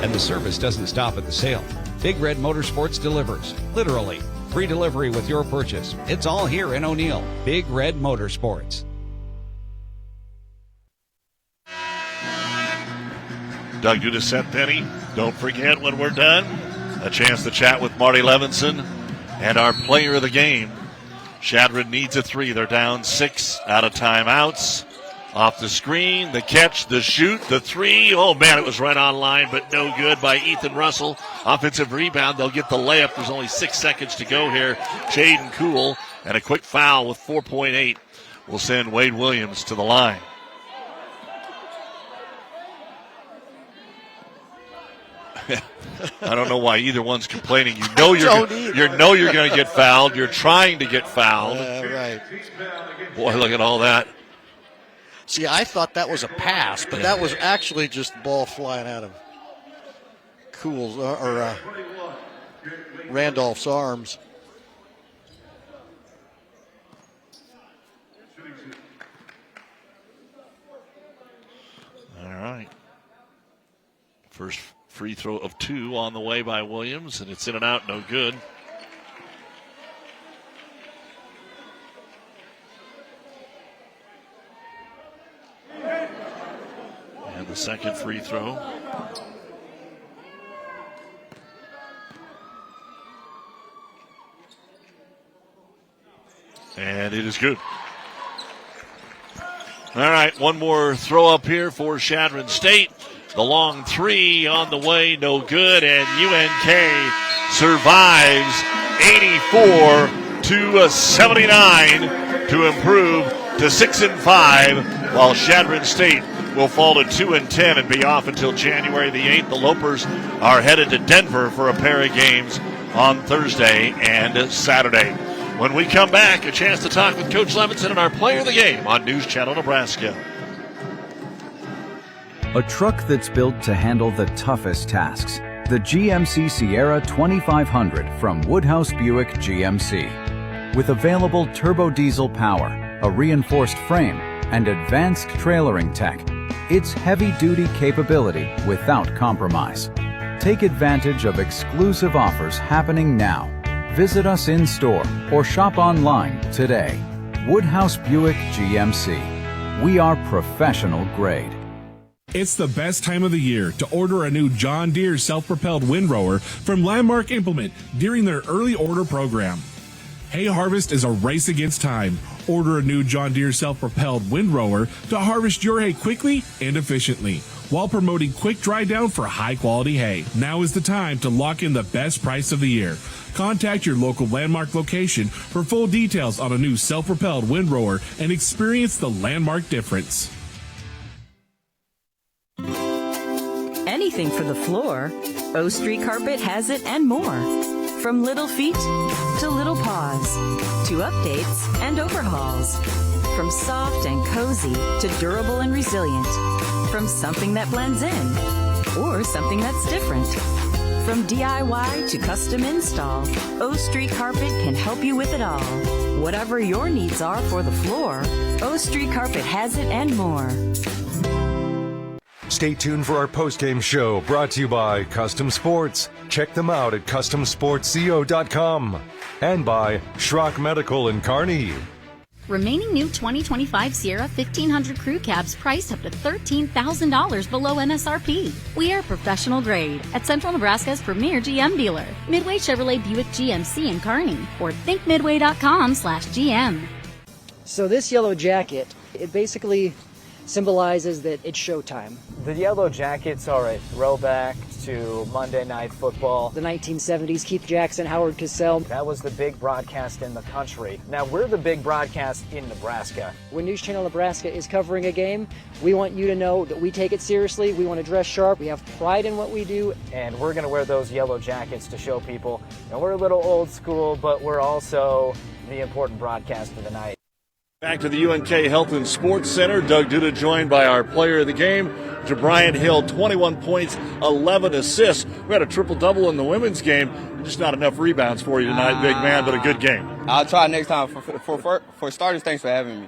And the service doesn't stop at the sale. Big Red Motorsports delivers, literally. Free delivery with your purchase. It's all here in O'Neill. Big Red Motorsports. Doug Duda set Penny. Don't forget, when we're done, a chance to chat with Marty Levinson and our player of the game. Chadron needs a three. They're down 6 out of timeouts. Off the screen, the catch, the shoot, the three. Oh, man, it was right on line, but no good by Ethan Russell. Offensive rebound. They'll get the layup. There's only 6 seconds to go here. Jaden Cool, and a quick foul with 4.8 will send Wade Williams to the line. I don't know why either one's complaining. You know you're going to get fouled. You're trying to get fouled. Right. Boy, look at all that. See, I thought that was a pass, but that was actually just the ball flying out of Cool's or Randolph's arms. All right. First free throw of 2 on the way by Williams, and it's in and out, no good. And the second free throw. And it is good. All right, one more throw up here for Chadron State. The long three on the way, no good, and UNK survives 84-79 to improve to 6-5, while Chadron State will fall to 2-10 and be off until January the 8th. The Lopers are headed to Denver for a pair of games on Thursday and Saturday. When we come back, a chance to talk with Coach Levinson and our player of the game on News Channel Nebraska. A truck that's built to handle the toughest tasks. The GMC Sierra 2500 from Woodhouse Buick GMC. With available turbo diesel power, a reinforced frame, and advanced trailering tech, it's heavy-duty capability without compromise. Take advantage of exclusive offers happening now. Visit us in store or shop online today. Woodhouse Buick GMC. We are professional grade. It's the best time of the year to order a new John Deere self-propelled windrower from Landmark Implement during their early order program. Hay harvest is a race against time. Order a new John Deere self-propelled windrower to harvest your hay quickly and efficiently while promoting quick dry down for high-quality hay. Now is the time to lock in the best price of the year. Contact your local Landmark location for full details on a new self-propelled windrower and experience the Landmark difference. Anything for the floor, O Street Carpet has it and more. From little feet to little paws, to updates and overhauls. From soft and cozy to durable and resilient. From something that blends in or something that's different. From DIY to custom install, O Street Carpet can help you with it all. Whatever your needs are for the floor, O Street Carpet has it and more. Stay tuned for our post-game show brought to you by Custom Sports. Check them out at CustomSportsCO.com and by Schrock Medical in Kearney. Remaining new 2025 Sierra 1500 crew cabs priced up to $13,000 below MSRP. We are professional grade at Central Nebraska's premier GM dealer, Midway Chevrolet Buick GMC in Kearney, or thinkmidway.com/GM. So this yellow jacket, it basically symbolizes that it's showtime. The Yellow Jackets are a throwback to Monday Night Football. The 1970s, Keith Jackson, Howard Cosell. That was the big broadcast in the country. Now we're the big broadcast in Nebraska. When News Channel Nebraska is covering a game, we want you to know that we take it seriously. We want to dress sharp. We have pride in what we do. And we're going to wear those yellow jackets to show people. And we're a little old school, but we're also the important broadcast of the night. Back to the UNK Health and Sports Center. Doug Duda joined by our player of the game, DeBrian Hill, 21 points, 11 assists. We had a triple-double in the women's game. Just not enough rebounds for you tonight, big man, but a good game. I'll try next time. For starters, thanks for having me.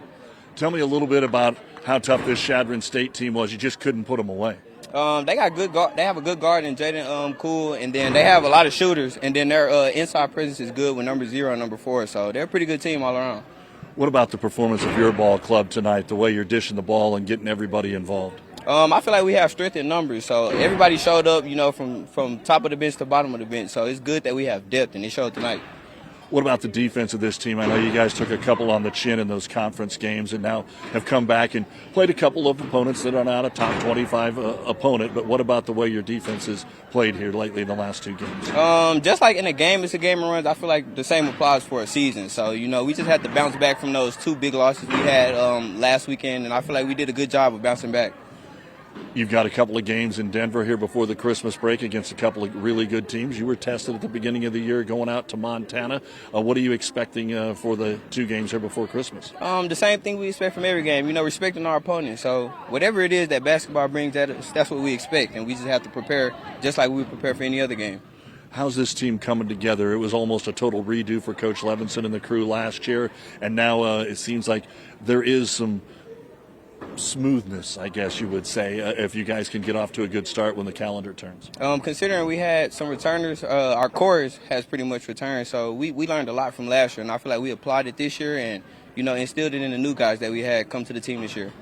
Tell me a little bit about how tough this Chadron State team was. You just couldn't put them away. They got good guard. They have a good guard in Jaden Cool, and then they have a lot of shooters, and then their inside presence is good with number 0 and number 4. So they're a pretty good team all around. What about the performance of your ball club tonight, the way you're dishing the ball and getting everybody involved? I feel like we have strength in numbers, so everybody showed up, from top of the bench to bottom of the bench. So it's good that we have depth, and it showed tonight. What about the defense of this team? I know you guys took a couple on the chin in those conference games and now have come back and played a couple of opponents that are not a top 25 opponent, but what about the way your defense has played here lately in the last 2 games? Just like in a game, it's a game of runs. I feel like the same applies for a season. So, we just had to bounce back from those 2 big losses we had last weekend, and I feel like we did a good job of bouncing back. You've got a couple of games in Denver here before the Christmas break against a couple of really good teams. You were tested at the beginning of the year going out to Montana. What are you expecting for the 2 games here before Christmas? The same thing we expect from every game, respecting our opponent. So whatever it is that basketball brings at us, that's what we expect, and we just have to prepare just like we would prepare for any other game. How's this team coming together? It was almost a total redo for Coach Levinson and the crew last year, and now it seems like there is some smoothness, I guess you would say, if you guys can get off to a good start when the calendar turns. Considering we had some returners, our core has pretty much returned, so we learned a lot from last year, and I feel like we applied it this year and, instilled it in the new guys that we had come to the team this year.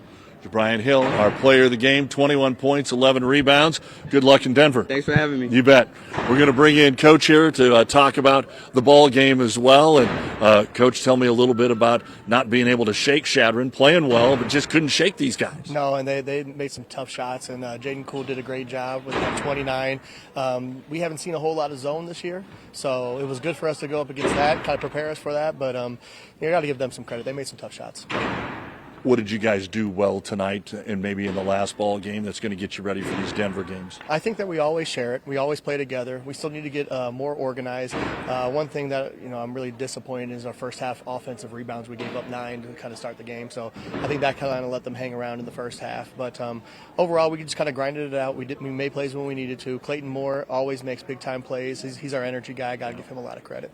DeBrian Hill, our player of the game, 21 points, 11 rebounds. Good luck in Denver. Thanks for having me. You bet. We're going to bring in Coach here to talk about the ball game as well. And, Coach, tell me a little bit about not being able to shake Chadron, playing well, but just couldn't shake these guys. No, and they made some tough shots, and Jaden Cool did a great job with that 29. We haven't seen a whole lot of zone this year, so it was good for us to go up against that, kind of prepare us for that. But you got to give them some credit. They made some tough shots. What did you guys do well tonight and maybe in the last ball game that's going to get you ready for these Denver games? I think that we always share it. We always play together. We still need to get more organized. One thing that I'm really disappointed in is our first half offensive rebounds. We gave up 9 to kind of start the game, so I think that kind of let them hang around in the first half. But overall, we just kind of grinded it out. We made plays when we needed to. Clayton Moore always makes big-time plays. He's our energy guy. Got to give him a lot of credit.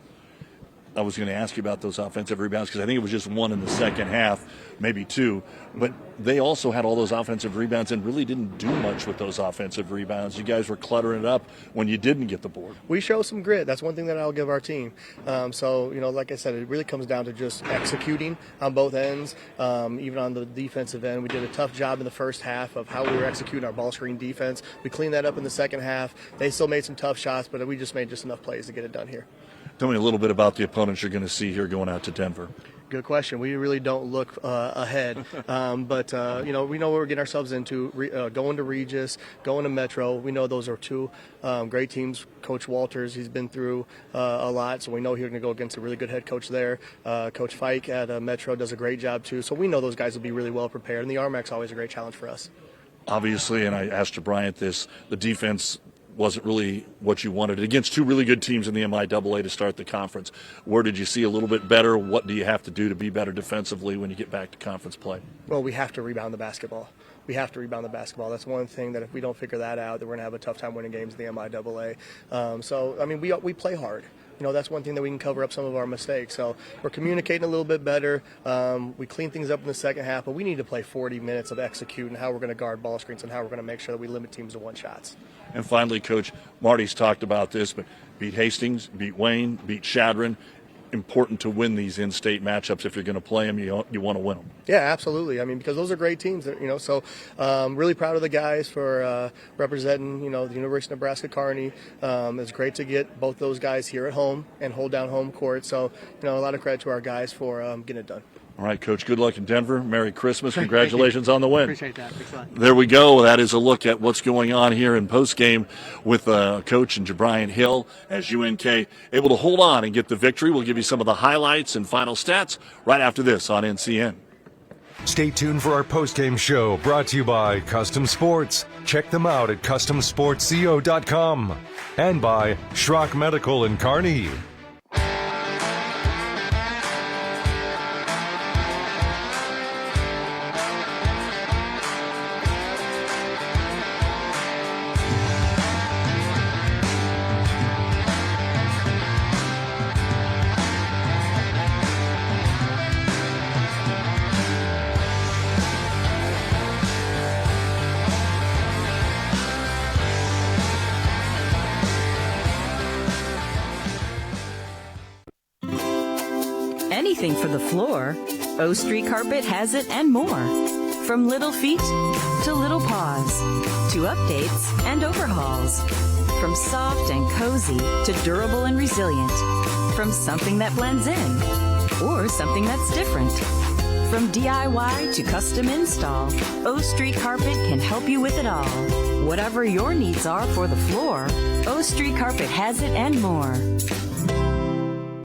I was going to ask you about those offensive rebounds because I think it was just one in the second half, maybe two. But they also had all those offensive rebounds and really didn't do much with those offensive rebounds. You guys were cluttering it up when you didn't get the board. We show some grit. That's one thing that I'll give our team. So, like I said, it really comes down to just executing on both ends. Even on the defensive end, we did a tough job in the first half of how we were executing our ball screen defense. We cleaned that up in the second half. They still made some tough shots, but we just made just enough plays to get it done here. Tell me a little bit about the opponents you're going to see here going out to Denver. Good question. We really don't look ahead, but we know what we're getting ourselves into. Going to Regis, going to Metro. We know those are two great teams. Coach Walters, he's been through a lot, so we know he's going to go against a really good head coach there. Coach Fike at Metro does a great job too, so we know those guys will be really well prepared. And the RMAC's always a great challenge for us. Obviously, and I asked Bryant this, the defense wasn't really what you wanted against two really good teams in the MIAA to start the conference. Where did you see a little bit better? What do you have to do to be better defensively when you get back to conference play? Well, we have to rebound the basketball. That's one thing that if we don't figure that out, then we're going to have a tough time winning games in the MIAA. We play hard. That's one thing that we can cover up some of our mistakes. So we're communicating a little bit better. We clean things up in the second half, but we need to play 40 minutes of executing how we're going to guard ball screens and how we're going to make sure that we limit teams to one shots. And finally, Coach, Marty's talked about this, but beat Hastings, beat Wayne, beat Chadron. Important to win these in-state matchups. If you're going to play them, you want to win them. Yeah, absolutely. Because those are great teams. So really proud of the guys for representing, the University of Nebraska Kearney. It's great to get both those guys here at home and hold down home court. So, a lot of credit to our guys for getting it done. All right, Coach, good luck in Denver. Merry Christmas. Congratulations on the win. Appreciate that. Thanks a lot. There we go. That is a look at what's going on here in postgame with Coach and Jabrian Hill as UNK able to hold on and get the victory. We'll give you some of the highlights and final stats right after this on NCN. Stay tuned for our postgame show brought to you by Custom Sports. Check them out at CustomSportsCO.com and by Schrock Medical in Kearney. Anything for the floor, O Street Carpet has it and more. From little feet to little paws, to updates and overhauls. From soft and cozy to durable and resilient. From something that blends in or something that's different. From DIY to custom install, O Street Carpet can help you with it all. Whatever your needs are for the floor, O Street Carpet has it and more.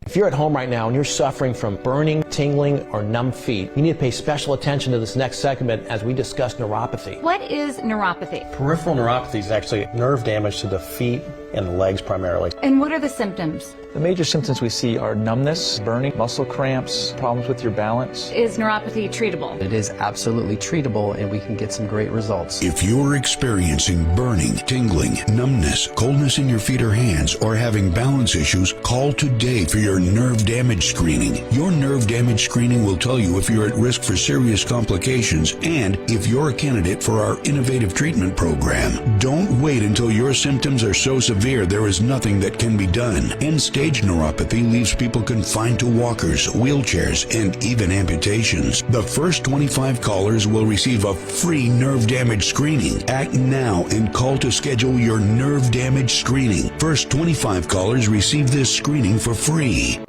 If you're at home right now and you're suffering from burning, tingling, or numb feet, you need to pay special attention to this next segment as we discuss neuropathy. What is neuropathy? Peripheral neuropathy is actually nerve damage to the feet and the legs primarily. And what are the symptoms? The major symptoms we see are numbness, burning, muscle cramps, problems with your balance. Is neuropathy treatable? It is absolutely treatable, and we can get some great results. If you're experiencing burning, tingling, numbness, coldness in your feet or hands, or having balance issues, call today for your nerve damage screening. Your nerve damage screening will tell you if you're at risk for serious complications and if you're a candidate for our innovative treatment program. Don't wait until your symptoms are so severe there is nothing that can be done. End-stage neuropathy leaves people confined to walkers, wheelchairs, and even amputations. The first 25 callers will receive a free nerve damage screening. Act now and call to schedule your nerve damage screening. First 25 callers receive this screening for free.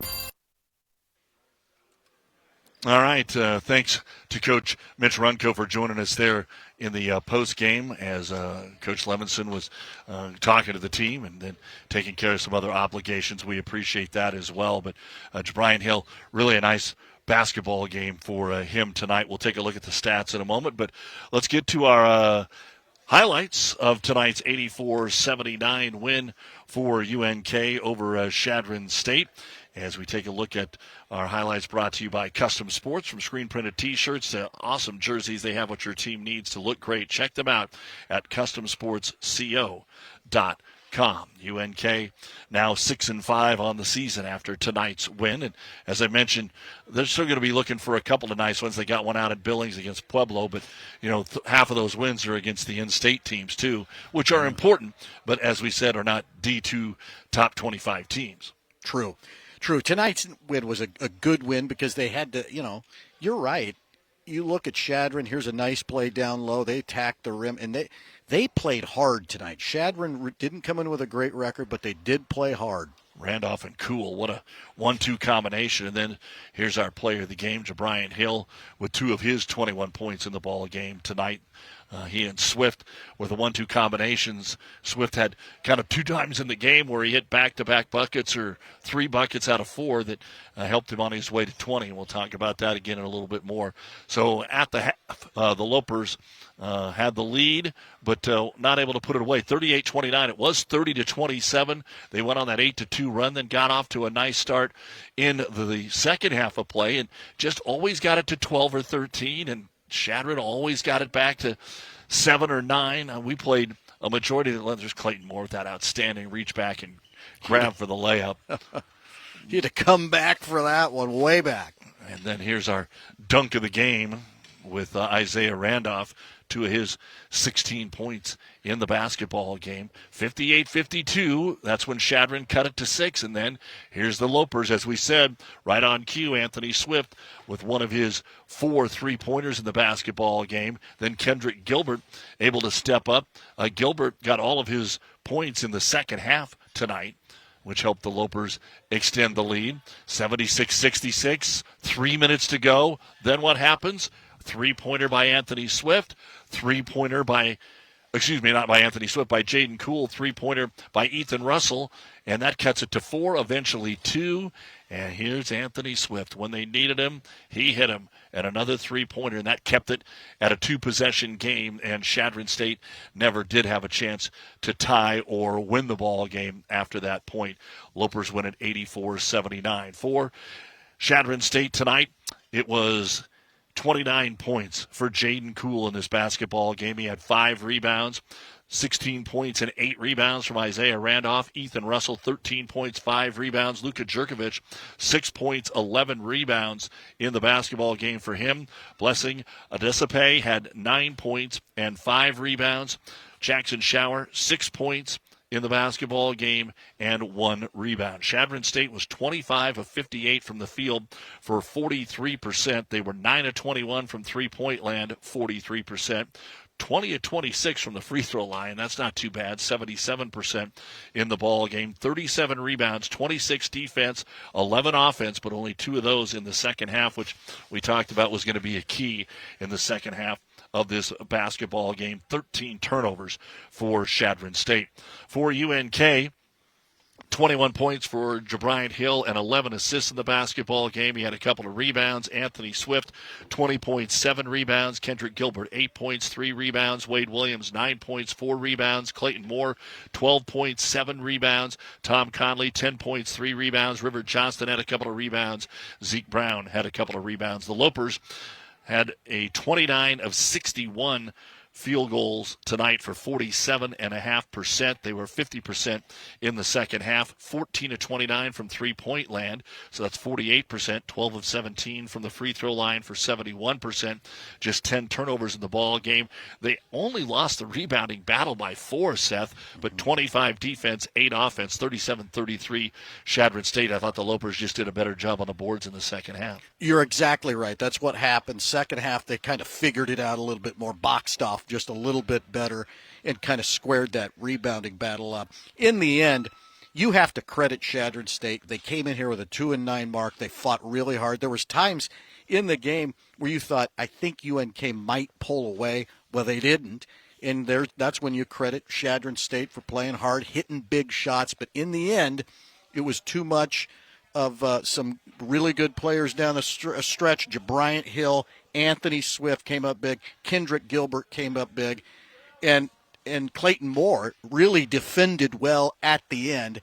All right. Thanks to Coach Mitch Runco for joining us there in the post game as Coach Levinson was talking to the team and then taking care of some other obligations. We appreciate that as well. But Jabrian Hill, really a nice basketball game for him tonight. We'll take a look at the stats in a moment, but let's get to our highlights of tonight's 84-79 win for UNK over Chadron State. As we take a look at our highlights brought to you by Custom Sports, from screen printed t-shirts to awesome jerseys. They have what your team needs to look great. Check them out at CustomSportsCO.com. UNK now 6-5 on the season after tonight's win. And as I mentioned, they're still going to be looking for a couple of nice ones. They got one out at Billings against Pueblo, but, half of those wins are against the in-state teams too, which are important, but as we said, are not D2 top 25 teams. True. Tonight's win was a good win because they had to, you're right. You look at Chadron, here's a nice play down low. They attacked the rim, and they played hard tonight. Chadron didn't come in with a great record, but they did play hard. Randolph and Cool, what a 1-2 combination. And then here's our player of the game, Jabrian Hill, with 2 of his 21 points in the ball game tonight. He and Swift were the 1-2 combinations. Swift had kind of 2 times in the game where he hit back-to-back buckets or 3 buckets out of 4 that helped him on his way to 20. And we'll talk about that again in a little bit more. So at the half, the Lopers had the lead, but not able to put it away. 38-29. It was 30-27. They went on that 8-2 run, then got off to a nice start in the second half of play and just always got it to 12 or 13. And Chadron always got it back to 7 or 9. We played a majority of the Lenthers. Clayton Moore with that outstanding reach back and grab for the layup. You had to come back for that one, way back. And then here's our dunk of the game with Isaiah Randolph, 2 of his 16 points in the basketball game. 58-52, that's when Chadron cut it to 6. And then here's the Lopers, as we said, right on cue, Anthony Swift with 1 of his 4 3-pointers in the basketball game. Then Kendrick Gilbert able to step up. Gilbert got all of his points in the second half tonight, which helped the Lopers extend the lead. 76-66, 3 minutes to go. Then what happens? 3-pointer by Anthony Swift, 3-pointer by, not by Anthony Swift, by Jaden Cool, 3-pointer by Ethan Russell, and that cuts it to 4, eventually 2. And here's Anthony Swift. When they needed him, he hit him at another 3-pointer, and that kept it at a 2-possession game, and Chadron State never did have a chance to tie or win the ball game after that point. Lopers win at 84-79. For Chadron State tonight, it was 29 points for Jaden Cool in this basketball game. He had 5 rebounds, 16 points and 8 rebounds from Isaiah Randolph. Ethan Russell, 13 points, 5 rebounds. Luka Jerkovic, 6 points, 11 rebounds in the basketball game for him. Blessing Adesipe had 9 points and 5 rebounds. Jackson Shower, 6 points in the basketball game and 1 rebound. Chadron State was 25 of 58 from the field for 43%. They were 9 of 21 from three-point land, 43%. 20 of 26 from the free throw line. That's not too bad. 77% in the ball game. 37 rebounds, 26 defense, 11 offense, but only 2 of those in the second half, which we talked about was going to be a key in the second half of this basketball game. 13 turnovers for Chadron State. For UNK, 21 points for Jabrian Hill and 11 assists in the basketball game. He had a couple of rebounds. Anthony Swift, 20 points, 7 rebounds. Kendrick Gilbert, 8 points, 3 rebounds. Wade Williams, 9 points, 4 rebounds. Clayton Moore, 12 points, 7 rebounds. Tom Conley, 10 points, 3 rebounds. River Johnston had a couple of rebounds. Zeke Brown had a couple of rebounds. The Lopers had a 29 of 61 field goals tonight for 47.5%. They were 50% in the second half. 14 of 29 from three-point land, so that's 48%. 12 of 17 from the free throw line for 71%. Just 10 turnovers in the ball game. They only lost the rebounding battle by 4, Seth, but 25 defense, 8 offense, 37-33 Chadron State. I thought the Lopers just did a better job on the boards in the second half. You're exactly right. That's what happened. Second half, they kind of figured it out a little bit more, boxed off just a little bit better and kind of squared that rebounding battle up. In the end, you have to credit Chadron State. They came in here with a 2-9 mark. They fought really hard. There was times in the game where you thought, I think UNK might pull away. Well, they didn't. And that's when you credit Chadron State for playing hard, hitting big shots. But in the end, it was too much of some really good players down the stretch. Jabrian Hill, Anthony Swift came up big. Kendrick Gilbert came up big. And Clayton Moore really defended well at the end.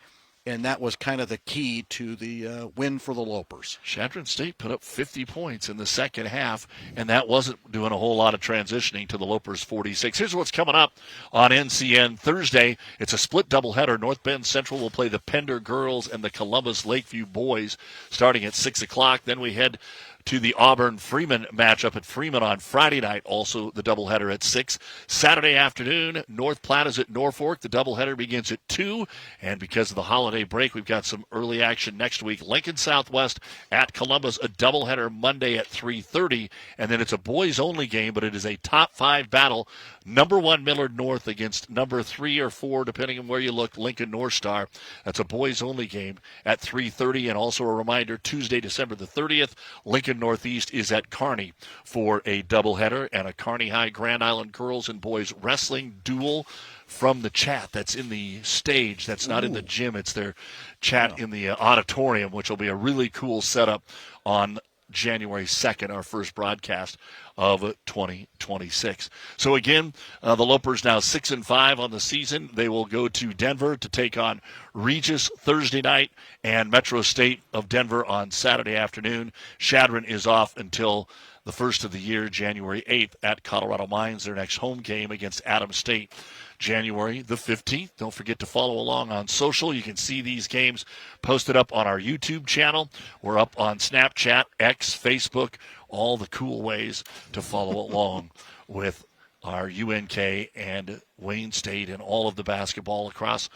and that was kind of the key to the win for the Lopers. Chadron State put up 50 points in the second half, and that wasn't doing a whole lot of transitioning to the Lopers' 46. Here's what's coming up on NCN Thursday. It's a split doubleheader. North Bend Central will play the Pender girls and the Columbus Lakeview boys starting at 6 o'clock. Then we head to the Auburn-Freeman matchup at Freeman on Friday night, also the doubleheader at 6. Saturday afternoon, North Platte is at Norfolk. The doubleheader begins at 2, and because of the holiday break, we've got some early action next week. Lincoln Southwest at Columbus, a doubleheader Monday at 3:30, and then it's a boys-only game, but it is a top 5 battle. Number 1 Millard North against number 3 or 4, depending on where you look, Lincoln North Star. That's a boys-only game at 3:30, and also a reminder, Tuesday, December the 30th, Lincoln Northeast is at Kearney for a doubleheader, and a Kearney High Grand Island girls and boys wrestling duel from the chat. That's in the stage. That's not in the gym. It's their chat in the auditorium, which will be a really cool setup on January 2nd, our first broadcast of 2026. So again, the Lopers now 6-5 on the season. They will go to Denver to take on Regis Thursday night and Metro State of Denver on Saturday afternoon. Chadron is off until the first of the year, January 8th at Colorado Mines, their next home game against Adams State, January the 15th. Don't forget to follow along on social. You can see these games posted up on our YouTube channel. We're up on Snapchat, X, Facebook, all the cool ways to follow along with our UNK and Wayne State and all of the basketball across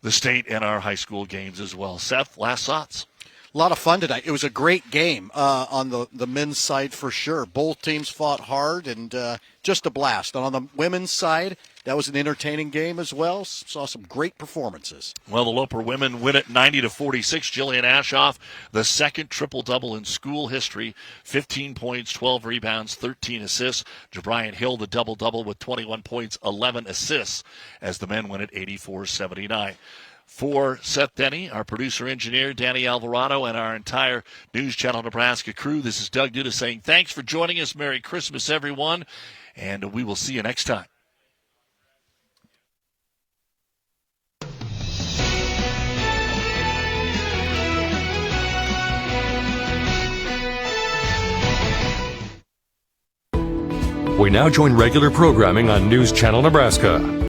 the state and our high school games as well. Seth, last thoughts? A lot of fun tonight. It was a great game on the men's side for sure. Both teams fought hard and just a blast. And on the women's side, that was an entertaining game as well. Saw some great performances. Well, the Loper women win it 90-46. Jillian Ashoff, the second triple-double in school history, 15 points, 12 rebounds, 13 assists. Jabrian Hill, the double-double with 21 points, 11 assists, as the men win it 84-79. For Seth Denny, our producer-engineer, Danny Alvarado, and our entire News Channel Nebraska crew, this is Doug Duda saying thanks for joining us. Merry Christmas, everyone, and we will see you next time. We now join regular programming on News Channel Nebraska.